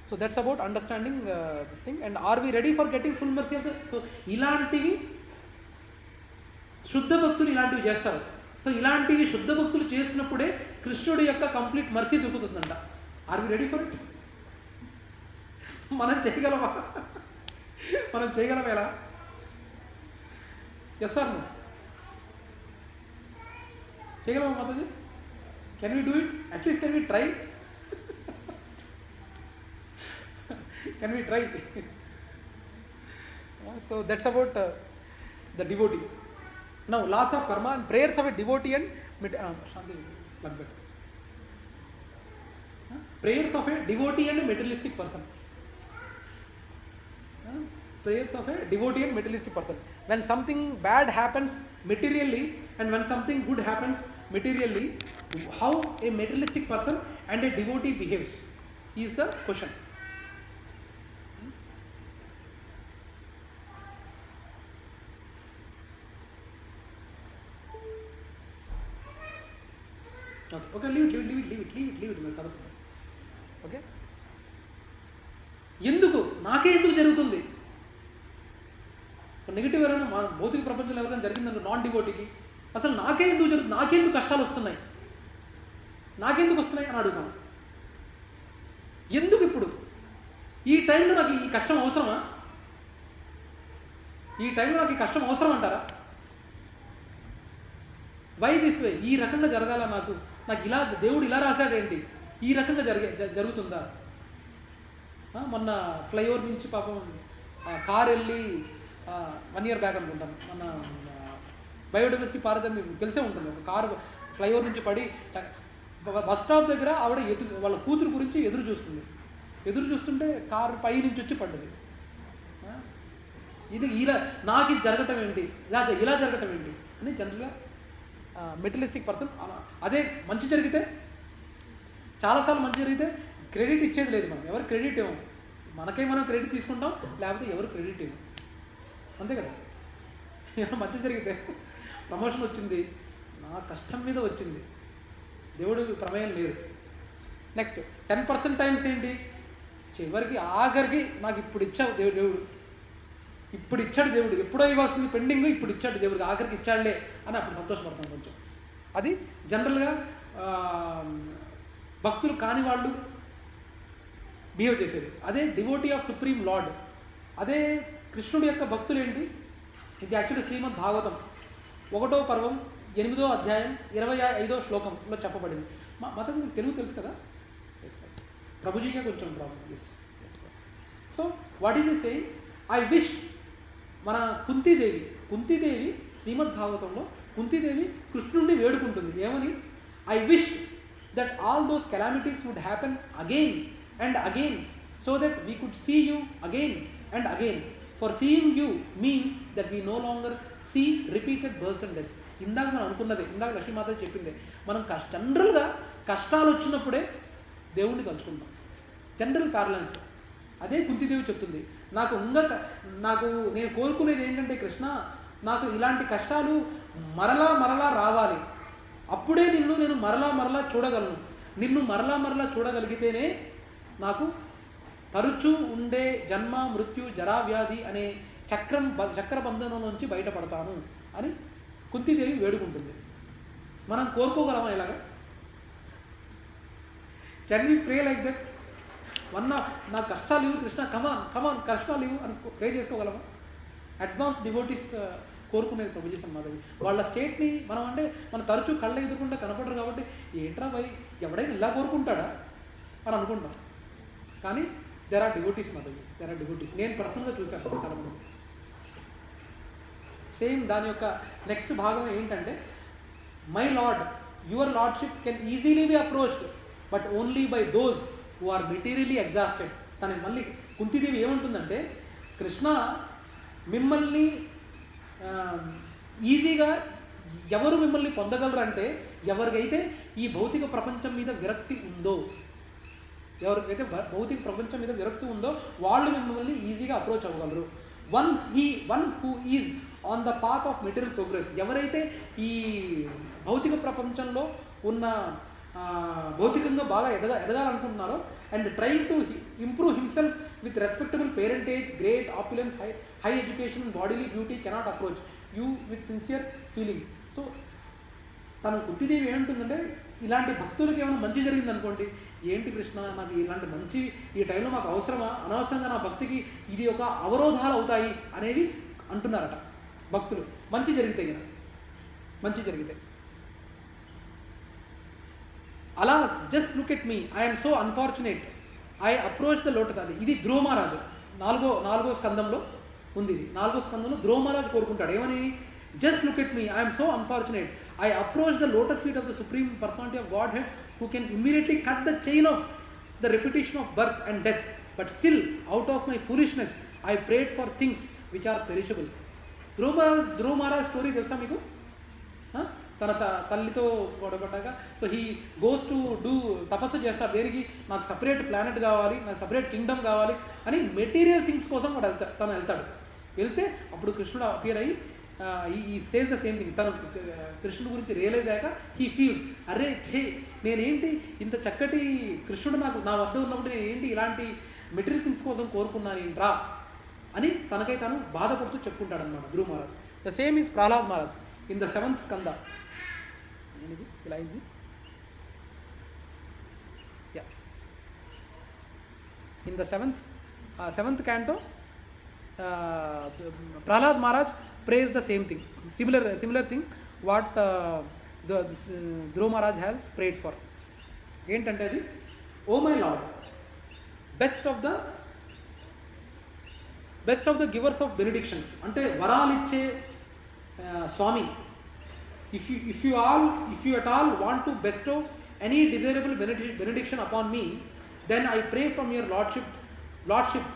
so that's about understanding this thing. And are we ready for getting full mercy of the. So ఇలాంటివి శుద్ధ భక్తులు ఇలాంటివి చేస్తారు. సో ఇలాంటివి శుద్ధ భక్తులు చేసినప్పుడే కృష్ణుడి యొక్క కంప్లీట్ మర్సీ దొరుకుతుందంట. Are we ready for it? మనం చేయగలమా? ఎలా? ఎస్ సార్, నువ్వు చేయగలమా Mataji? Can we do it? At least can we try? Can we try? So that's about the devotee. Now, laws of karma and prayers of a devotee and prayers of a devotee and a materialistic person. Prayers of a devotee and materialistic person. When something bad happens materially and when something good happens materially, how a materialistic person and a devotee behaves is the question. Okay, leave it మీరు కదా. Okay, నాకే ఎందుకు జరుగుతుంది? Negative ఎవరైనా మా భౌతిక ప్రపంచంలో ఎవరైనా జరిగిందంటే నాన్ డివోటీకి అసలు నాకే ఎందుకు జరుగుతుంది, నాకెందుకు కష్టాలు వస్తున్నాయి, నాకెందుకు వస్తున్నాయి అని అడుగుతాం. ఎందుకు ఇప్పుడు ఈ టైంలో నాకు ఈ కష్టం అవసరమా? ఈ టైంలో నాకు ఈ కష్టం అవసరం అంటారా? Why this way? ఈ రకంగా జరగాల నాకు ఇలా దేవుడు ఇలా రాశాడేంటి? ఈ రకంగా జరుగుతుందా? మొన్న ఫ్లైఓవర్ నుంచి పాపం కార్ వెళ్ళి 1 year బ్యాక్ అనుకుంటాను, మన బయోడైవర్సిటీ పారదని మీకు తెలిసే ఉంటుంది. ఒక కారు ఫ్లైఓవర్ నుంచి పడి బస్ స్టాప్ దగ్గర ఆవిడ వాళ్ళ కూతురు గురించి ఎదురు చూస్తుంటే కారు పై నుంచి వచ్చి పడ్డది. నాకు ఇది జరగటం ఏంటి, ఇలా జరగటం ఏంటి అని జనరల్గా మెటీరియలిస్టిక్ పర్సన్. అదే మంచి జరిగితే, చాలాసార్లు మంచి జరిగితే క్రెడిట్ ఇచ్చేది లేదు. మనం ఎవరు క్రెడిట్ ఇవ్వం, మనం క్రెడిట్ తీసుకుంటాం, లేకపోతే ఎవరు క్రెడిట్ ఇవ్వం, అంతే కదా. ఏమైనా మంచి జరిగితే ప్రమోషన్ వచ్చింది, నా కష్టం మీద వచ్చింది, దేవుడు ప్రమేయం లేదు. నెక్స్ట్ 10% టైమ్స్ ఏంటి, చివరికి ఆఖరికి నాకు ఇప్పుడు ఇచ్చావు దేవుడు, ఎప్పుడో ఇవ్వాల్సింది పెండింగ్, ఇప్పుడు ఇచ్చాడు దేవుడికి, ఆఖరికి ఇచ్చాడులే అని అప్పుడు సంతోషపడతాం కొంచెం. అది జనరల్గా భక్తులు కాని వాళ్ళు బిహేవ్ చేసేది. అదే డివోటీ ఆఫ్ సుప్రీం లార్డ్, అదే కృష్ణుడి యొక్క భక్తులు ఏంటి? ఇది యాక్చువల్లీ శ్రీమద్ భాగవతం 1వ పర్వం 8వ అధ్యాయం 25వ శ్లోకంలో చెప్పబడింది. మాతాజీ మీకు తెలుగు తెలుసు కదా? ప్రభుజీకే కొంచెం problem. So what is the saying? I wish, మన కుంతీదేవి శ్రీమద్ భాగవతంలో కుంతీదేవి కృష్ణుడిని వేడుకుంటుంది ఏమని? I wish that all those calamities would happen again and again so that we could see you again and again. For seeing you means that we no longer see repeated births and deaths. ఇందాక మనం అనుకున్నదే, ఇందాక లక్ష్మీమాత చెప్పిందే, మనం జనరల్గా కష్టాలు వచ్చినప్పుడే దేవుణ్ణి తలుచుకుంటాం, జనరల్ ప్యారలెన్స్లో. అదే కుంతీదేవి చెప్తుంది, నాకు నేను కోరుకునేది ఏంటంటే కృష్ణ, నాకు ఇలాంటి కష్టాలు మరలా రావాలి, అప్పుడే నేను మరలా చూడగలను. నిన్ను మరలా చూడగలిగితేనే నాకు తరచూ ఉండే జన్మ మృత్యు జరా వ్యాధి అనే చక్రబంధనం నుంచి బయటపడతాను అని కుంతీదేవి వేడుకుంటుంది. మనం కోరుకోగలమా ఇలాగా? Can you pray like that? నా కష్టాలు ఇవ్వు కృష్ణ, కమాన్ కష్టాలు ఇవ్వు అని ప్రే చేసుకోగలమా? అడ్వాన్స్ డివోటీస్ కోరుకునేది ప్రభుజీ సమాధి. వాళ్ళ స్టేట్ని మనం తరచూ కళ్ళ ఎదుర్కొంటే కనపడరు కాబట్టి ఏంట్రా భయ్, ఎవడైనా ఇలా కోరుకుంటాడా అని అనుకుంటాం. కానీ there are devotees Madhavi, there are devotees. నేను పర్సనల్గా చూశాను చాలామంది. సేమ్ దాని యొక్క నెక్స్ట్ భాగం ఏంటంటే, my Lord your Lordship can easily be approached but only by those who are materially exhausted. తనకి మళ్ళీ కుంతిదేవి ఏమంటుందంటే, కృష్ణ మిమ్మల్ని ఈజీగా ఎవరు మిమ్మల్ని పొందగలరంటే ఎవరికైతే ఈ భౌతిక ప్రపంచం మీద విరక్తి ఉందో, ఎవరికైతే భౌతిక ప్రపంచం మీద విరక్తి ఉందో వాళ్ళు మిమ్మల్ని ఈజీగా అప్రోచ్ అవ్వగలరు. One who is on the path of material progress, ఎవరైతే ఈ భౌతిక ప్రపంచంలో ఉన్న భౌతికంగా బాగా ఎదగాలనుకుంటున్నారో and trying to improve himself with respectable parentage, great opulence, high education, bodily beauty cannot approach you with sincere feeling. So తను కుంతిదేవి ఏమంటుందంటే, ఇలాంటి భక్తులకు ఏమైనా మంచి జరిగిందనుకోండి, ఏంటి కృష్ణ నాకు ఇలాంటి మంచి ఈ టైంలో మాకు అవసరమా, అనవసరంగా నా భక్తికి ఇది ఒక అవరోధాలు అవుతాయి అనేవి అంటున్నారట భక్తులు. మంచి జరిగితే అలా just look at me, I'm so unfortunate, I approach the lotus. అది ఇది ధ్రువ మహారాజు నాలుగో స్కందంలో ఉంది. ఇది 4వ స్కందంలో ధ్రువ మహారాజు కోరుకుంటాడు ఏమని, just look at me, I'm so unfortunate, I approach the lotus feet of the supreme personality of Godhead who can immediately cut the chain of the repetition of birth and death, but still out of my foolishness I prayed for things which are perishable. Dhruva Maharaj story తెలుసా మీకు? తన తల్లితో గొడవపడ్డాక so he goes to do తపస్సు చేస్తాడు. దేనికి? నాకు separate planet కావాలి, నాకు సపరేట్ కింగ్డమ్ కావాలి అని మెటీరియల్ థింగ్స్ కోసం తను వెళ్తాడు. వెళ్తే అప్పుడు కృష్ణుడు అపియర్ అయ్యి ఈ సేస్ ద సేమ్ థింగ్. తను కృష్ణుడి గురించి రియలైజ్ అయ్యాక హీ ఫీల్స్, అరే నేనేంటి ఇంత చక్కటి కృష్ణుడు నా వద్ద ఉన్నప్పుడు నేనేంటి ఇలాంటి మెటీరియల్ థింగ్స్ కోసం కోరుకున్నానేంట్రా అని తనకై తాను బాధపడుతూ చెప్పుకుంటాడు అనమాట Dhruva Maharaj. The same is Prahlad Maharaj in the 7th Skanda. ఏంది ఇలా అయింది? Yeah, in the 7th canto Prahlad Maharaj prays the same thing, similar thing what the Dhruva Maharaj has prayed for. ఏంటంటే అది, oh my Lord, best of the givers of benediction, అంటే వరాలిచ్చే స్వామి, if you at all want to bestow any desirable benediction upon me, then I pray from your lordship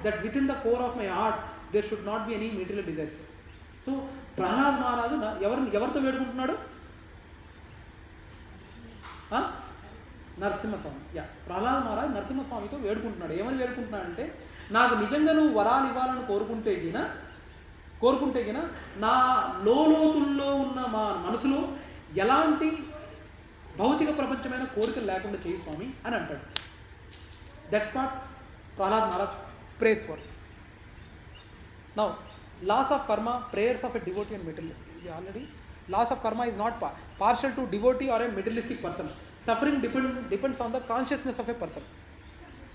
that within the core of my heart there should not be any material desires. So Prahlad మహారాజు ఎవరితో వేడుకుంటున్నాడు? నరసింహస్వామి. ప్రహ్లాద్ మహారాజు నరసింహస్వామితో వేడుకుంటున్నాడు. ఏమని వేడుకుంటున్నాడంటే, నాకు నిజంగా నువ్వు వరాలు ఇవ్వాలని కోరుకుంటే గిన నా లోతుల్లో ఉన్న మా మనసులో ఎలాంటి భౌతిక ప్రపంచమైన కోరికలు లేకుండా చేయి స్వామి అని అంటాడు. That's what Prahlad Maharaj prays for. Now laws of karma, prayers of a devotee and material. ఇది already laws of karma is not partial to devotee or a materialistic person. Suffering depends on the consciousness of a person.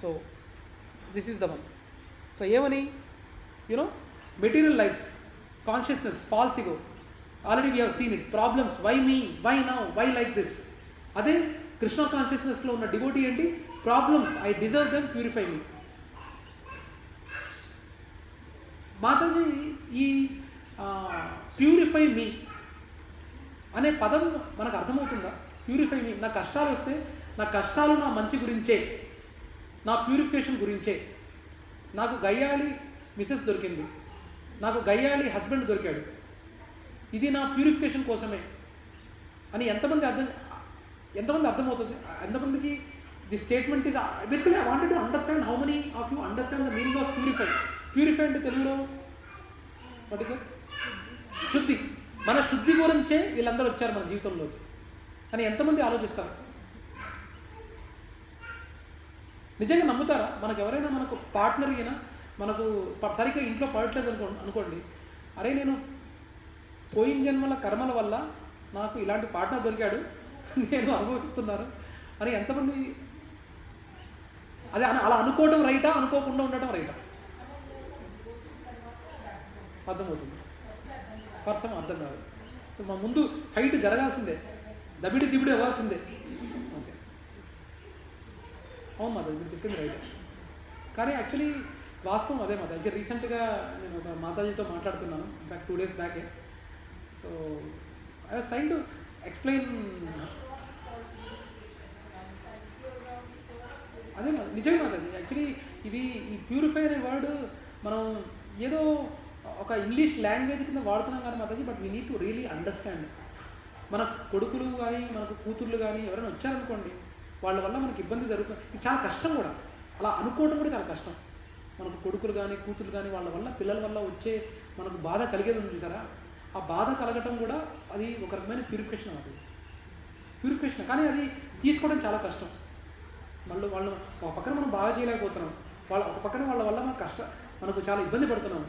So this is the one. So ఏమని, material life, consciousness, false ego, already we have seen it. Problems, why me, why now, why like this. అదే కృష్ణ కాన్షియస్నెస్లో ఉన్న devotee ఏంటి? Problems, I deserve them, purify me. Mataji ఈ purify మీ అనే పదం మనకు అర్థమవుతుందా? Purify మీ, నా కష్టాలు వస్తే నా కష్టాలు నా మంచి గురించే, నా ప్యూరిఫికేషన్ గురించే. నాకు గయ్యాళి మిసెస్ దొరికింది, నాకు గయ్యాళి హస్బెండ్ దొరికాడు, ఇది నా ప్యూరిఫికేషన్ కోసమే అని ఎంతమంది అర్థమవుతుంది? ఎంతమందికి ది స్టేట్మెంట్ ఇది? Basically I wanted to understand how many of you understand the meaning of purify. Purify అంటే తెలుగులో వాట్ ఇస్ ఇట్? శుద్ధి. మన శుద్ధి గురించే వీళ్ళందరూ వచ్చారు మన జీవితంలోకి అని ఎంతమంది ఆలోచిస్తారు? నిజంగా నమ్ముతారా? మనకు ఎవరైనా మనకు పార్ట్నర్ అయినా మనకు సరిగ్గా ఇంట్లో పడట్లేదు అనుకోండి, అరే నేను పోయిన జన్మల కర్మల వల్ల నాకు ఇలాంటి పార్ట్నర్ దొరికాడు, నేను అనుభవిస్తున్నాను అని ఎంతమంది? అదే అలా అనుకోవడం రైటా, అనుకోకుండా ఉండటం రైటా? అర్థమవుతుంది? అర్థం కాదు. సో మా ముందు ఫైట్ జరగాల్సిందే, దిబిడి అవ్వాల్సిందే. ఓకే, అవును మాత, మీరు చెప్పింది రైట్. కానీ యాక్చువల్లీ వాస్తవం అదే మాత. యాక్చువల్లీ రీసెంట్గా నేను ఒక మాతాజీతో మాట్లాడుతున్నాను, ఇన్ఫ్యాక్ట్ 2 days బ్యాకే. So I was trying to explain అదే నిజంగా అది యాక్చువల్లీ ఇది ఈ ప్యూరిఫై అనే వర్డ్ మనం ఏదో ఒక ఇంగ్లీష్ లాంగ్వేజ్ కింద వాడుతున్నాం కానీ Mataji, but we need to really understand. మన కొడుకులు కానీ మనకు కూతుర్లు కానీ ఎవరైనా వచ్చారనుకోండి, వాళ్ళ వల్ల మనకి ఇబ్బంది జరుగుతుంది. ఇది చాలా కష్టం కూడా, అలా అనుకోవడం కూడా చాలా కష్టం. మనకు కొడుకులు కానీ కూతురు కానీ వాళ్ళ వల్ల పిల్లల వల్ల వచ్చే మనకు బాధ కలిగేది ఉంది చూసారా, ఆ బాధ కలగటం కూడా అది ఒక రకమైన ప్యూరిఫికేషన్ అవుతుంది. ప్యూరిఫికేషన్ కానీ అది తీసుకోవడం చాలా కష్టం. వాళ్ళు ఒక పక్కన మనం బాగా చేయలేకపోతున్నాం, ఒక పక్కన వాళ్ళ వల్ల మనకు చాలా ఇబ్బంది పడుతున్నాం.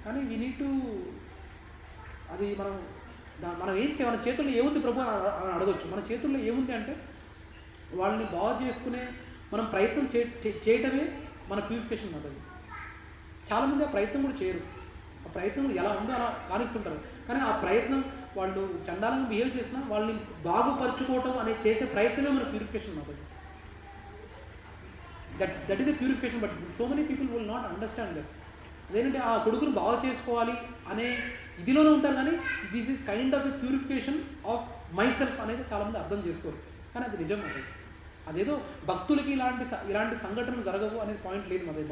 కానీ వీ నీడ్ టు అది మనం ఏం చేయాలి, మన చేతుల్లో ఏముంది ప్రభు అని అడగొచ్చు. మన చేతుల్లో ఏముంది అంటే వాళ్ళని బాగు చేసుకునే మనం ప్రయత్నం చేయటమే మన ప్యూరిఫికేషన్ అవుతుంది. చాలామంది ఆ ప్రయత్నం కూడా చేయరు. ఆ ప్రయత్నం ఎలా ఉందో అలా కానిస్తుంటారు. కానీ ఆ ప్రయత్నం వాళ్ళు చండాలంగా బిహేవ్ చేసినా వాళ్ళని బాగుపరుచుకోవటం అనే చేసే ప్రయత్నమే మన ప్యూరిఫికేషన్ అవుతుంది. That is the purification. But so many people will not understand that. అదేంటంటే ఆ కొడుకును బాగు చేసుకోవాలి అనే ఇదిలోనే ఉంటారు, కానీ this is kind of a purification of my self అనేది చాలామంది అర్థం చేసుకోరు. కానీ అది నిజం అది. అదేదో భక్తులకి ఇలాంటి సంఘటనలు జరగవు అనేది పాయింట్ లేదు మరి.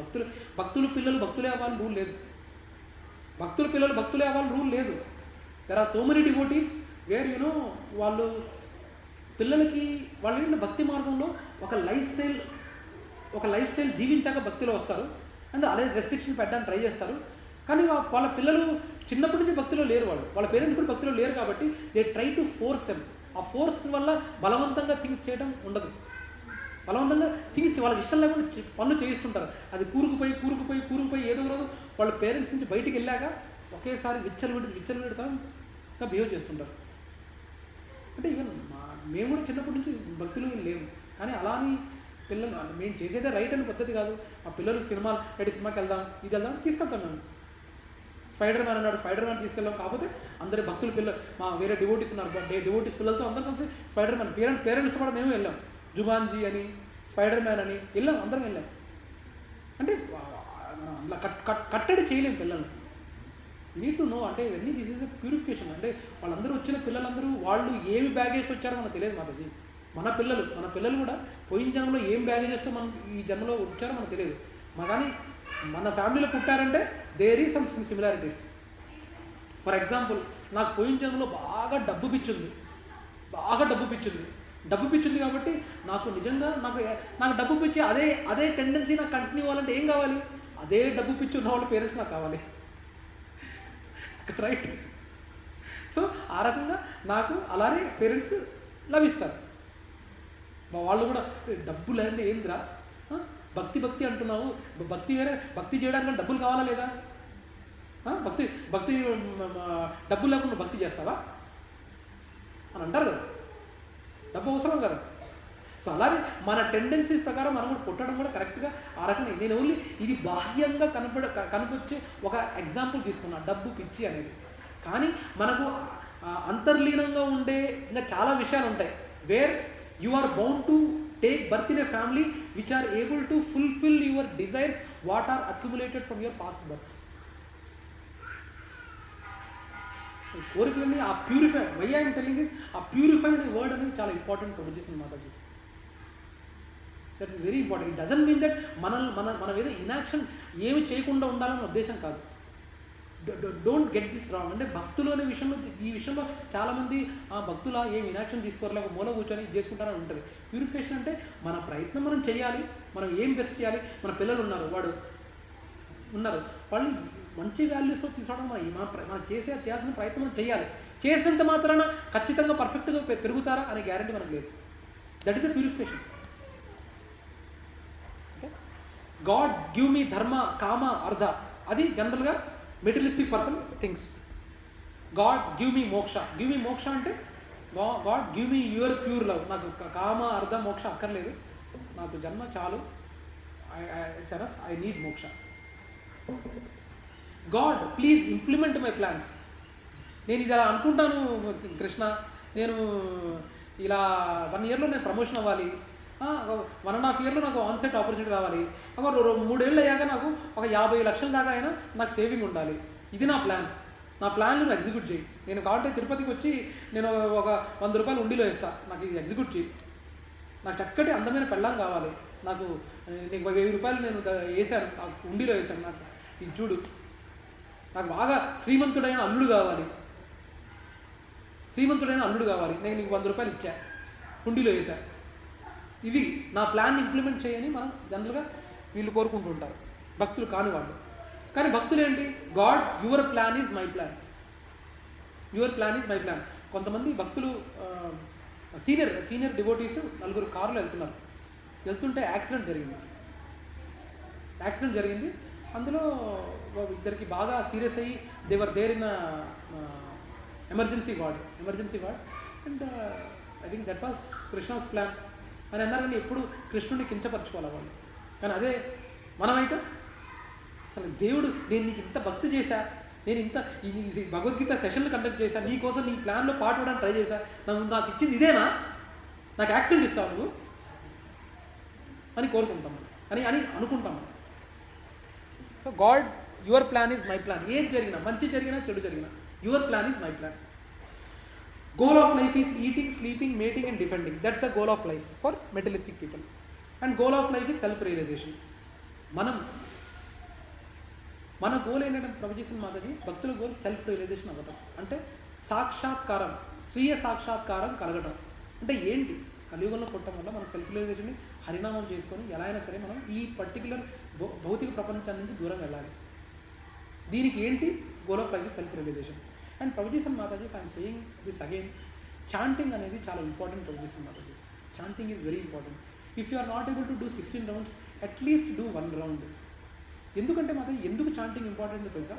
భక్తులు పిల్లలు భక్తులే అవ్వాలని రూల్ లేదు. భక్తుల పిల్లలు భక్తులే అవ్వాలని రూల్ లేదు. There are so many devotees where వాళ్ళు పిల్లలకి వాళ్ళు ఏంటంటే భక్తి మార్గంలో ఒక లైఫ్ స్టైల్ జీవించాక భక్తిలో వస్తారు. అండ్ అలాగే రెస్ట్రిక్షన్ పెట్టడానికి ట్రై చేస్తారు. కానీ వాళ్ళ పిల్లలు చిన్నప్పటి నుంచి భక్తిలో లేరు, వాళ్ళ పేరెంట్స్ కూడా భక్తిలో లేరు. కాబట్టి they try to force them. ఆ ఫోర్స్ వల్ల బలవంతంగా థింగ్స్ చేయడం ఉండదు. బలవంతంగా థింగ్స్ వాళ్ళకి ఇష్టం లేకుండా పనులు చేయిస్తుంటారు. అది కూరుకుపోయి ఏదో రోజు వాళ్ళ పేరెంట్స్ నుంచి బయటికి వెళ్ళాక ఒకేసారి విచ్చలవిడిగా బిహేవ్ చేస్తుంటారు. అంటే ఈవెన్ మేము కూడా చిన్నప్పటి నుంచి భక్తులు లేవు. కానీ అలాని పిల్లలు మేము చేసేదే రైట్ అని పద్ధతి కాదు. ఆ పిల్లలు సినిమాకి వెళ్దాం తీసుకెళ్తాం మేము. స్పైడర్ మ్యాన్ తీసుకెళ్ళాం. కాకపోతే అందరి భక్తుల పిల్లలు మా వేరే డివోటీస్ ఉన్నారు, డివోటీస్ పిల్లలతో అందరం కలిసి స్పైడర్ మ్యాన్ పేరెంట్స్ కూడా మేము వెళ్ళాం. జుమాన్జీ అని స్పైడర్ మ్యాన్ అని అందరం వెళ్ళాం. అంటే అలా కట్టడి చేయలేం పిల్లల్ని. Need to know. అంటే ఇవన్నీ దిస్ ఈజ్ ఎ ప్యూరిఫికేషన్. అంటే వాళ్ళందరూ వచ్చిన పిల్లలందరూ వాళ్ళు ఏమి బ్యాగేజ్తో వచ్చారో మనకు తెలియదు మాతాజీ. మన పిల్లలు కూడా పోయిన జన్మలో ఏం బ్యాగేజెస్తో మనం ఈ జన్మలో వచ్చారో మనకు తెలియదు. కానీ మన ఫ్యామిలీలో పుట్టారంటే there is some similarities. For example, నాకు పోయిన జన్మలో బాగా డబ్బు పిచ్చింది. డబ్బు పిచ్చింది కాబట్టి నాకు నిజంగా నాకు డబ్బు పిచ్చి అదే టెండెన్సీ నాకు కంటిన్యూ అవ్వాలంటే ఏం కావాలి? అదే డబ్బు పిచ్చి ఉన్న వాళ్ళ పేరెంట్స్ నాకు కావాలి, రైట్? సో ఆ రకంగా నాకు అలానే పేరెంట్స్ లభిస్తారు. వాళ్ళు కూడా డబ్బు లేదంటే ఏందిరా, భక్తి అంటున్నావు, భక్తి చేయడానికి డబ్బులు కావాలా లేదా? భక్తి డబ్బులు లేకుండా భక్తి చేస్తావా అని అంటారు కదా. డబ్బు అవసరం కదా. సో అలానే మన టెండెన్సీస్ ప్రకారం మనం కూడా పుట్టడం కూడా కరెక్ట్గా ఆ రకంగా. నేను ఓన్లీ ఇది బాహ్యంగా కనిపించే ఒక ఎగ్జాంపుల్ తీసుకున్నా, డబ్బు పిచ్చి అనేది. కానీ మనకు అంతర్లీనంగా ఉండే ఇంకా చాలా విషయాలు ఉంటాయి. Where you are bound to take birth in a family which are able to fulfil your desires what are accumulated from your past births. So కోరికలన్నీ ఆ purify, why I'm telling is ఆ ప్యూరిఫై అనే word అనేది చాలా important ప్రొడ్యూస్ Matajis. That is very important. It doesn't mean that మనం ఏదో inaction ఏమి చేయకుండా ఉండాలన్న ఉద్దేశం కాదు. Don't get this wrong. అంటే భక్తులు అనే ఈ విషయంలో చాలామంది భక్తుల ఏం ఇనాక్షన్ తీసుకోరలేక మూల కూర్చొని ఇది చేసుకుంటారని ఉంటుంది. ప్యూరిఫికేషన్ అంటే మన ప్రయత్నం మనం చేయాలి, మనం ఏం బెస్ట్ చేయాలి. మన పిల్లలు ఉన్నారు, వాళ్ళు మంచి వాల్యూస్తో తీసుకోవడం మనం చేయాల్సిన ప్రయత్నం మనం చేయాలి. చేసేంత మాత్రాన ఖచ్చితంగా పర్ఫెక్ట్గా పెరుగుతారా అనే గ్యారంటీ మనకు లేదు. That is the purification. Okay, God give me ధర్మ కామ అర్థ, అది జనరల్గా materialistic person things. God give me మోక్ష అంటే God give me your pure love. నాకు కామ అర్థ మోక్ష అక్కర్లేదు, నాకు జన్మ చాలు, ఇట్స్ ఎనఫ్, ఐ నీడ్ మోక్ష. God please implement my plans. నేను ఇది అలా అనుకుంటాను కృష్ణ, నేను ఇలా 1 yearలో నేను ప్రమోషన్ అవ్వాలి, 1.5 yearలో నాకు ఆన్సైట్ ఆపర్చునిటీ రావాలి, ఒక 3 ఏళ్ళు అయ్యాక నాకు ఒక 50 లక్షల దాకా అయినా నాకు సేవింగ్ ఉండాలి. ఇది నా ప్లాన్ నువ్వు ఎగ్జిక్యూట్ చేయి. నేను కాబట్టి తిరుపతికి వచ్చి నేను ఒక 100 రూపాయలు ఉండిలో వేస్తా, నాకు ఇది ఎగ్జిక్యూట్ చేయి. నాకు చక్కటి అందమైన పెళ్ళాం కావాలి, నాకు నీకు 1000 రూపాయలు నేను వేసాను, ఉండిలో వేసాను, నాకు ఇది చూడు, నాకు బాగా శ్రీమంతుడైన అల్లుడు కావాలి, నేను నీకు 100 రూపాయలు ఇచ్చా, హుండీలో వేసా, ఇవి నా ప్లాన్ ఇంప్లిమెంట్ చేయని మనం జనరల్గా వీళ్ళు కోరుకుంటూ ఉంటారు, భక్తులు కాని వాళ్ళు. కానీ భక్తులు ఏంటి, God your plan is my plan, కొంతమంది భక్తులు సీనియర్ డివోటీస్ 4 కార్లు వెళ్తుంటే యాక్సిడెంట్ జరిగింది. అందులో ఇద్దరికి బాగా సీరియస్ అయ్యి they were there in emergency ward and I think that was Krishna's plan అని అన్నారు. కానీ ఎప్పుడు కృష్ణుడిని కించపరచుకోవాలి వాళ్ళు. కానీ అదే మనమైతే అసలు దేవుడు, నేను నీకు ఇంత భక్తి చేశా, నేను ఇంత భగవద్గీత సెషన్లు కండక్ట్ చేశాను, నీ కోసం నీ ప్లాన్లో పాటు ఇవ్వడానికి ట్రై చేశా, నాకు ఇచ్చింది ఇదేనా, నాకు యాక్సిడెంట్ ఇస్తావు నువ్వు అని కోరుకుంటాము, అని అనుకుంటాము. So God your plan is my plan. ఏది జరిగినా, మంచి జరిగినా చెడు జరిగినా, your plan is my plan. Goal of life is eating, sleeping, mating and defending. That's the goal of life for materialistic people. And goal of life is self realisation. మన గోల్ ఏంటంటే ప్రభుజీ మాతాజీ భక్తుల గోల్ సెల్ఫ్ రియలైజేషన్ అవ్వటం, అంటే సాక్షాత్కారం, స్వీయ సాక్షాత్కారం కలగటం. అంటే ఏంటి, కలియుగంలో పుట్టడం వల్ల మనం సెల్ఫ్ రియలైజేషన్ని హరినామం చేసుకొని ఎలా అయినా సరే మనం ఈ పర్టికులర్ భౌతిక ప్రపంచం నుంచి దూరం వెళ్ళాలి. దీనికి ఏంటి goal of life self realisation. And Prabhuji Mataji I'm saying this again, chanting అనేది చాలా important. Prabhuji Mataji chanting is very important. If you are not able to do 16 rounds, at least do 1 round. ఎందుకంటే మాత్రం ఎందుకు చాంటింగ్ ఇంపార్టెంట్ తెలుసా,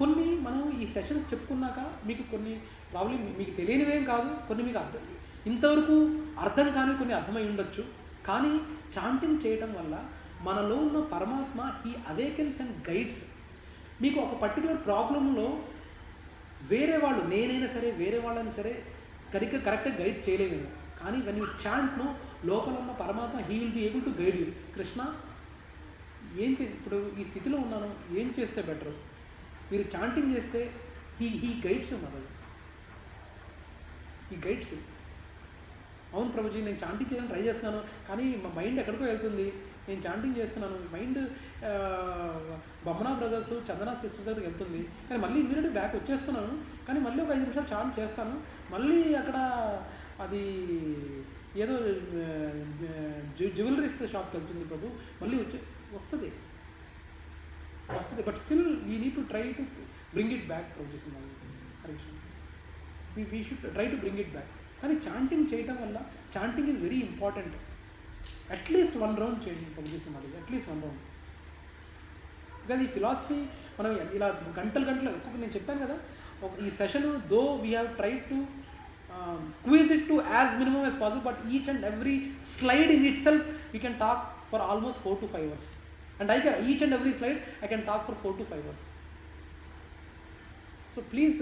కొన్ని మనం ఈ సెషన్స్ చెప్పుకున్నాక మీకు కొన్ని ప్రాబ్లం మీకు తెలియనివేం కాదు, కొన్ని మీకు ఇంతవరకు అర్థం కాని కొన్ని అర్థమై ఉండొచ్చు. కానీ చాంటింగ్ చేయటం వల్ల మనలో ఉన్న పరమాత్మ హీ అవేకెన్స్ అండ్ గైడ్స్. మీకు ఒక పర్టికులర్ ప్రాబ్లంలో వేరే వాళ్ళు, నేనైనా సరే వేరే వాళ్ళని సరే కరెక్ట్గా గైడ్ చేయలేము. కానీ వెన్ యూ చాంట్ను, లోపల ఉన్న పరమాత్మ he will be able to guide you. Krishna ఇప్పుడు ఈ స్థితిలో ఉన్నాను, ఏం చేస్తే బెటర్, మీరు చాంటింగ్ చేస్తే he guides you mother, he guides you. అవును ప్రభుజీ, నేను చాంటింగ్ చేయడానికి ట్రై చేస్తున్నాను, కానీ మా మైండ్ ఎక్కడికో వెళ్తుంది, నేను చాంటింగ్ చేస్తున్నాను, మైండ్ బొమ్మనా బ్రదర్స్, చందనా సిస్టర్ దగ్గరికి వెళ్తుంది, కానీ మళ్ళీ ఇమీడియట్గా బ్యాక్ వచ్చేస్తున్నాను, కానీ మళ్ళీ ఒక 5 నిమిషాలు చాంట్ చేస్తాను, మళ్ళీ అక్కడ అది ఏదో జ్యువెలరీస్ షాప్కి వెళ్తుంది ప్రభు, మళ్ళీ వస్తుంది, but still we need to try to bring it back. We should try to bring it back. కానీ చాంటింగ్ చేయటం వల్ల, chanting is very important. At least 1 round చేయండి ప్రభుజీ మాది, అట్లీస్ట్ 1 రౌండ్. ఇంకా ఈ ఫిలాసఫీ మనం ఇలా గంటలు ఒక్కొక్క, నేను చెప్పాను కదా ఈ session, though we have try to squeeze it to as minimum as possible, but each and every slide in itself we can talk for almost 4 to 5 hours, and each and every slide I can talk for 4 to 5 hours. So please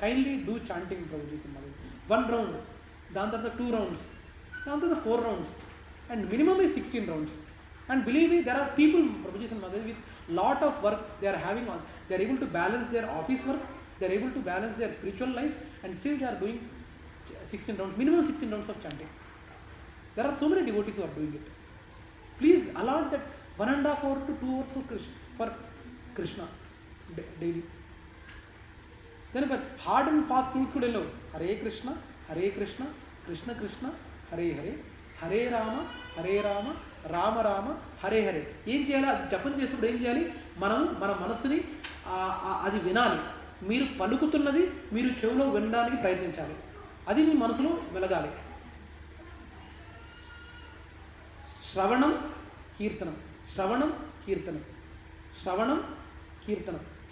kindly do chanting Prabhuji Simhali. 1 round, then the 2 rounds, then the 4 rounds, and minimum is 16 rounds. And believe me, there are people Prabhuji Simhali with lot of work they are having on, they are able to balance their office work, they are able to balance their spiritual life, and still they are doing 16 rounds, minimum 16 rounds of chanting. There are so many devotees who are doing it. Please allot that 1.5 hour to 2 hours for Krishna daily. Then hard and fast rules could allow Hare Krishna, Krishna Krishna, Hare Hare, Hare Rama, Rama Rama, Hare Hare. ఏం చేయాలి, అది జపం చేస్తున్నప్పుడు ఏం చేయాలి, మనం మన మనసుని అది వినాలి. మీరు పలుకుతున్నది మీరు చెవిలో వినడానికి ప్రయత్నించాలి, అది మీ మనసులో వెలగాలి. శ్రవణం కీర్తనం,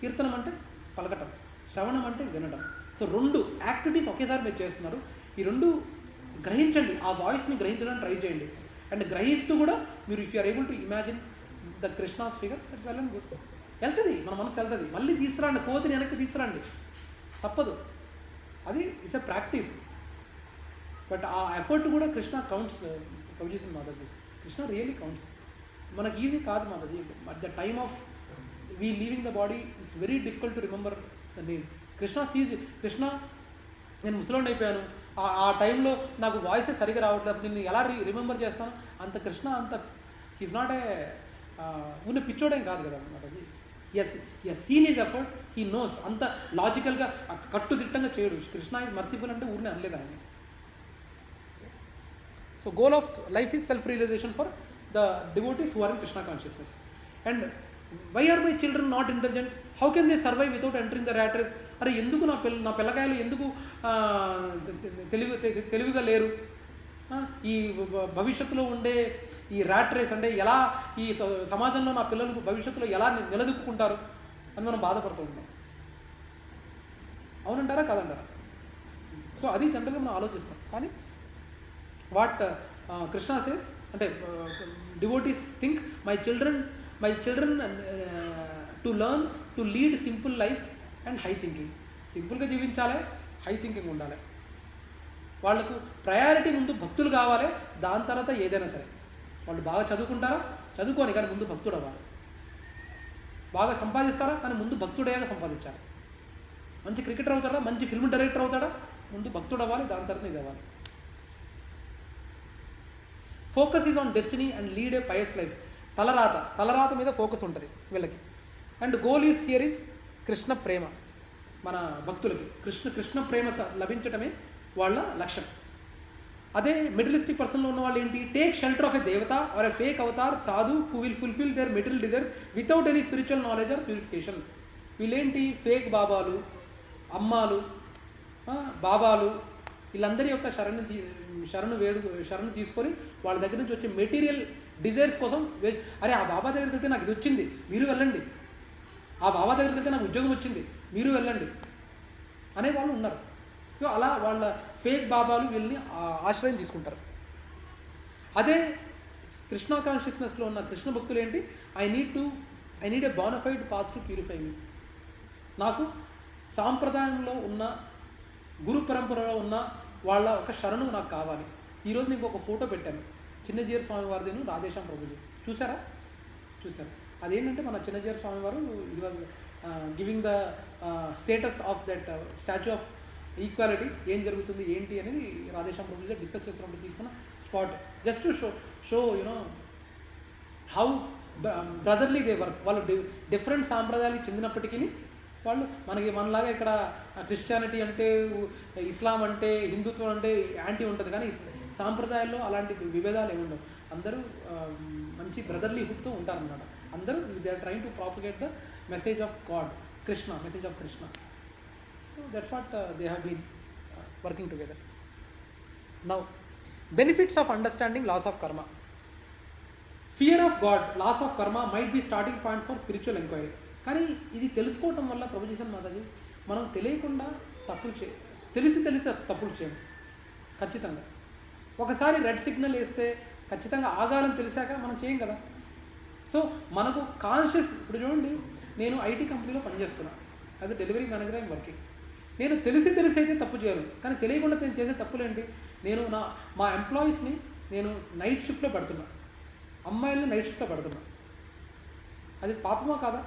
కీర్తనం అంటే పలకటం, శ్రవణం అంటే వినడం. సో 2 యాక్టివిటీస్ ఒకేసారి మీరు చేస్తున్నారు. ఈ 2 గ్రహించండి, ఆ వాయిస్ని గ్రహించడానికి ట్రై చేయండి. అండ్ గ్రహిస్తూ కూడా మీరు if you are able to imagine the Krishna's figure, it's well and good. వెళ్తుంది, మన మనసు వెళ్తుంది. మళ్ళీ తీసుకురండి, కోతిని వెనక్కి తీసుకురండి, తప్పదు. అది ఇట్స్ ఎ ప్రాక్టీస్. బట్ ఆ ఎఫర్ట్ కూడా Krishna counts. Prabhuji Mataji, Krishna really counts. మనకు ఈజీ కాదు Mataji. At the time of we leaving the body it's very difficult to remember the name. Krishna నేను ముసలోడిని అయిపోయాను, ఆ టైంలో నాకు వాయిసే సరిగా రావట్లేదు, నిన్ను ఎలా రిమెంబర్ చేస్తాను? అంత కృష్ణ అంత హీస్ నాట్ ఏ ఉన్న పిచ్చోడేం కాదు కదా Mataji. Yes seen is effort, he knows. అంత లాజికల్గా కట్టుదిట్టంగా చేయడు. కృష్ణ ఈజ్ మర్సిఫుల్ అంటే ఊరిని అనలేదు ఆయన. So goal of life is self realisation for the devotees who are in Krishna consciousness. And why are my children not intelligent? How can they survive without entering the rat race? అరే ఎందుకు నా పిల్లకాయలు ఎందుకు తెలివిగా లేరు? ఈ భవిష్యత్తులో ఉండే ఈ ర్యాట్ రేస్ అంటే ఎలా, ఈ సమాజంలో నా పిల్లలు భవిష్యత్తులో ఎలా నిలదొక్కుంటారు అని మనం బాధపడుతూ ఉంటాం. అవునంటారా కాదంటారా? సో అది జనరల్గా మనం ఆలోచిస్తాం. కానీ వాట్ కృష్ణ సేస్ అంటే devotees think my children to learn to lead simple life and high thinking. సింపుల్గా జీవించాలి, హై థింకింగ్ ఉండాలి. వాళ్ళకు ప్రయారిటీ ముందు భక్తులు కావాలి, దాని తర్వాత ఏదైనా సరే. వాళ్ళు బాగా చదువుకుంటారా, చదువుకోని, కానీ ముందు భక్తుడు అవ్వాలి. బాగా సంపాదిస్తారా, కానీ ముందు భక్తుడయ్యాక సంపాదించాలి. మంచి క్రికెటర్ అవుతాడా, మంచి ఫిల్మ్ డైరెక్టర్ అవుతాడా, ముందు భక్తుడు అవ్వాలి, దాని తర్వాత ఇది అవ్వాలి. Focus is on destiny and lead a pious life. తలరాత మీద ఫోకస్ ఉంటుంది వీళ్ళకి. And goal is here is Krishna prema. మన భక్తులకి కృష్ణ ప్రేమ లభించటమే వాళ్ళ లక్ష్యం. అదే మెటీరియలిస్టిక్ పర్సన్లో ఉన్న వాళ్ళు ఏంటి? టేక్ షెల్టర్ ఆఫ్ ఎ దేవత or a fake avatar sadhu who will fulfil their material desires without any spiritual knowledge or purification. వీళ్ళేంటి? ఫేక్ బాబాలు, అమ్మాలు, బాబాలు, వీళ్ళందరి యొక్క శరణు తీసుకొని వాళ్ళ దగ్గర నుంచి వచ్చే మెటీరియల్ డిజైర్స్ కోసం అరే ఆ బాబా దగ్గరికి వెళ్తే నాకు ఇది వచ్చింది, మీరు వెళ్ళండి. ఆ బాబా దగ్గరికి వెళ్తే నాకు ఉద్యోగం వచ్చింది, మీరు వెళ్ళండి అనే వాళ్ళు ఉన్నారు. సో అలా వాళ్ళ ఫేక్ బాబాలు వీళ్ళని ఆశ్రయం తీసుకుంటారు. అదే కృష్ణ కాన్షియస్నెస్లో ఉన్న కృష్ణ భక్తులు ఏంటి? I need a bona fide path to purify me. నాకు సాంప్రదాయంలో ఉన్న, గురు పరంపరలో ఉన్న వాళ్ళ ఒక శరణు నాకు కావాలి. ఈరోజు నీకు ఒక ఫోటో పెట్టాను, చిన్నజీయర్ స్వామి వారిదేను రాధేశ్యామ్ ప్రభుజీ. చూసారు. అదేంటంటే మన చిన్నజీయర్ స్వామి వారు giving the status of that statue of equality, ఏం జరుగుతుంది ఏంటి అనేది రాధేశ్యామ్ ప్రభుజీ డిస్కస్ చేస్తున్నప్పుడు తీసుకున్న spot. Just to show you know how brotherly they work. వాళ్ళు డిఫరెంట్ సాంప్రదాయాలకు చెందినప్పటికీ వాళ్ళు మనలాగా ఇక్కడ క్రిస్టియానిటీ అంటే, ఇస్లాం అంటే, హిందుత్వం అంటే యాంటీ ఉంటుంది, కానీ సాంప్రదాయాల్లో అలాంటి విభేదాలు ఏమి ఉండవు. అందరూ మంచి బ్రదర్లీహుడ్తో ఉంటారన్నమాట. అందరూ they are trying to propagate the message of God, message of Krishna. So that's what they have been working together. Now benefits of understanding laws of karma. Fear of God, laws of karma might be starting point for spiritual enquiry. కానీ ఇది తెలుసుకోవటం వల్ల ప్రభుజీసన్ మాతాజీ మనం తెలియకుండా తెలిసి తప్పులు చేయము ఖచ్చితంగా. ఒకసారి రెడ్ సిగ్నల్ వేస్తే ఖచ్చితంగా ఆగాలని తెలిసాక మనం చేయం కదా. సో మనకు కాన్షియస్, ఇప్పుడు చూడండి, నేను ఐటీ కంపెనీలో పనిచేస్తున్నాను, అది డెలివరీ మేనేజర్ ఐఎమ్ వర్కింగ్. నేను తెలిసి అయితే తప్పు చేయను, కానీ తెలియకుండా నేను చేసే తప్పులు ఏంటి? నేను మా ఎంప్లాయీస్ని నేను నైట్ షిఫ్ట్లో పెడుతున్నా, అమ్మాయిల్ని నైట్ షిఫ్ట్లో పెడుతున్నా. అది పాపమా కాదా?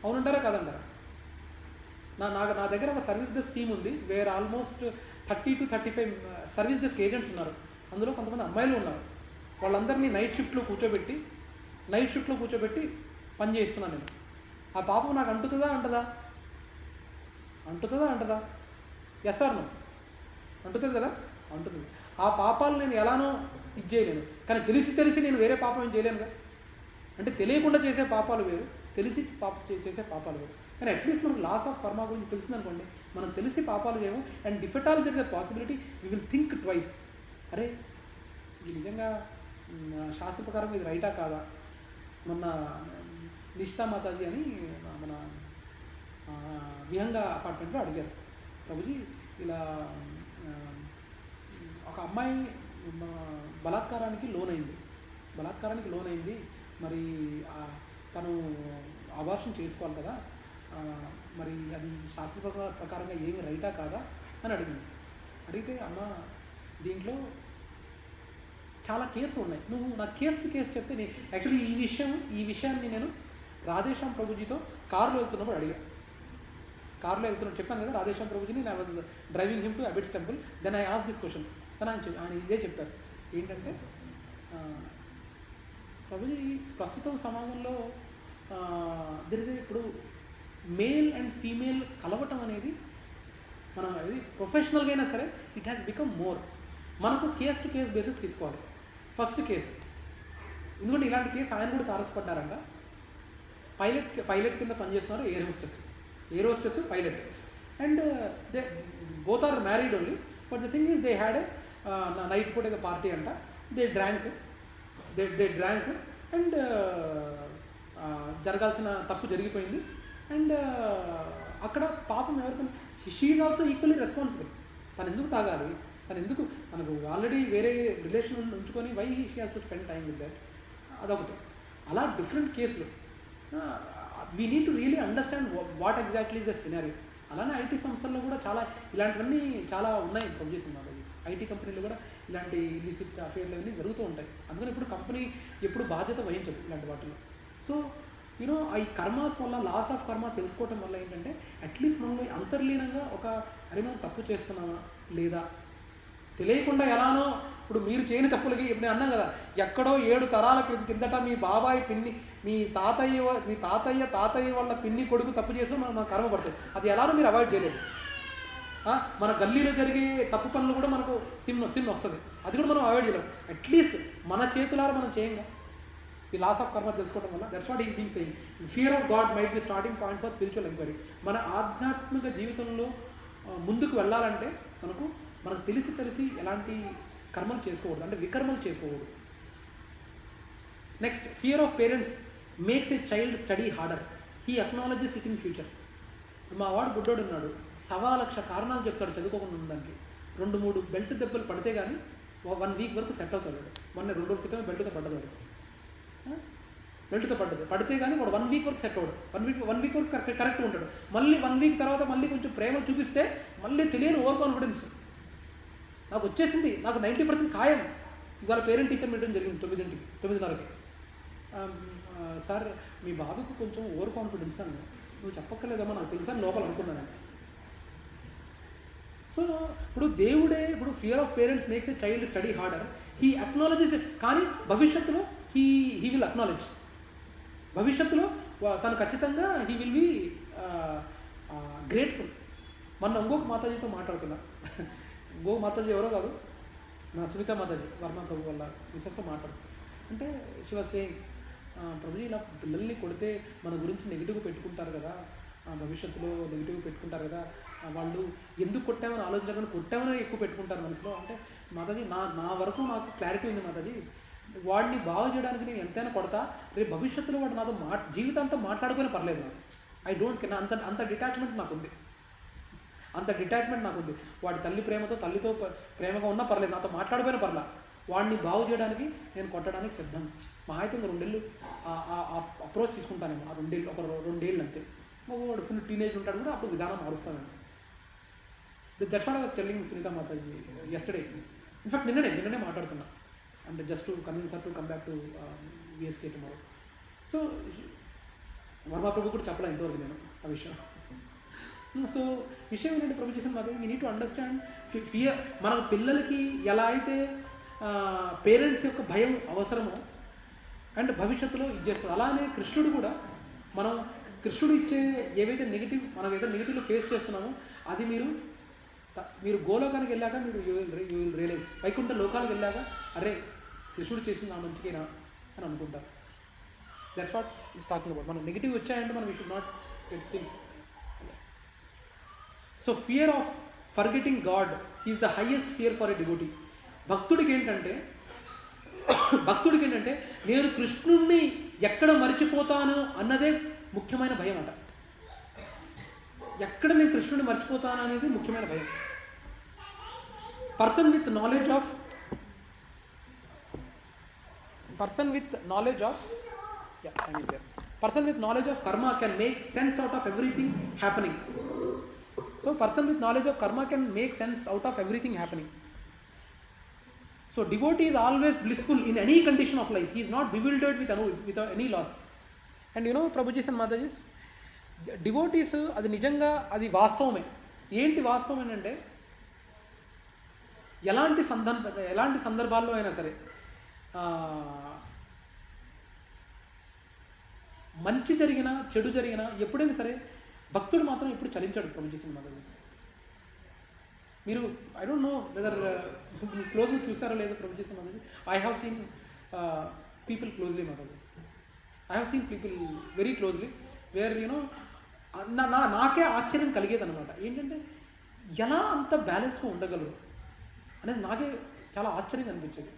అవునంటారా కాదంటారా? నా దగ్గర ఒక సర్వీస్ డెస్క్ టీమ్ ఉంది, wear almost 30 to 35 service desk agents ఉన్నారు. అందులో కొంతమంది అమ్మాయిలు ఉన్నారు. వాళ్ళందరినీ నైట్ షిఫ్ట్లో కూర్చోబెట్టి పని చేస్తున్నాను నేను. ఆ పాపం నాకు అంటుతుందా అంటదా? Yes or no? అంటుతుంది కదా, అంటుతుంది. ఆ పాపాలు నేను ఎలానో ఇది చేయలేను, కానీ తెలిసి నేను వేరే పాపం ఏం చేయలేనుగా. అంటే తెలియకుండా చేసే పాపాలు వేరు, తెలిసి చేసే పాపాలు వేరు. కానీ అట్లీస్ట్ మనకు లాస్ ఆఫ్ కర్మ గురించి తెలిసిందనుకోండి, మనం తెలిసి పాపాలు చేయము. And if at all there is a possibility we will think twice. అరే ఇది నిజంగా శాస్త్ర ప్రకారం ఇది రైటా కాదా? మొన్న నిష్ఠా మాతాజీ అని మన విహంగ అపార్ట్మెంట్లో అడిగారు, ప్రభుజీ ఇలా ఒక అమ్మాయి బలాత్కారానికి లోనైంది, మరి తను అబార్షన్ చేసుకోవాలి కదా, మరి అది శాస్త్ర ప్రకారంగా ఏమి రైటా కాదా అని అడిగితే అమ్మ దీంట్లో చాలా కేసులు ఉన్నాయి, నువ్వు నాకు కేసు టు కేసు చెప్తే నేను యాక్చువల్లీ ఈ విషయాన్ని నేను రాధేశ్యామ్ ప్రభుజీతో కారులో వెళ్తున్నప్పుడు అడిగాను. కార్లో వెళ్తున్నాను, చెప్పాను కదా రాధేశ్యాం ప్రభుజీని, నా was driving him to Abids temple. Then I ఆస్ దిస్ క్వశ్చన్. తను ఆయన ఇదే చెప్పారు, ఏంటంటే ప్రభుజీ ప్రస్తుతం సమాజంలో దీనిదే ఇప్పుడు మేల్ అండ్ ఫీమేల్ కలవటం అనేది మనం అది ప్రొఫెషనల్గా అయినా సరే ఇట్ హ్యాస్ బికమ్ మోర్. మనకు కేస్ టు కేస్ బేసిస్ తీసుకోవాలి. ఫస్ట్ కేసు, ఎందుకంటే ఇలాంటి కేసు ఆయన కూడా తారసపడ్డారంట. పైలట్ కింద పనిచేస్తున్నారు, air hostess pilot, and they both are married only. But the thing is they had a night పూట ఏదో పార్టీ అంట. దే డ్రాంక్ అండ్ జరగాల్సిన తప్పు జరిగిపోయింది. అండ్ అక్కడ పాపం ఎవరికైనా she is also equally responsible. తను ఎందుకు తాగాలి, తనకు ఆల్రెడీ వేరే రిలేషన్ ఉంచుకొని why she has to spend time with that, అదొకటి. అలా డిఫరెంట్ కేసులు we need to really understand what exactly the scenario. అలానే ఐటీ సంస్థల్లో కూడా చాలా ఇలాంటివన్నీ చాలా ఉన్నాయి. ప్రొడ్యూసింగ్ నాలెడ్జ్ ఐటీ కంపెనీలు కూడా ఇలాంటి ఇల్లిసిట్ అఫేర్లు అన్నీ జరుగుతూ ఉంటాయి. అందుకని ఇప్పుడు కంపెనీ ఎప్పుడు బాధ్యత వహించదు ఇలాంటి వాటిలో. సో యూనో ఈ కర్మాస్ వల్ల, లాస్ ఆఫ్ కర్మ తెలుసుకోవటం వల్ల ఏంటంటే అట్లీస్ట్ మనలో అంతర్లీనంగా అరే మనం తప్పు చేస్తున్నామా లేదా తెలియకుండా ఎలానో. ఇప్పుడు మీరు చేయని తప్పులకి ఇప్పుడు నేను అన్నాం కదా, ఎక్కడో 7 తరాల కిందట మీ బాబాయ్ పిన్ని, మీ తాతయ్య వాళ్ళ పిన్ని కొడుకు తప్పు చేసినా మన కర్మ పడుతుంది. అది ఎలానో మీరు అవాయిడ్ చేయలేదు. మన గల్లీలో జరిగే తప్పు పనులు కూడా మనకు సిన్ వస్తుంది, అది కూడా మనం అవాయిడ్ చేయలేం. అట్లీస్ట్ మన చేతులారా మనం చేయంగా ఈ లాస్ ఆఫ్ కర్మ తెలుసుకోవడం వల్ల. That's what is being saying. Fear of God might be starting point for spiritual enquiry. మన ఆధ్యాత్మిక జీవితంలో ముందుకు వెళ్ళాలంటే మనకు తెలిసి ఎలాంటి కర్మలు చేసుకోకూడదు, అంటే వికర్మలు చేసుకోకూడదు. Next, fear of parents makes a child study harder. He acknowledges it in future. మా వాడు గుడ్డోడు ఉన్నాడు, 1,00,000 కారణాలు చెప్తాడు చదువుకోకుండా ఉండడానికి. 2-3 బెల్ట్ దెబ్బలు పడితే కానీ 1 వీక్ వరకు సెట్ అవుతాడు. మొన్న 2 రోజుల క్రితమే బెల్ట్తో పడ్డది, పడితే కానీ వాడు 1 వీక్ వరకు సెట్ అవ్వడు. 1 వీక్ వరకు కరెక్ట్గా ఉంటాడు. మళ్ళీ 1 వీక్ తర్వాత మళ్ళీ కొంచెం ప్రేమలు చూపిస్తే మళ్ళీ తెలియని ఓవర్ కాన్ఫిడెన్స్. నాకు వచ్చేసింది, నాకు 90% ఖాయం. ఇవాళ పేరెంట్ టీచర్ మీటింగ్ జరిగింది 9:30కి. సార్ మీ బాబుకు కొంచెం ఓవర్ కాన్ఫిడెన్స్ అని. నువ్వు చెప్పక్కర్లేదమ్మా, నాకు తెలుసా అని లోపల అనుకున్నాను. సో ఇప్పుడు దేవుడే fear of parents makes a child study harder. He acknowledges. కానీ భవిష్యత్తులో హీ విల్ అక్నాలెడ్జ్. భవిష్యత్తులో తను ఖచ్చితంగా హీ విల్ బి గ్రేట్ఫుల్. మొన్న ఇంకొక మాతాజీతో మాట్లాడుతున్నా. ఇంకొక మాతాజీ ఎవరో కాదు, నా సునీత మాతాజీ, వర్మ ప్రభు వల్ల మిసెస్తో మాట్లాడుతున్నా. అంటే శివ సేయింగ్, ప్రభుజీ ఇలా పిల్లల్ని కొడితే మన గురించి నెగిటివ్గా పెట్టుకుంటారు కదా, భవిష్యత్తులో నెగిటివ్గా పెట్టుకుంటారు కదా, వాళ్ళు ఎందుకు కొట్టామని ఆలోచించకుండా కొట్టామని ఎక్కువ పెట్టుకుంటారు మనసులో. అంటే మాతాజీ నా వరకు నాకు క్లారిటీ ఉంది మాతాజీ, వాడిని బాగు చేయడానికి నేను ఎంతైనా కొడతా, రేపు భవిష్యత్తులో వాడు నాతో జీవితాంతం మాట్లాడుకునే పర్లేదు నాకు. I don't care. అంత డిటాచ్మెంట్ నాకుంది. వాడి తల్లితో ప్రేమగా ఉన్నా పర్లేదు, నాతో మాట్లాడిపోయినా పర్లా, వాడిని బాగు చేయడానికి నేను కొట్టడానికి సిద్ధం. మా అయితే 2 ఏళ్ళు అప్రోచ్ తీసుకుంటానేమో, ఆ 2 ఏళ్ళు, ఒక 2 ఏళ్ళు అంతే. వాడు ఫుల్ టీనేజ్ ఉంటాడు కూడా, అప్పుడు విధానం మారుస్తానండి. That's what I was telling Sunita Mataji yesterday. In fact నిన్ననే మాట్లాడుతున్నా, అంటే just to convince her to come back to VSK tomorrow. So Varma Prabhu కూడా చెప్పలే ఇంతవరకు నేను ఆ విషయం. సో విషయం ఏంటంటే ప్రభు చేసిన మాది, we need to understand fear. మన పిల్లలకి ఎలా అయితే పేరెంట్స్ యొక్క భయం అవసరమో అండ్ భవిష్యత్తులో ఇది చేస్తారు, అలానే కృష్ణుడు కూడా కృష్ణుడు ఇచ్చే ఏవైతే మనమైతే నెగిటివ్లో ఫేస్ చేస్తున్నామో అది మీరు గోలోకానికి వెళ్ళాక యూ విల్ రియలైజ్. వైకుంఠ లోకాలకు వెళ్ళాక అరే కృష్ణుడు చేసింది నా మంచికేనా అని అనుకుంటారు. That's what is talking about. మనం నెగిటివ్ వచ్చాయంటే మనం we should not get things. So fear of forgetting God is the highest fear for a devotee. భక్తుడికి ఏంటంటే నేను కృష్ణుణ్ణి ఎక్కడ మర్చిపోతాను అన్నదే ముఖ్యమైన భయం అట. ఎక్కడ నేను కృష్ణుడిని మర్చిపోతాను అనేది ముఖ్యమైన భయం. Person with knowledge of karma can make sense out of everything happening. So person with knowledge of karma can make sense out of everything happening. So devotee is always blissful in any condition of life. He is not bewildered with any loss. And Prabhuji and Mataji, devotees అది నిజంగా అది వాస్తవమే. ఏంటి వాస్తవం ఏంటంటే ఎలాంటి సందర్భాల్లో అయినా సరే మంచి జరిగినా చెడు జరిగినా ఎప్పుడైనా సరే భక్తుడు మాత్రం ఎప్పుడు చలించాడు ప్రభుజీ సినిమా. మీరు ఐ డోంట్ నో వెదర్ క్లోజ్గా చూస్తారో లేదో Prabhuji cinema. I have seen people closely Mataji. I have seen people very closely where you know నాకే ఆశ్చర్యం కలిగేది అనమాట. ఏంటంటే ఎలా అంత బ్యాలెన్స్గా ఉండగలరు అనేది నాకే చాలా ఆశ్చర్యంగా అనిపించేది.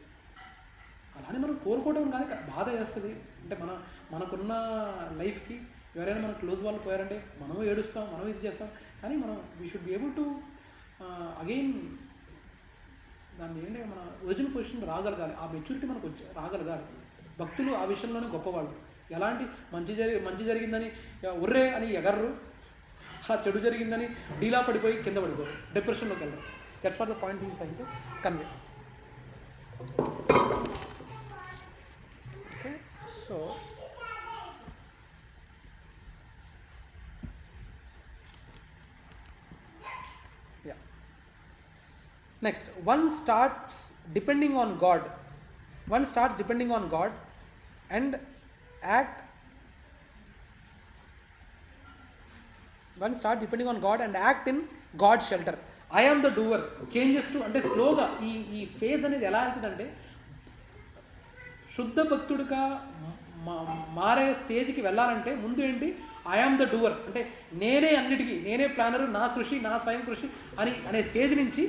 అలానే మనం కోరుకోవడం కానీ బాధ వేస్తుంది. అంటే మనకున్న లైఫ్కి ఎవరైనా మన క్లోజ్ వాళ్ళు పోయారంటే మనం ఏడుస్తాం, మనం ఇది చేస్తాం. కానీ మనం we should be able to again దాన్ని ఏంటంటే మన ఒరిజినల్ పొజిషన్ రాగలగాలి. ఆ మెచ్యూరిటీ మనకు రాగలగాలి. భక్తులు ఆ విషయంలోనే గొప్పవాళ్ళు. ఎలాంటి మంచి జరిగిందని ఉర్రే అని ఎగర్రు, ఆ చెడు జరిగిందని డీలా పడిపోయి కింద పడిపోరు, డిప్రెషన్లోకి వెళ్ళరు. That's what the point is trying to convey. Okay, so yeah, next one starts depending on God and act in God's shelter. I am the doer changes to అంటే స్లోగా ఈ ఫేజ్ అనేది ఎలా వెళ్తుందంటే శుద్ధ భక్తుడిగా మారే స్టేజ్కి వెళ్ళాలంటే ముందు ఏంటి, ఐ ఆమ్ ద డూవర్ అంటే నేనే అన్నిటికీ, నేనే ప్లానరు, నా కృషి నా స్వయం కృషి అనే స్టేజ్ నుంచి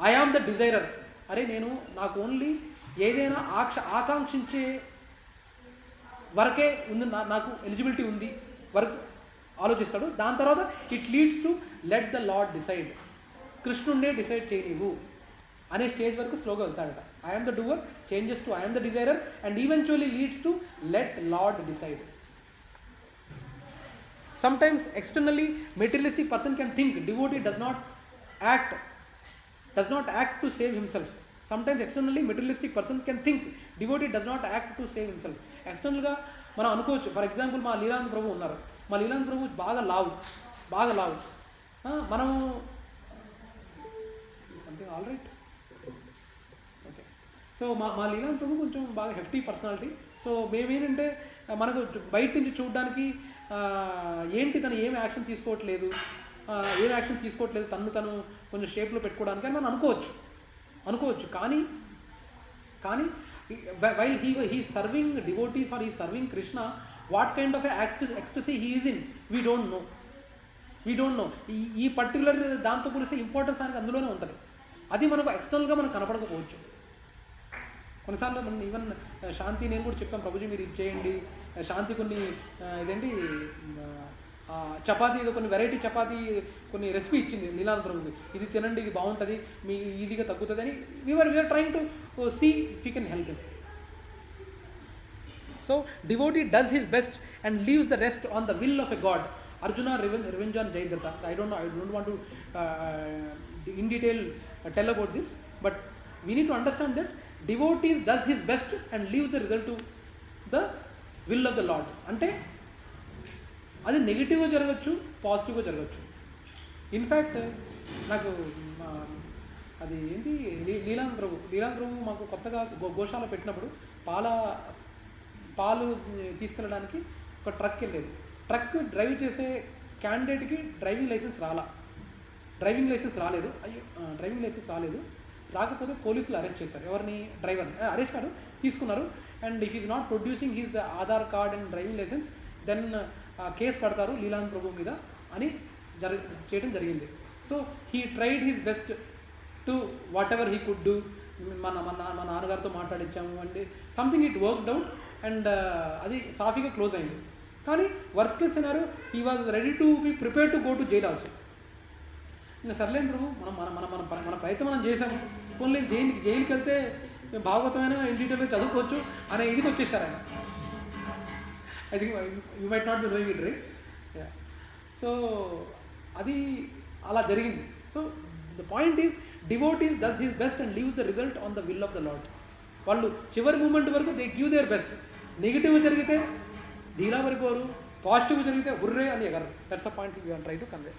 ఐ ఆమ్ ద డిజైరర్. అరే నాకు ఓన్లీ ఏదైనా ఆకాంక్షించే వరకే ఉంది, నాకు ఎలిజిబిలిటీ ఉంది వరకు ఆలోచిస్తాడు. దాని తర్వాత it leads to let the Lord decide, కృష్ణుడినే డిసైడ్ చేయనివ్వు అనే స్టేజ్ వరకు స్లోగా వెళ్తాడట. I'm the doer changes to I'm the desirer and eventually leads to let Lord decide. Sometimes externally materialistic person can think devotee does not act to save himself. Sometimes externally materialistic person can think devotee does not act to save himself. Externalగా మనం అనుకోవచ్చు. For example మా లీలానంద ప్రభు ఉన్నారు. మా లీలానంద ప్రభు బాగా లావు మనము something all right okay. So మా లీలానంద ప్రభు కొంచెం బాగా హెఫ్టీ పర్సనాలిటీ. సో మేమేంటంటే మనకు బయట నుంచి చూడడానికి ఏంటి తను ఏం యాక్షన్ తీసుకోవట్లేదు తను కొంచెం షేప్లో పెట్టుకోవడానికి అని మనం అనుకోవచ్చు. కానీ while he serving devotees or he serving Krishna, what kind of ecstasy he is in we don't know. ఈ పర్టికులర్ దాంతో పోలిస్తే ఇంపార్టెన్స్ అనేది అందులోనే ఉంటుంది. అది మనకు ఎక్స్టర్నల్గా మనకు కనపడకపోవచ్చు. కొన్నిసార్లు మనం ఈవెన్ శాంతి నేను కూడా చెప్పాను, ప్రభుజీ మీరు ఇది చేయండి, శాంతి కొన్ని ఇదేంటి చపాతీ, కొన్ని వెరైటీ చపాతీ కొన్ని రెసిపీ ఇచ్చింది లీలానంద ప్రభుకి, ఇది తినండి, ఇది బాగుంటుంది, మీ ఈజీగా తగ్గుతుంది అని. We are trying to see if you can help him. So devotee does his best and leaves the rest on the will of a God. Arjuna revenge on Jayadratha. I don't want to in detail tell about this, but we need to understand that devotees does his best and leaves the result to the will of the Lord. అంటే అది నెగిటివ్గా జరగచ్చు, పాజిటివ్గా జరగచ్చు. In fact నాకు అది ఏంటి లీలానంద ప్రభు మాకు కొత్తగా గోశాల పెట్టినప్పుడు పాలు తీసుకెళ్ళడానికి ఒక ట్రక్ వెళ్ళేది. ట్రక్ డ్రైవ్ చేసే క్యాండిడేట్కి డ్రైవింగ్ లైసెన్స్ రాలేదు. రాకపోతే పోలీసులు అరెస్ట్ చేశారు. ఎవరిని? డ్రైవర్ని అరెస్ట్ కాదు, తీసుకున్నారు. And if is not producing his Aadhaar card and driving licence then case పడతారు లీలానంద ప్రభు మీద అని చేయడం జరిగింది. So he tried his best to whatever he could do. మా నాన్నగారితో మాట్లాడించాము అంటే సంథింగ్ ఇట్ వర్క్డ్ అవుట్ అండ్ అది సాఫీగా క్లోజ్ అయింది. కానీ worst case scenario he was ready to be prepare to go to jail also. ఇంకా సర్లేండి ప్రభు, మన ప్రయత్నం మనం చేసాము, ఓన్లీ జైలుకి వెళ్తే భాగవతమైన ఇన్ డీటెయిల్గా చదువుకోవచ్చు అనే ఇదికి వచ్చేసారు ఆయన. I think you might not be knowing it right. So అది అలా జరిగింది. So the point is devotees does his best and leaves the result on the will of the Lord. వాళ్ళు చివరి మూమెంట్ వరకు they give their best. Negative జరిగితే ఢీలా పడిపోరు, positive జరిగితే ఉర్రే అని ఎగరు. That's the point you try to convey.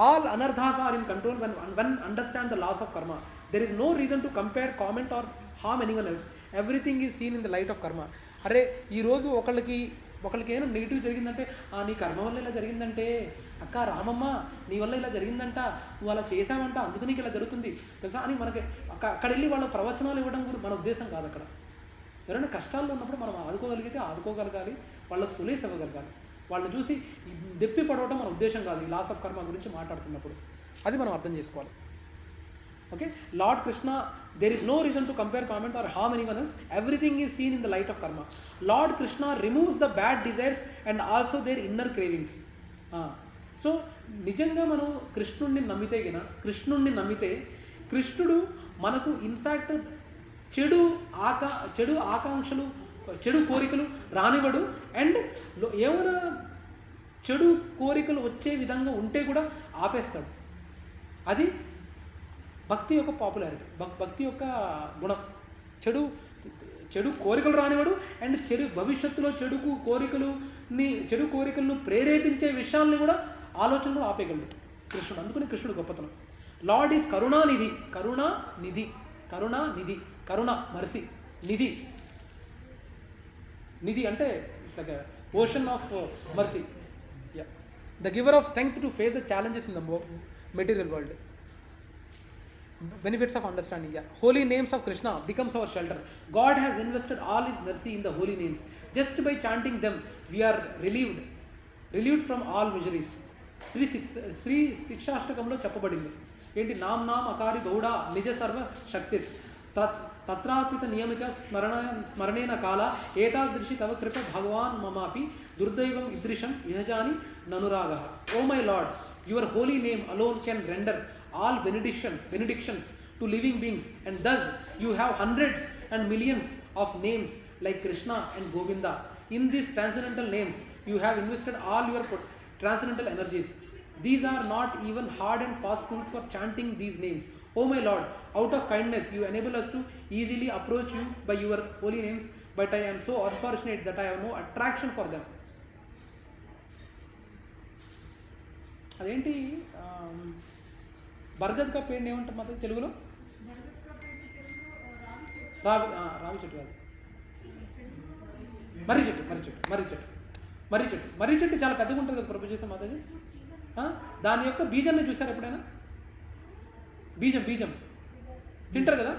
All అనర్థాస్ are in control when understand the laws of karma. There is no reason to compare, comment or harm anyone else. Everything is seen in the light of karma. అరే ఈరోజు ఒకళ్ళకి ఏమైనా negative జరిగిందంటే నీ కర్మ వల్ల ఇలా జరిగిందంటే, అక్క రామమ్మ నీ వల్ల ఇలా జరిగిందంట, నువ్వు అలా చేసావంట అందుకు నీకు ఇలా జరుగుతుంది తెలుసా అని మనకి అక్కడ వెళ్ళి వాళ్ళ ప్రవచనాలు ఇవ్వడం కూడా మన ఉద్దేశం కాదు. అక్కడ ఎవరైనా కష్టాల్లో ఉన్నప్పుడు మనం ఆదుకోగలిగితే ఆదుకోగలగాలి, వాళ్ళకి సొల్యూషన్ ఇవ్వగలగాలి. వాళ్ళని చూసి దెప్పి పడవటం మన ఉద్దేశం కాదు ఈ లాస్ ఆఫ్ కర్మ గురించి మాట్లాడుతున్నప్పుడు. అది మనం అర్థం చేసుకోవాలి. Okay, lord Krishna, there is no reason to compare, comment or harm anyone else. Everything is seen in the light of karma. Lord Krishna removes the bad desires and also their inner cravings. So నిజంగా మనం కృష్ణుడిని నమ్మితే కృష్ణుడు మనకు in fact చెడు ఆకాంక్షలు, చెడు కోరికలు రానివ్వడు. అండ్ ఏమైనా చెడు కోరికలు వచ్చే విధంగా ఉంటే కూడా ఆపేస్తాడు. అది భక్తి యొక్క పాపులారిటీ, భక్తి యొక్క గుణం. చెడు కోరికలు రానివాడు అండ్ భవిష్యత్తులో చెడు కోరికలను ప్రేరేపించే విషయాల్ని కూడా ఆలోచనలు ఆపేయగలడు కృష్ణుడు. అందుకని కృష్ణుడు గొప్పతనం. Lord is Karunanidhi. కరుణ మర్సీ, నిధి అంటే it's like ocean of mercy. The giver of strength to face the challenges in the material world. Benefits of understanding. Holy names of Krishna becomes our shelter. God has invested all his mercy in the holy names. Just by chanting them we are relieved from all miseries. Shri శిక్షాష్టకంలో చెప్పబడింది ఏంటి? నామ్ అకారి గౌడ నిజ సర్వ శక్తిస్ తత్రార్పిత నియమిత స్మరణేన కాల ఏతాదృశి తవ కృప భగవాన్ మమాపి దుర్దైవం ఇదృశం విహజాని ననురాగ. O my Lord, your holy name alone can render all benedictions to living beings, and thus you have hundreds and millions of names like Krishna and Govinda. In these transcendental names you have invested all your transcendental energies. These are not even hard and fast rules for chanting these names. Oh my Lord, out of kindness you enable us to easily approach you by your holy names, but I am so unfortunate that I have no attraction for them. అదేంటి బర్గద్ కా పేరు ఏమంటారు మాత్రం తెలుగులో? రావి చెట్టు కాదు, మర్రి చెట్టు చాలా పెద్దగా ఉంటుంది కదా ప్రభు చేసే మాతాజీ. దాని యొక్క బీజాన్ని చూసారు ఎప్పుడైనా? బీజం తింటారు కదా,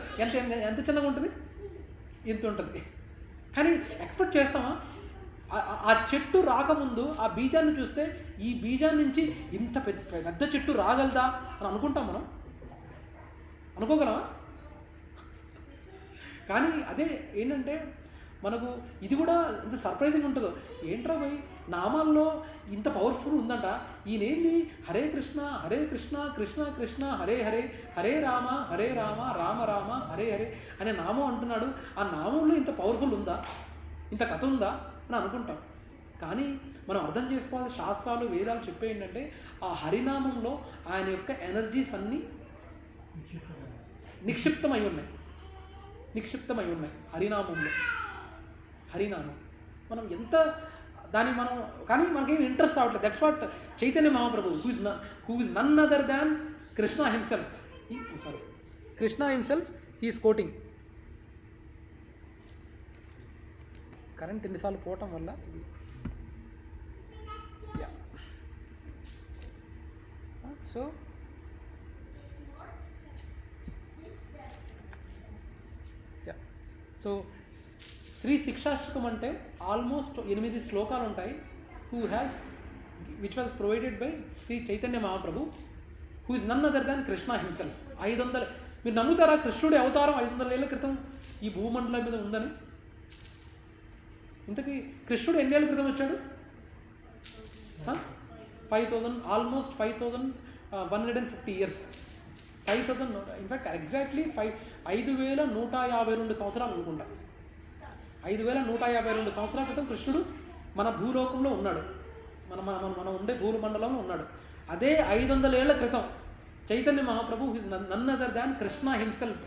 ఎంత చిన్నగా ఉంటుంది, ఇంత ఉంటుంది. కానీ ఎక్స్పెక్ట్ చేస్తామా ఆ చెట్టు రాకముందు ఆ బీజాన్ని చూస్తే ఈ బీజాన్ని నుంచి ఇంత పెద్ద చెట్టు రాగలదా అని అనుకుంటాం మనం? అనుకోగలమా? కానీ అదే ఏంటంటే మనకు ఇది కూడా ఎంత సర్ప్రైజింగ్ ఉంటుందో. ఏంట్రా భయ్, నామాల్లో ఇంత పవర్ఫుల్ ఉందంట. ఈయనేంది హరే కృష్ణ కృష్ణ కృష్ణ హరే హరే, హరే రామ రామ రామ హరే హరే అనే నామం అంటున్నాడు. ఆ నామంలో ఇంత పవర్ఫుల్ ఉందా, ఇంత కథ ఉందా అని అనుకుంటాం. కానీ మనం అర్థం చేసుకోవాలి, శాస్త్రాలు వేదాలు చెప్పే ఏంటంటే ఆ హరినామంలో ఆయన యొక్క ఎనర్జీస్ అన్నీ నిక్షిప్తమై ఉన్నాయి హరినామం. మనం ఎంత మనం కానీ మనకేం ఇంట్రెస్ట్ రావట్లేదు. That's what Chaitanya Mahaprabhu who is none other than Krishna himself he is quoting. Current ఎన్నిసార్లు పోవటం వల్ల ఇది సో శ్రీ శిక్షాష్టకం అంటే ఆల్మోస్ట్ 8 శ్లోకాలు ఉంటాయి. Which was provided by Shri Chaitanya Mahaprabhu, who is none other than Krishna himself. 500 మీరు నమ్ముతారా కృష్ణుడి అవతారం 500 ఏళ్ల క్రితం ఈ భూమండలం మీద ఉందని? ఇంతకీ కృష్ణుడు ఎన్ని ఏళ్ళ క్రితం వచ్చాడు? 5000, ఆల్మోస్ట్ 5150 ఇయర్స్. 5000 ఇన్ఫ్యాక్ట్ ఎగ్జాక్ట్లీ 5152 సంవత్సరాలు అనుకుంటా. 5152 సంవత్సరాల క్రితం కృష్ణుడు మన భూలోకంలో ఉన్నాడు, మనం ఉండే భూమండలంలో ఉన్నాడు. అదే 500 ఏళ్ల క్రితం Chaitanya Mahaprabhu is none other than Krishna himself.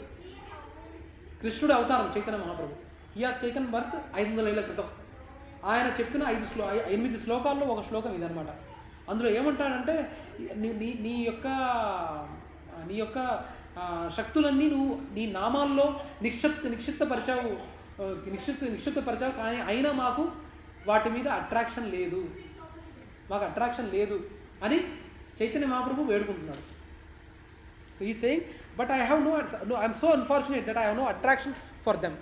కృష్ణుడు అవతారం Chaitanya Mahaprabhu. He has taken birth 500 ఏళ్ల క్రితం. ఆయన చెప్పిన 8 శ్లోకాల్లో ఒక శ్లోకం ఇదనమాట. అందులో ఏమంటాడంటే నీ యొక్క శక్తులన్నీ నువ్వు నీ నామాల్లో నిక్షిప్తపరిచావు, కానీ అయినా మాకు వాటి మీద అట్రాక్షన్ లేదు, మాకు అట్రాక్షన్ లేదు అని చైతన్య మహాప్రభు వేడుకుంటున్నాడు. సో ఈ saying, but I am so unfortunate that I have no attraction for them.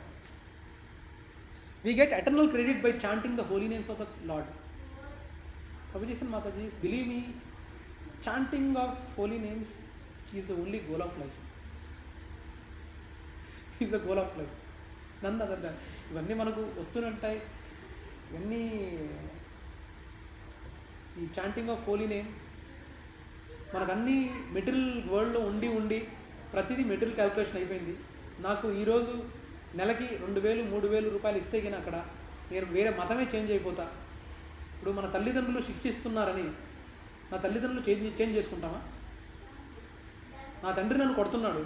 We get eternal credit by chanting the holy names of the Lord. Prabhuji and Mataji, believe me, chanting of holy names is the only goal of life. Is the goal of life. None other than. ఇవన్నీ మనకు వస్తుంటాయి. ఇవన్నీ ఈ chanting of holy name మనకు అన్నీ material వరల్డ్లో ఉండి ప్రతిదీ మెటీరియల్ క్యాల్కులేషన్ అయిపోయింది. నాకు ఈరోజు నెలకి 2,000 3,000 రూపాయలు ఇస్తే కానీ అక్కడ నేను వేరే మతమే చేంజ్ అయిపోతా. ఇప్పుడు మన తల్లిదండ్రులు శిక్షిస్తున్నారని నా తల్లిదండ్రులు చేంజ్ చేసుకుంటామా? నా తండ్రి నన్ను కొడుతున్నాడు,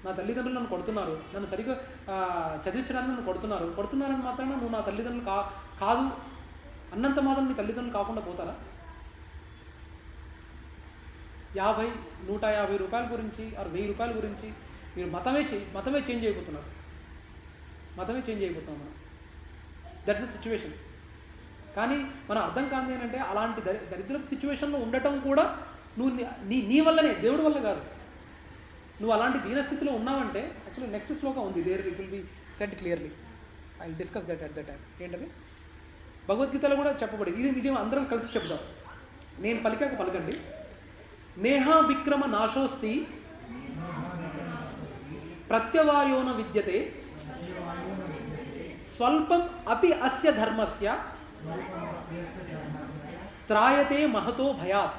నా తల్లిదండ్రులు నన్ను కొడుతున్నారు, నన్ను సరిగ్గా చదివించడానికి నన్ను కొడుతున్నారని మాత్రాన నువ్వు నా తల్లిదండ్రులు కాదు అన్నంత మాత్రం నీ తల్లిదండ్రులు కాకుండా పోతారా? 50 150 రూపాయల గురించి 1000 రూపాయల గురించి మీరు మతమే చేంజ్ అయిపోతున్నారు. మనం. That's the situation. కానీ మనం అర్థం కాదు ఏంటంటే అలాంటి దరిద్రపు సిచ్యువేషన్లో ఉండటం కూడా నువ్వు నీ వల్లనే, దేవుడి వల్ల కాదు. నువ్వు అలాంటి దీనస్థితిలో ఉన్నావంటే యాక్చువల్లీ నెక్స్ట్ శ్లోకం ఉంది, there it will be said clearly. I will discuss that at the time. ఏంటది భగవద్గీతలో కూడా చెప్పబడింది. ఇది అందరం కలిసి చెప్దాం. నేను పలికాక పలకండి. నేహా విక్రమ నాశోస్తి ప్రత్యవాయోన విద్యతే స్వల్పం అపి అస్య ధర్మస్య త్రాయతే Mahato భయాత్.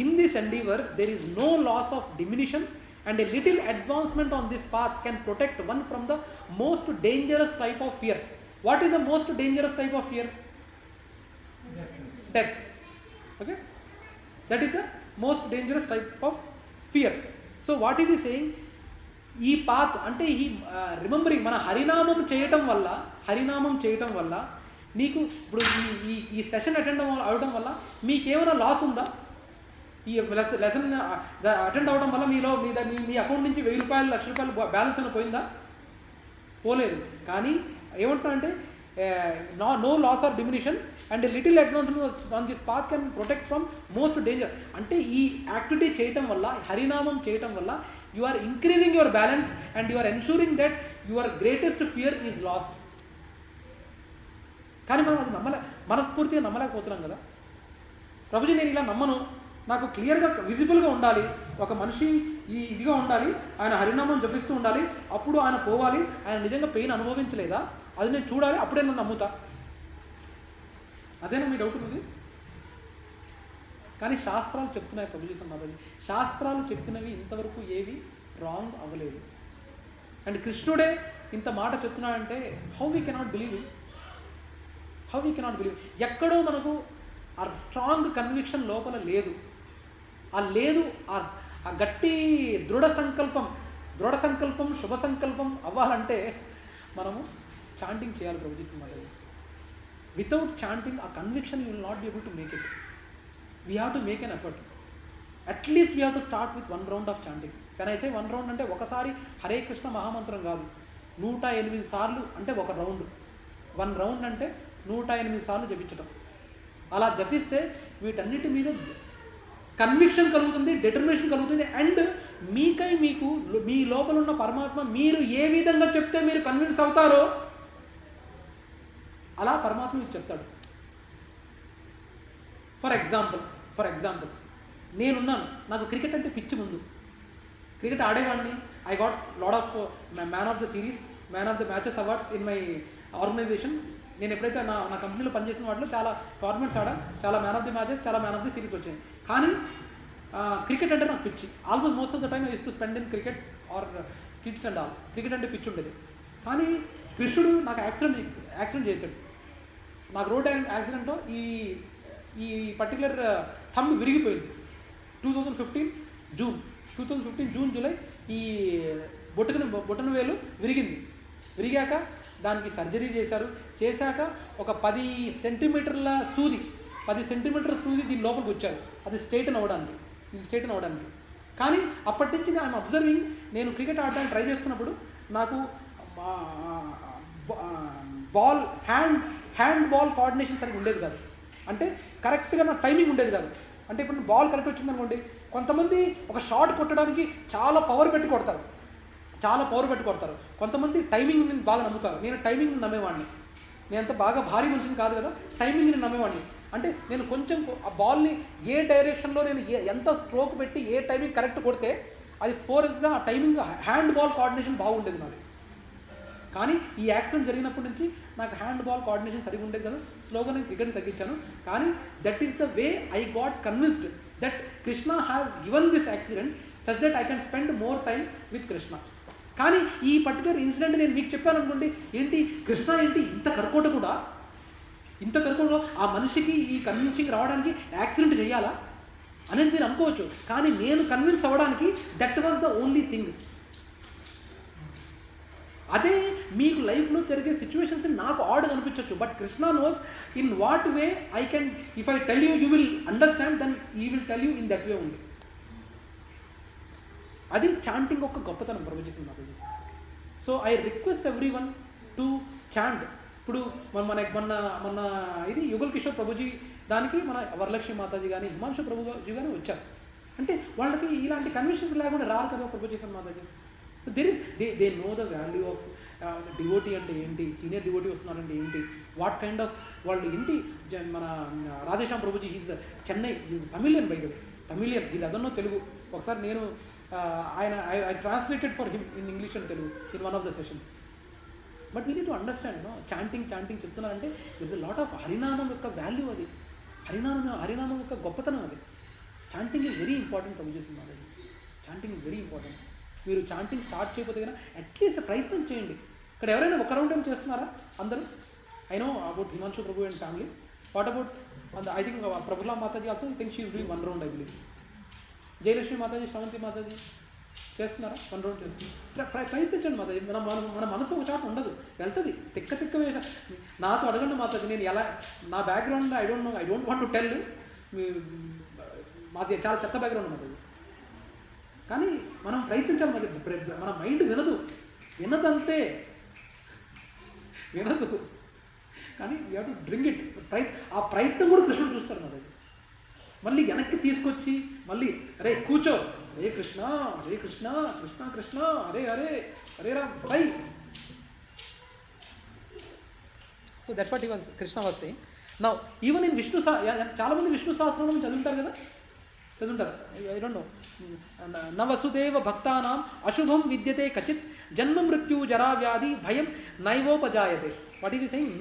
In this endeavor, there is no loss of diminution, and a little advancement on this path can protect one from the most dangerous type of fear. What is the most dangerous type of fear? Death. Okay? That is the most dangerous type of fear. So what is he saying? ఈ path అంటే ఈ remembering, మన హరినామం చేయటం వల్ల నీకు ఇప్పుడు ఈ సెషన్ అటెండ్ అవ్వడం వల్ల మీకేమైనా లాస్ ఉందా? ఈ లెసన్ అటెండ్ అవ్వడం వల్ల మీ అకౌంట్ నుంచి 1000 రూపాయలు 1,00,000 రూపాయలు బ్యాలెన్స్ అని పోయిందా? పోలేదు. కానీ ఏమంటున్నా అంటే no loss or diminution and little advancement on this path can protect from most danger. అంటే ఈ యాక్టివిటీ చేయటం వల్ల, హరినామం చేయటం వల్ల you are increasing your balance and you are ensuring that your greatest fear is lost. కానీ మనం అది మనస్ఫూర్తిగా నమ్మలేకపోతున్నాం కదా. ప్రభుజీ నేను ఇలా నమ్మను, నాకు క్లియర్గా విజిబుల్గా ఉండాలి, ఒక మనిషి ఇదిగా ఉండాలి, ఆయన హరినామం జపిస్తూ ఉండాలి, అప్పుడు ఆయన పోవాలి, ఆయన నిజంగా పెయిన్ అనుభవించలేదా అది నేను చూడాలి, అప్పుడే నన్ను నమ్ముతా. అదేనా మీ డౌట్ ఉంది? కానీ శాస్త్రాలు చెప్తున్నాయి ప్రభుజీ సమాధానం, శాస్త్రాలు చెప్పినవి ఇంతవరకు ఏవి రాంగ్ అవ్వలేదు. అండ్ కృష్ణుడే ఇంత మాట చెప్తున్నాడంటే హౌ వీ కెనాట్ బిలీవ్. ఎక్కడో మనకు ఆ స్ట్రాంగ్ కన్విక్షన్ లోపల లేదు. ఆ గట్టి దృఢ సంకల్పం శుభ సంకల్పం అవ్వాలంటే మనము చాంటింగ్ చేయాలి ప్రభుజీ సమాధానం. వితౌట్ చాంటింగ్ ఆ conviction you will not be able to make it. We have to make an effort. At least we have to start with 1 round of chanting. Can I say 1 round అంటే ఒకసారి హరే కృష్ణ మహామంత్రం కాదు, 108 సార్లు అంటే 1 round. 1 round అంటే 108 సార్లు జపించటం. అలా జపిస్తే వీటన్నిటి మీద కన్విక్షన్ కలుగుతుంది, డిటర్మినేషన్ కలుగుతుంది. అండ్ మీకు మీ లోపల ఉన్న పరమాత్మ మీరు ఏ విధంగా చెప్తే మీరు కన్విన్స్ అవుతారో అలా పరమాత్మ మీకు చెప్తాడు. ఫర్ ఎగ్జాంపుల్ నేనున్నాను, నాకు క్రికెట్ అంటే పిచ్చి. ముందు క్రికెట్ ఆడేవాడిని. I got lot of man of the series, man of the matches awards in my organisation. నేను ఎప్పుడైతే నా కంపెనీలో పనిచేసిన వాటిలో చాలా టోర్నమెంట్స్ ఆడాను, చాలా మ్యాన్ ఆఫ్ ది మ్యాచెస్, చాలా మ్యాన్ ఆఫ్ ది సిరీస్ వచ్చాయి. కానీ క్రికెట్ అంటే నాకు పిచ్చి. Almost most of the time I use to spend in cricket or kids and all. Cricket అంటే పిచ్చి ఉండేది. కానీ కృష్ణుడు నాకు యాక్సిడెంట్ చేశాడు. నాకు రోడ్ యాక్సిడెంట్లో ఈ పర్టికులర్ థంబ్ విరిగిపోయింది. 2015 జూన్, జూలై ఈ బొటన వేలు విరిగింది. విరిగాక దానికి సర్జరీ చేశాక ఒక 10 సెంటీమీటర్ల సూది 10 సెంటీమీటర్ల సూది దీని లోపలికి వచ్చారు, అది స్ట్రైటన్ అవ్వడానికి. కానీ అప్పటి నుంచి ఐఎమ్ అబ్జర్వింగ్, నేను క్రికెట్ ఆడడానికి ట్రై చేస్తున్నప్పుడు నాకు హ్యాండ్ బాల్ కోఆర్డినేషన్ సరిగ్గా ఉండేది కాదు. అంటే కరెక్ట్గా నా టైమింగ్ ఉండేది కాదు. అంటే ఇప్పుడు బాల్ కరెక్ట్ వచ్చిందనుకోండి, కొంతమంది ఒక షాట్ కొట్టడానికి చాలా పవర్ పెట్టి కొడతారు, కొంతమంది టైమింగ్ని బాగా నమ్ముతారు. నేను టైమింగ్ని నమ్మేవాడిని. నేను అంత బాగా భారీ మనిషిని కాదు కదా, టైమింగ్ని నమ్మేవాడిని. అంటే నేను కొంచెం ఆ బాల్ని ఏ డైరెక్షన్లో నేను ఎంత స్ట్రోక్ పెట్టి ఏ టైమింగ్ కరెక్ట్ కొడితే అది 4 వెళ్తుందో ఆ టైమింగ్ హ్యాండ్ బాల్ కోఆర్డినేషన్ బాగుండేది నాది. కానీ ఈ యాక్సిడెంట్ జరిగినప్పటి నుంచి నాకు హ్యాండ్ బాల్ కోఆర్డినేషన్ సరిగ్గా ఉండేది కదా. స్లోగా నేను క్రికెట్ని తగ్గించాను. కానీ that is the way I got convinced that Krishna has given this accident such that I can spend more time with Krishna. కానీ ఈ పర్టికులర్ ఇన్సిడెంట్ నేను మీకు చెప్పాను అనుకోండి, ఏంటి కృష్ణ ఏంటి ఇంత కర్కోట కూడా ఆ మనిషికి ఈ కన్విన్సింగ్ రావడానికి యాక్సిడెంట్ చేయాలా అనేది మీరు అనుకోవచ్చు. కానీ నేను కన్విన్స్ అవ్వడానికి that was the only thing. అదే మీకు లైఫ్లో జరిగే సిచ్యువేషన్స్ నాకు ఆడ్ అనిపించవచ్చు, but Krishna knows in what way I can, if I tell you will understand, then he will tell you in that way only. అది చాంటింగ్ ఒక గొప్పతనం Prabhuji. So I request everyone to chant. ఇప్పుడు మొన్న ఇది యుగల్ కిషోర్ ప్రభుజీ దానికి మన వరలక్ష్మి మాతాజీ కానీ హిమాంశు ప్రభుజీ కానీ వచ్చారు. అంటే వాళ్ళకి ఇలాంటి కన్విషన్స్ లేకుండా రారు కదా Prabhuji Mataji. So they know the value of devotee అంటే ఏంటి, సీనియర్ డివోటీ వస్తున్నారంటే ఏంటి, వాట్ కైండ్ ఆఫ్ వాళ్ళు ఏంటి. మన Radhe Shyam Prabhuji is Chennai, is Tamilian by the way, Tamilian, ఈ డజన్ నో తెలుగు. ఒకసారి నేను I translated for him in English and Telugu in one of the sessions. But we need to understand, chanting చెప్తున్నారంటే there is a lot of హరినామం యొక్క value, అది హరినామం యొక్క గొప్పతనం. అది chanting is very important Prabhuji Mataji. Chanting is very important. మీరు chanting start చేయకపోతే కన్నా అట్లీస్ట్ ప్రయత్నం చేయండి. ఇక్కడ ఎవరైనా ఒక రౌండ్ ఏం చేస్తున్నారా అందరూ? I know about Himanshu Prabhu and family. What about I think ప్రభులా Mataji also, I think she is doing 1 round I believe. Jayalakshmi Mataji, Shravanthi Mataji చేస్తున్నారా? 1 రౌండ్ చేస్తుంది. ప్రయత్నించండి మాతాజీ. మన మనసు ఒక చాట ఉండదు, వెళ్తుంది తిక్క వేష. నాతో అడగండి మాతాజీ, నేను ఎలా నా background I don't want to tell. మాది చాలా చెత్త బ్యాక్గ్రౌండ్ మాతాజీ. కానీ మనం ప్రయత్నించాలి మాది. మన మైండ్ వినదంతే వినదు. కానీ you have to drink it. ఆ ప్రయత్నం కూడా కృష్ణుడు చూస్తాడు మాతాజీ. మళ్ళీ వెనక్కి తీసుకొచ్చి మళ్ళీ అరే కూర్చో, Hare Krishna Krishna Krishna Hare Hare Ram try. So that's what Krishna was saying. Now even in Vishnu చాలామంది విష్ణు సహస్రనామం చదువుతారు. I don't no. న వసుదేవ భక్తానాం అశుభం విద్యతే కచిత్ జన్మ మృత్యు జరా వ్యాధి భయం నైవోపజాయతే. What is saying?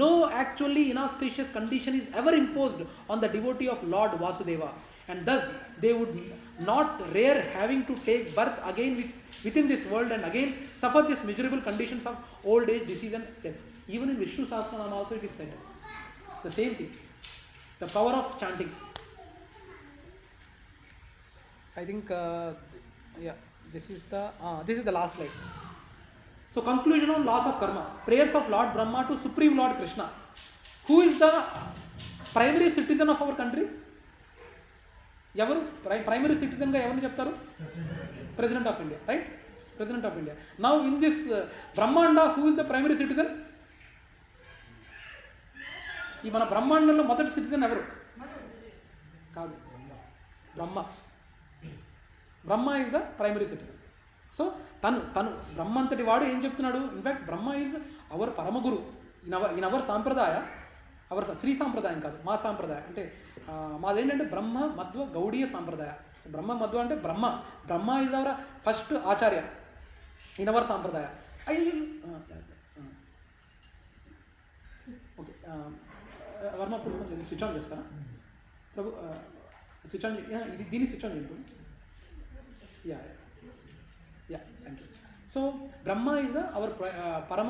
No actually inauspicious condition is ever imposed on the devotee of Lord Vasudeva, and thus they would not rare having to take birth again within this world and again suffer these miserable conditions of old age, disease and death. Even in Vishnu Sahasranam also it is said the same thing, the power of chanting. I think this is the last slide. So conclusion on laws of karma. Prayers of Lord Brahma to Supreme Lord Krishna. Who is the primary citizen of our country? ఎవరు primary సిటిజన్గా ఎవరిని చెప్తారు? President of India, right? President of India. Now in this Brahmanda who is the primary citizen? ఈ మన బ్రహ్మాండంలో మొదటి citizen ఎవరు? కాదు, Brahma is the primary citizen. So తను బ్రహ్మంతటి వాడు ఏం చెప్తున్నాడు? In fact Brahma is our paramaguru in our sampradaya. Our Shri సాంప్రదాయం కాదు, మా సాంప్రదాయం. అంటే మాదేంటంటే బ్రహ్మ మధ్వ గౌడీయ సాంప్రదాయ. బ్రహ్మ మధ్వ అంటే Brahma is our first acharya in our sampradaya. Okay, Varma ఇప్పుడు స్విచ్ ఆన్ చేస్తారా ప్రభు? స్విచ్ ఆన్, ఇది దీన్ని స్విచ్ ఆన్ చేయండి. Yeah thank you. So Brahma is our parama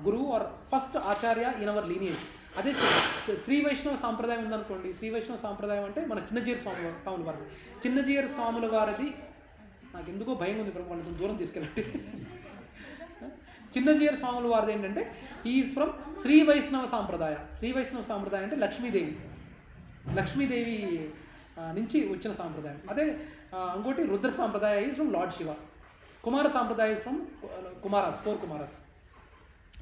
guru or first acharya in our lineage. అదే శ్రీ వైష్ణవ సాంప్రదాయం ఉందనుకోండి. శ్రీ వైష్ణవ సాంప్రదాయం అంటే మన చిన్నజీయర్ స్వాముల వారిది. చిన్నజీయర్ స్వాముల వారిది నాకు ఎందుకో భయం ఉంది, వాళ్ళని దూరం తీసుకెళ్ళండి. చిన్నజీయర్ స్వాముల వారిది ఏంటంటే ఈజ్ ఫ్రమ్ శ్రీ వైష్ణవ సాంప్రదాయ. శ్రీ వైష్ణవ సాంప్రదాయం అంటే లక్ష్మీదేవి నుంచి వచ్చిన సాంప్రదాయం. అదే ఇంకోటి Rudra sampradaya is from Lord Shiva. Kumara sampradaya is from Kumaras, 4 Kumaras.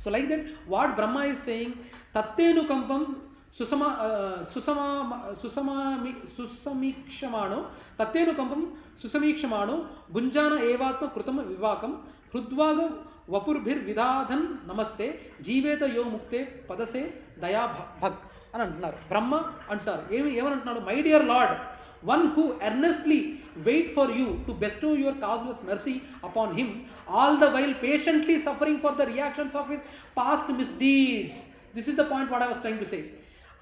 So like that what Brahma is saying, తత్తేను కంపం సుసమీక్షమాణో తత్తేను కంపం సుసమీక్షమాణో గుంజాన ఏవాత్మ కృతం వివాకం హృద్వాగ వపుర్భిర్విధాధన్ నమస్తే జీవేత యో ముక్తే పదసే దయా భక్ అని అంటున్నారు. బ్రహ్మ అంటారు ఏమనంటున్నాడు, my dear Lord, one who earnestly wait for you to bestow your causeless mercy upon him, all the while patiently suffering for the reactions of his past misdeeds. This is the point what I was trying to say.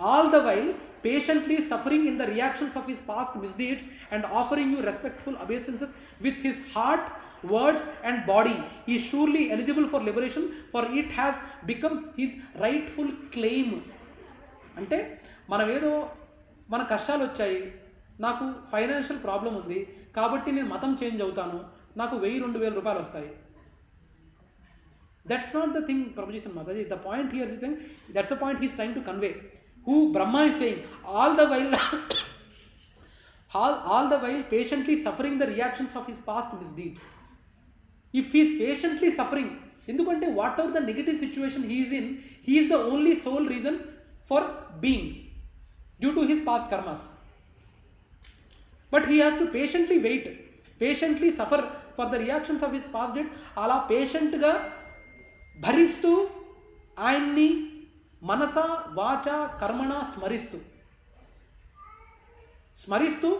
All the while patiently suffering in the reactions of his past misdeeds and offering you respectful obeisances with his heart, words and body, he is surely eligible for liberation, for it has become his rightful claim. అంటే మన కష్టాలు వచ్చాయి, నాకు financial problem ఉంది కాబట్టి నేను మతం change అవుతాను, నాకు 1000-2000 రూపాయలు వస్తాయి. That's not the thing Prabhuji and Mataji. The point here is saying, that's the point he is trying to convey. Who Brahma is saying, all the while patiently suffering the reactions of his past misdeeds. If he is patiently suffering, ఎందుకంటే what ever the negative situation he is in, he is the only sole reason for being due to his past karmas. But he has to patiently wait, patiently suffer for the reactions of his past deed. అలా పేషెంట్గా భరిస్తూ ఆయన్ని మనస వాచ కర్మణ స్మరిస్తూ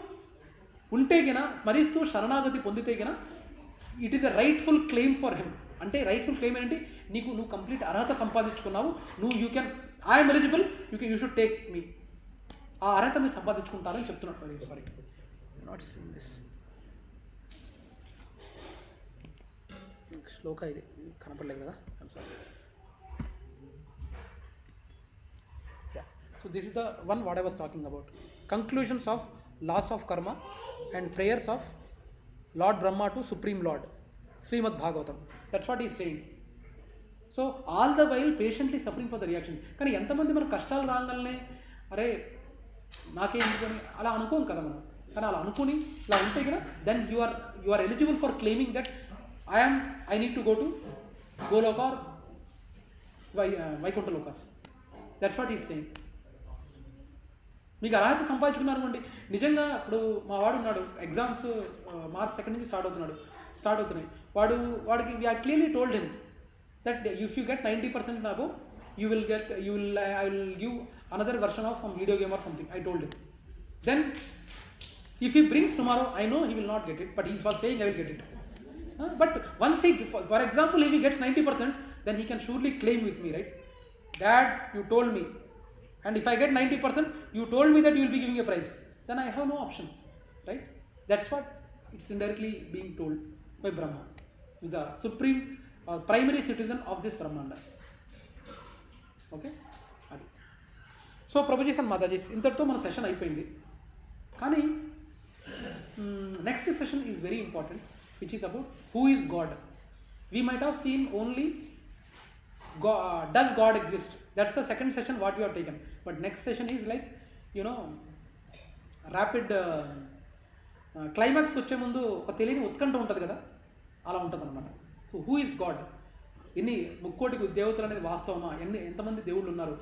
ఉంటే గిన, స్మరిస్తూ శరణాగతి పొందితే గిన, it is a rightful claim for him. అంటే రైట్ఫుల్ క్లెయిమ్ ఏంటంటే నువ్వు కంప్లీట్ అర్హత సంపాదించుకున్నావు, you can, I'm eligible, you should take me, ఆ అర్హత మీరు సంపాదించుకుంటారని చెప్తున్నాడు. Sorry not seen this shloka, ఇది కనపడలేదు కదా, I'm sorry. So this is the one what I was talking about. Conclusions of laws of karma and prayers of Lord Brahma to Supreme Lord, Srimad Bhagavatam. That's what he is saying. So all the while patiently suffering for the reaction. కానీ ఎంతమంది మన కష్టాలు రాగానే అరే నాకేం అలా అనుకోం కదా మనం. కానీ అలా అనుకుని ఇలా ఉంటే కదా, then you are eligible for claiming that I need to go to Goloka or Vaikuntha lokas. That's what is saying. మీకు అర్హత సంపాదించుకున్నారు అనుకోండి. నిజంగా ఇప్పుడు మా వాడు ఉన్నాడు, ఎగ్జామ్స్ మార్చ్ 2 నుంచి స్టార్ట్ అవుతున్నాయి. వాడికి I clearly told him that if you get 90% above I will give another version of some video game or something. I told him. Then if he brings tomorrow, I know he will not get it, but he was saying I will get it. But once for example, if he gets 90%, then he can surely claim with me, right? Dad, you told me. And if I get 90%, you told me that you will be giving a prize. Then I have no option, right? That's what it's indirectly being told by Brahma, who is the supreme or primary citizen of this Brahmanda. Okay? Adi. So, Prabhuji and Mataji, ఇంతటితో మన session అయిపోయింది. కానీ next session is very important, which is about who is God. We might have seen only does God exist. That's the second session what we have taken. But next session is like, rapid క్లైమాక్స్కి వచ్చే ముందు ఒక తెలియని ఉత్కంఠ ఉంటుంది కదా, అలా ఉంటుంది అనమాట. సో హూ ఈజ్ గాడ్, ముక్కోటి దేవతలు అనేది వాస్తవమా, ఎంతమంది దేవుళ్ళు ఉన్నారు,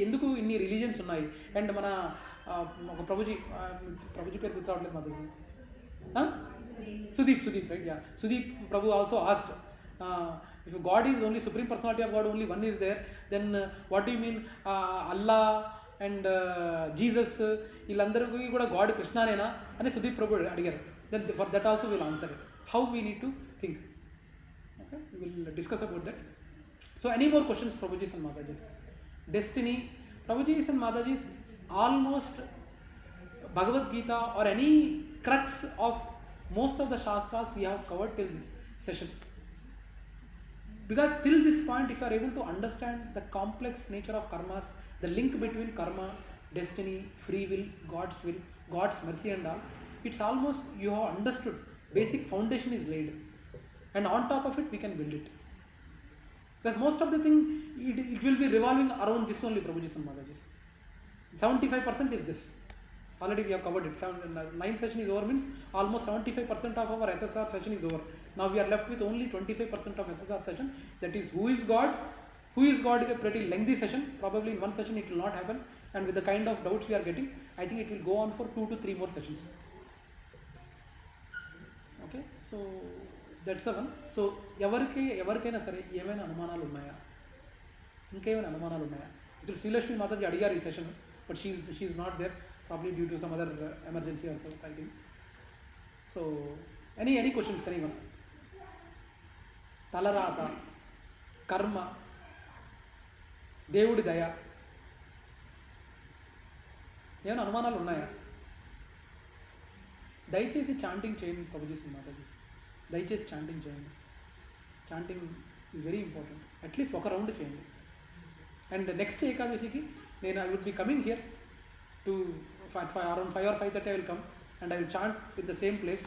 ఎందుకు ఇన్ని రిలీజియన్స్ ఉన్నాయి, అండ్ మన ఒక ప్రభుజీ పేరు గుర్తు రావట్లేదు Madhavi, Sudeep, right? Yeah. Sudeep Prabhu also asked, if God is only supreme personality of God, only one is there, then what do you mean Allah and Jesus, వీళ్ళందరికీ కూడా గాడ్ కృష్ణనేనా అని సుదీప్ ప్రభు అడిగారు. Then for that also will answer it, how we need to think. Okay, we will discuss about that. So any more questions Prabhujis and Matajis? Destiny, Prabhujis and Matajis almost Bhagavad-Gita or any crux of most of the Shastras we have covered till this session. Because till this point, if you are able to understand the complex nature of karmas, the link between karma, destiny, free will, God's mercy and all, it's almost you have understood, basic foundation is laid. and on top of it we can build it. Because most of the thing, it will be revolving around this only, Prabhuji and Mataji. 75% is this. Already we have covered it. 9th session is over means almost 75% of our SSR session is over. Now we are left with only 25% of SSR session. That is who is God. Who is God is a pretty lengthy session. Probably in one session it will not happen. And with the kind of doubts we are getting, I think it will go on for 2 to 3 more sessions. Okay, so that's the one. So ఎవరికైనా సరే ఏమైనా అనుమానాలు ఉన్నాయా, ఇంకేమైనా అనుమానాలు ఉన్నాయా? ఇప్పుడు శ్రీలక్ష్మి మాతాజీ అడిగారు ఈ session, but she's not there, probably due to some other emergency also I think. So any questions anyone? తలరాత, కర్మ, దేవుడి దయ, ఏమైనా అనుమానాలు ఉన్నాయా? దయచేసి చాంటింగ్ చేయండి ప్రభుజీస్ మాతాజీస్, దయచేసి చాంటింగ్ చేయండి. Chanting is very important. At least ఒక రౌండ్ చేయండి. అండ్ నెక్స్ట్ ఏకాదశికి నేను I would be coming here to around 5 or 5:30 I will come and I will chant in the same place.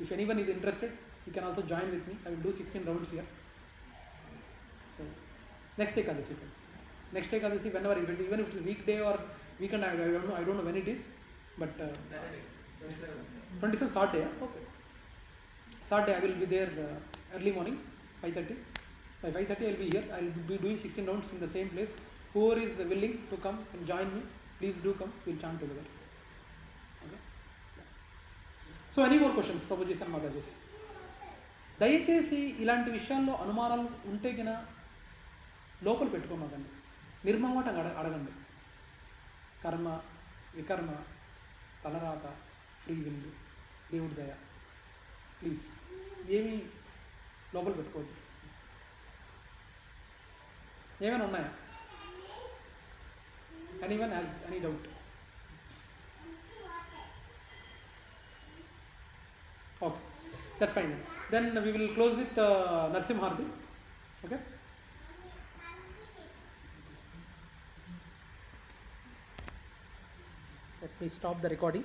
If anyone is interested, you can also join with me. I will do 16 rounds here. So next Ekadashi, whenever, even if it's a weekday or weekend, I don't know when it is, but 27 Saturday. Okay, Saturday I will be there early morning, 5:30. By 5:30 I will be here. I will be doing 16 rounds in the same place. Whoever is willing to come and join me, please do come. We will chant together. Okay. So any more questions, Prabhuji and Mataji? దయచేసి ఇలాంటి విషయాల్లో అనుమానాలు ఉంటే కినా లోపల పెట్టుకోమాకండి, నిర్మమాటంగా అడగండి. కర్మ, వికర్మ, తలరాత, free will, దేవుడి దయ, ప్లీజ్ ఏమీ లోపల పెట్టుకోవద్దు. ఏమైనా ఉన్నాయా? Anyone has any doubt? Okay, that's fine. Then we will close with Narsimharthi. Okay. Let me stop the recording.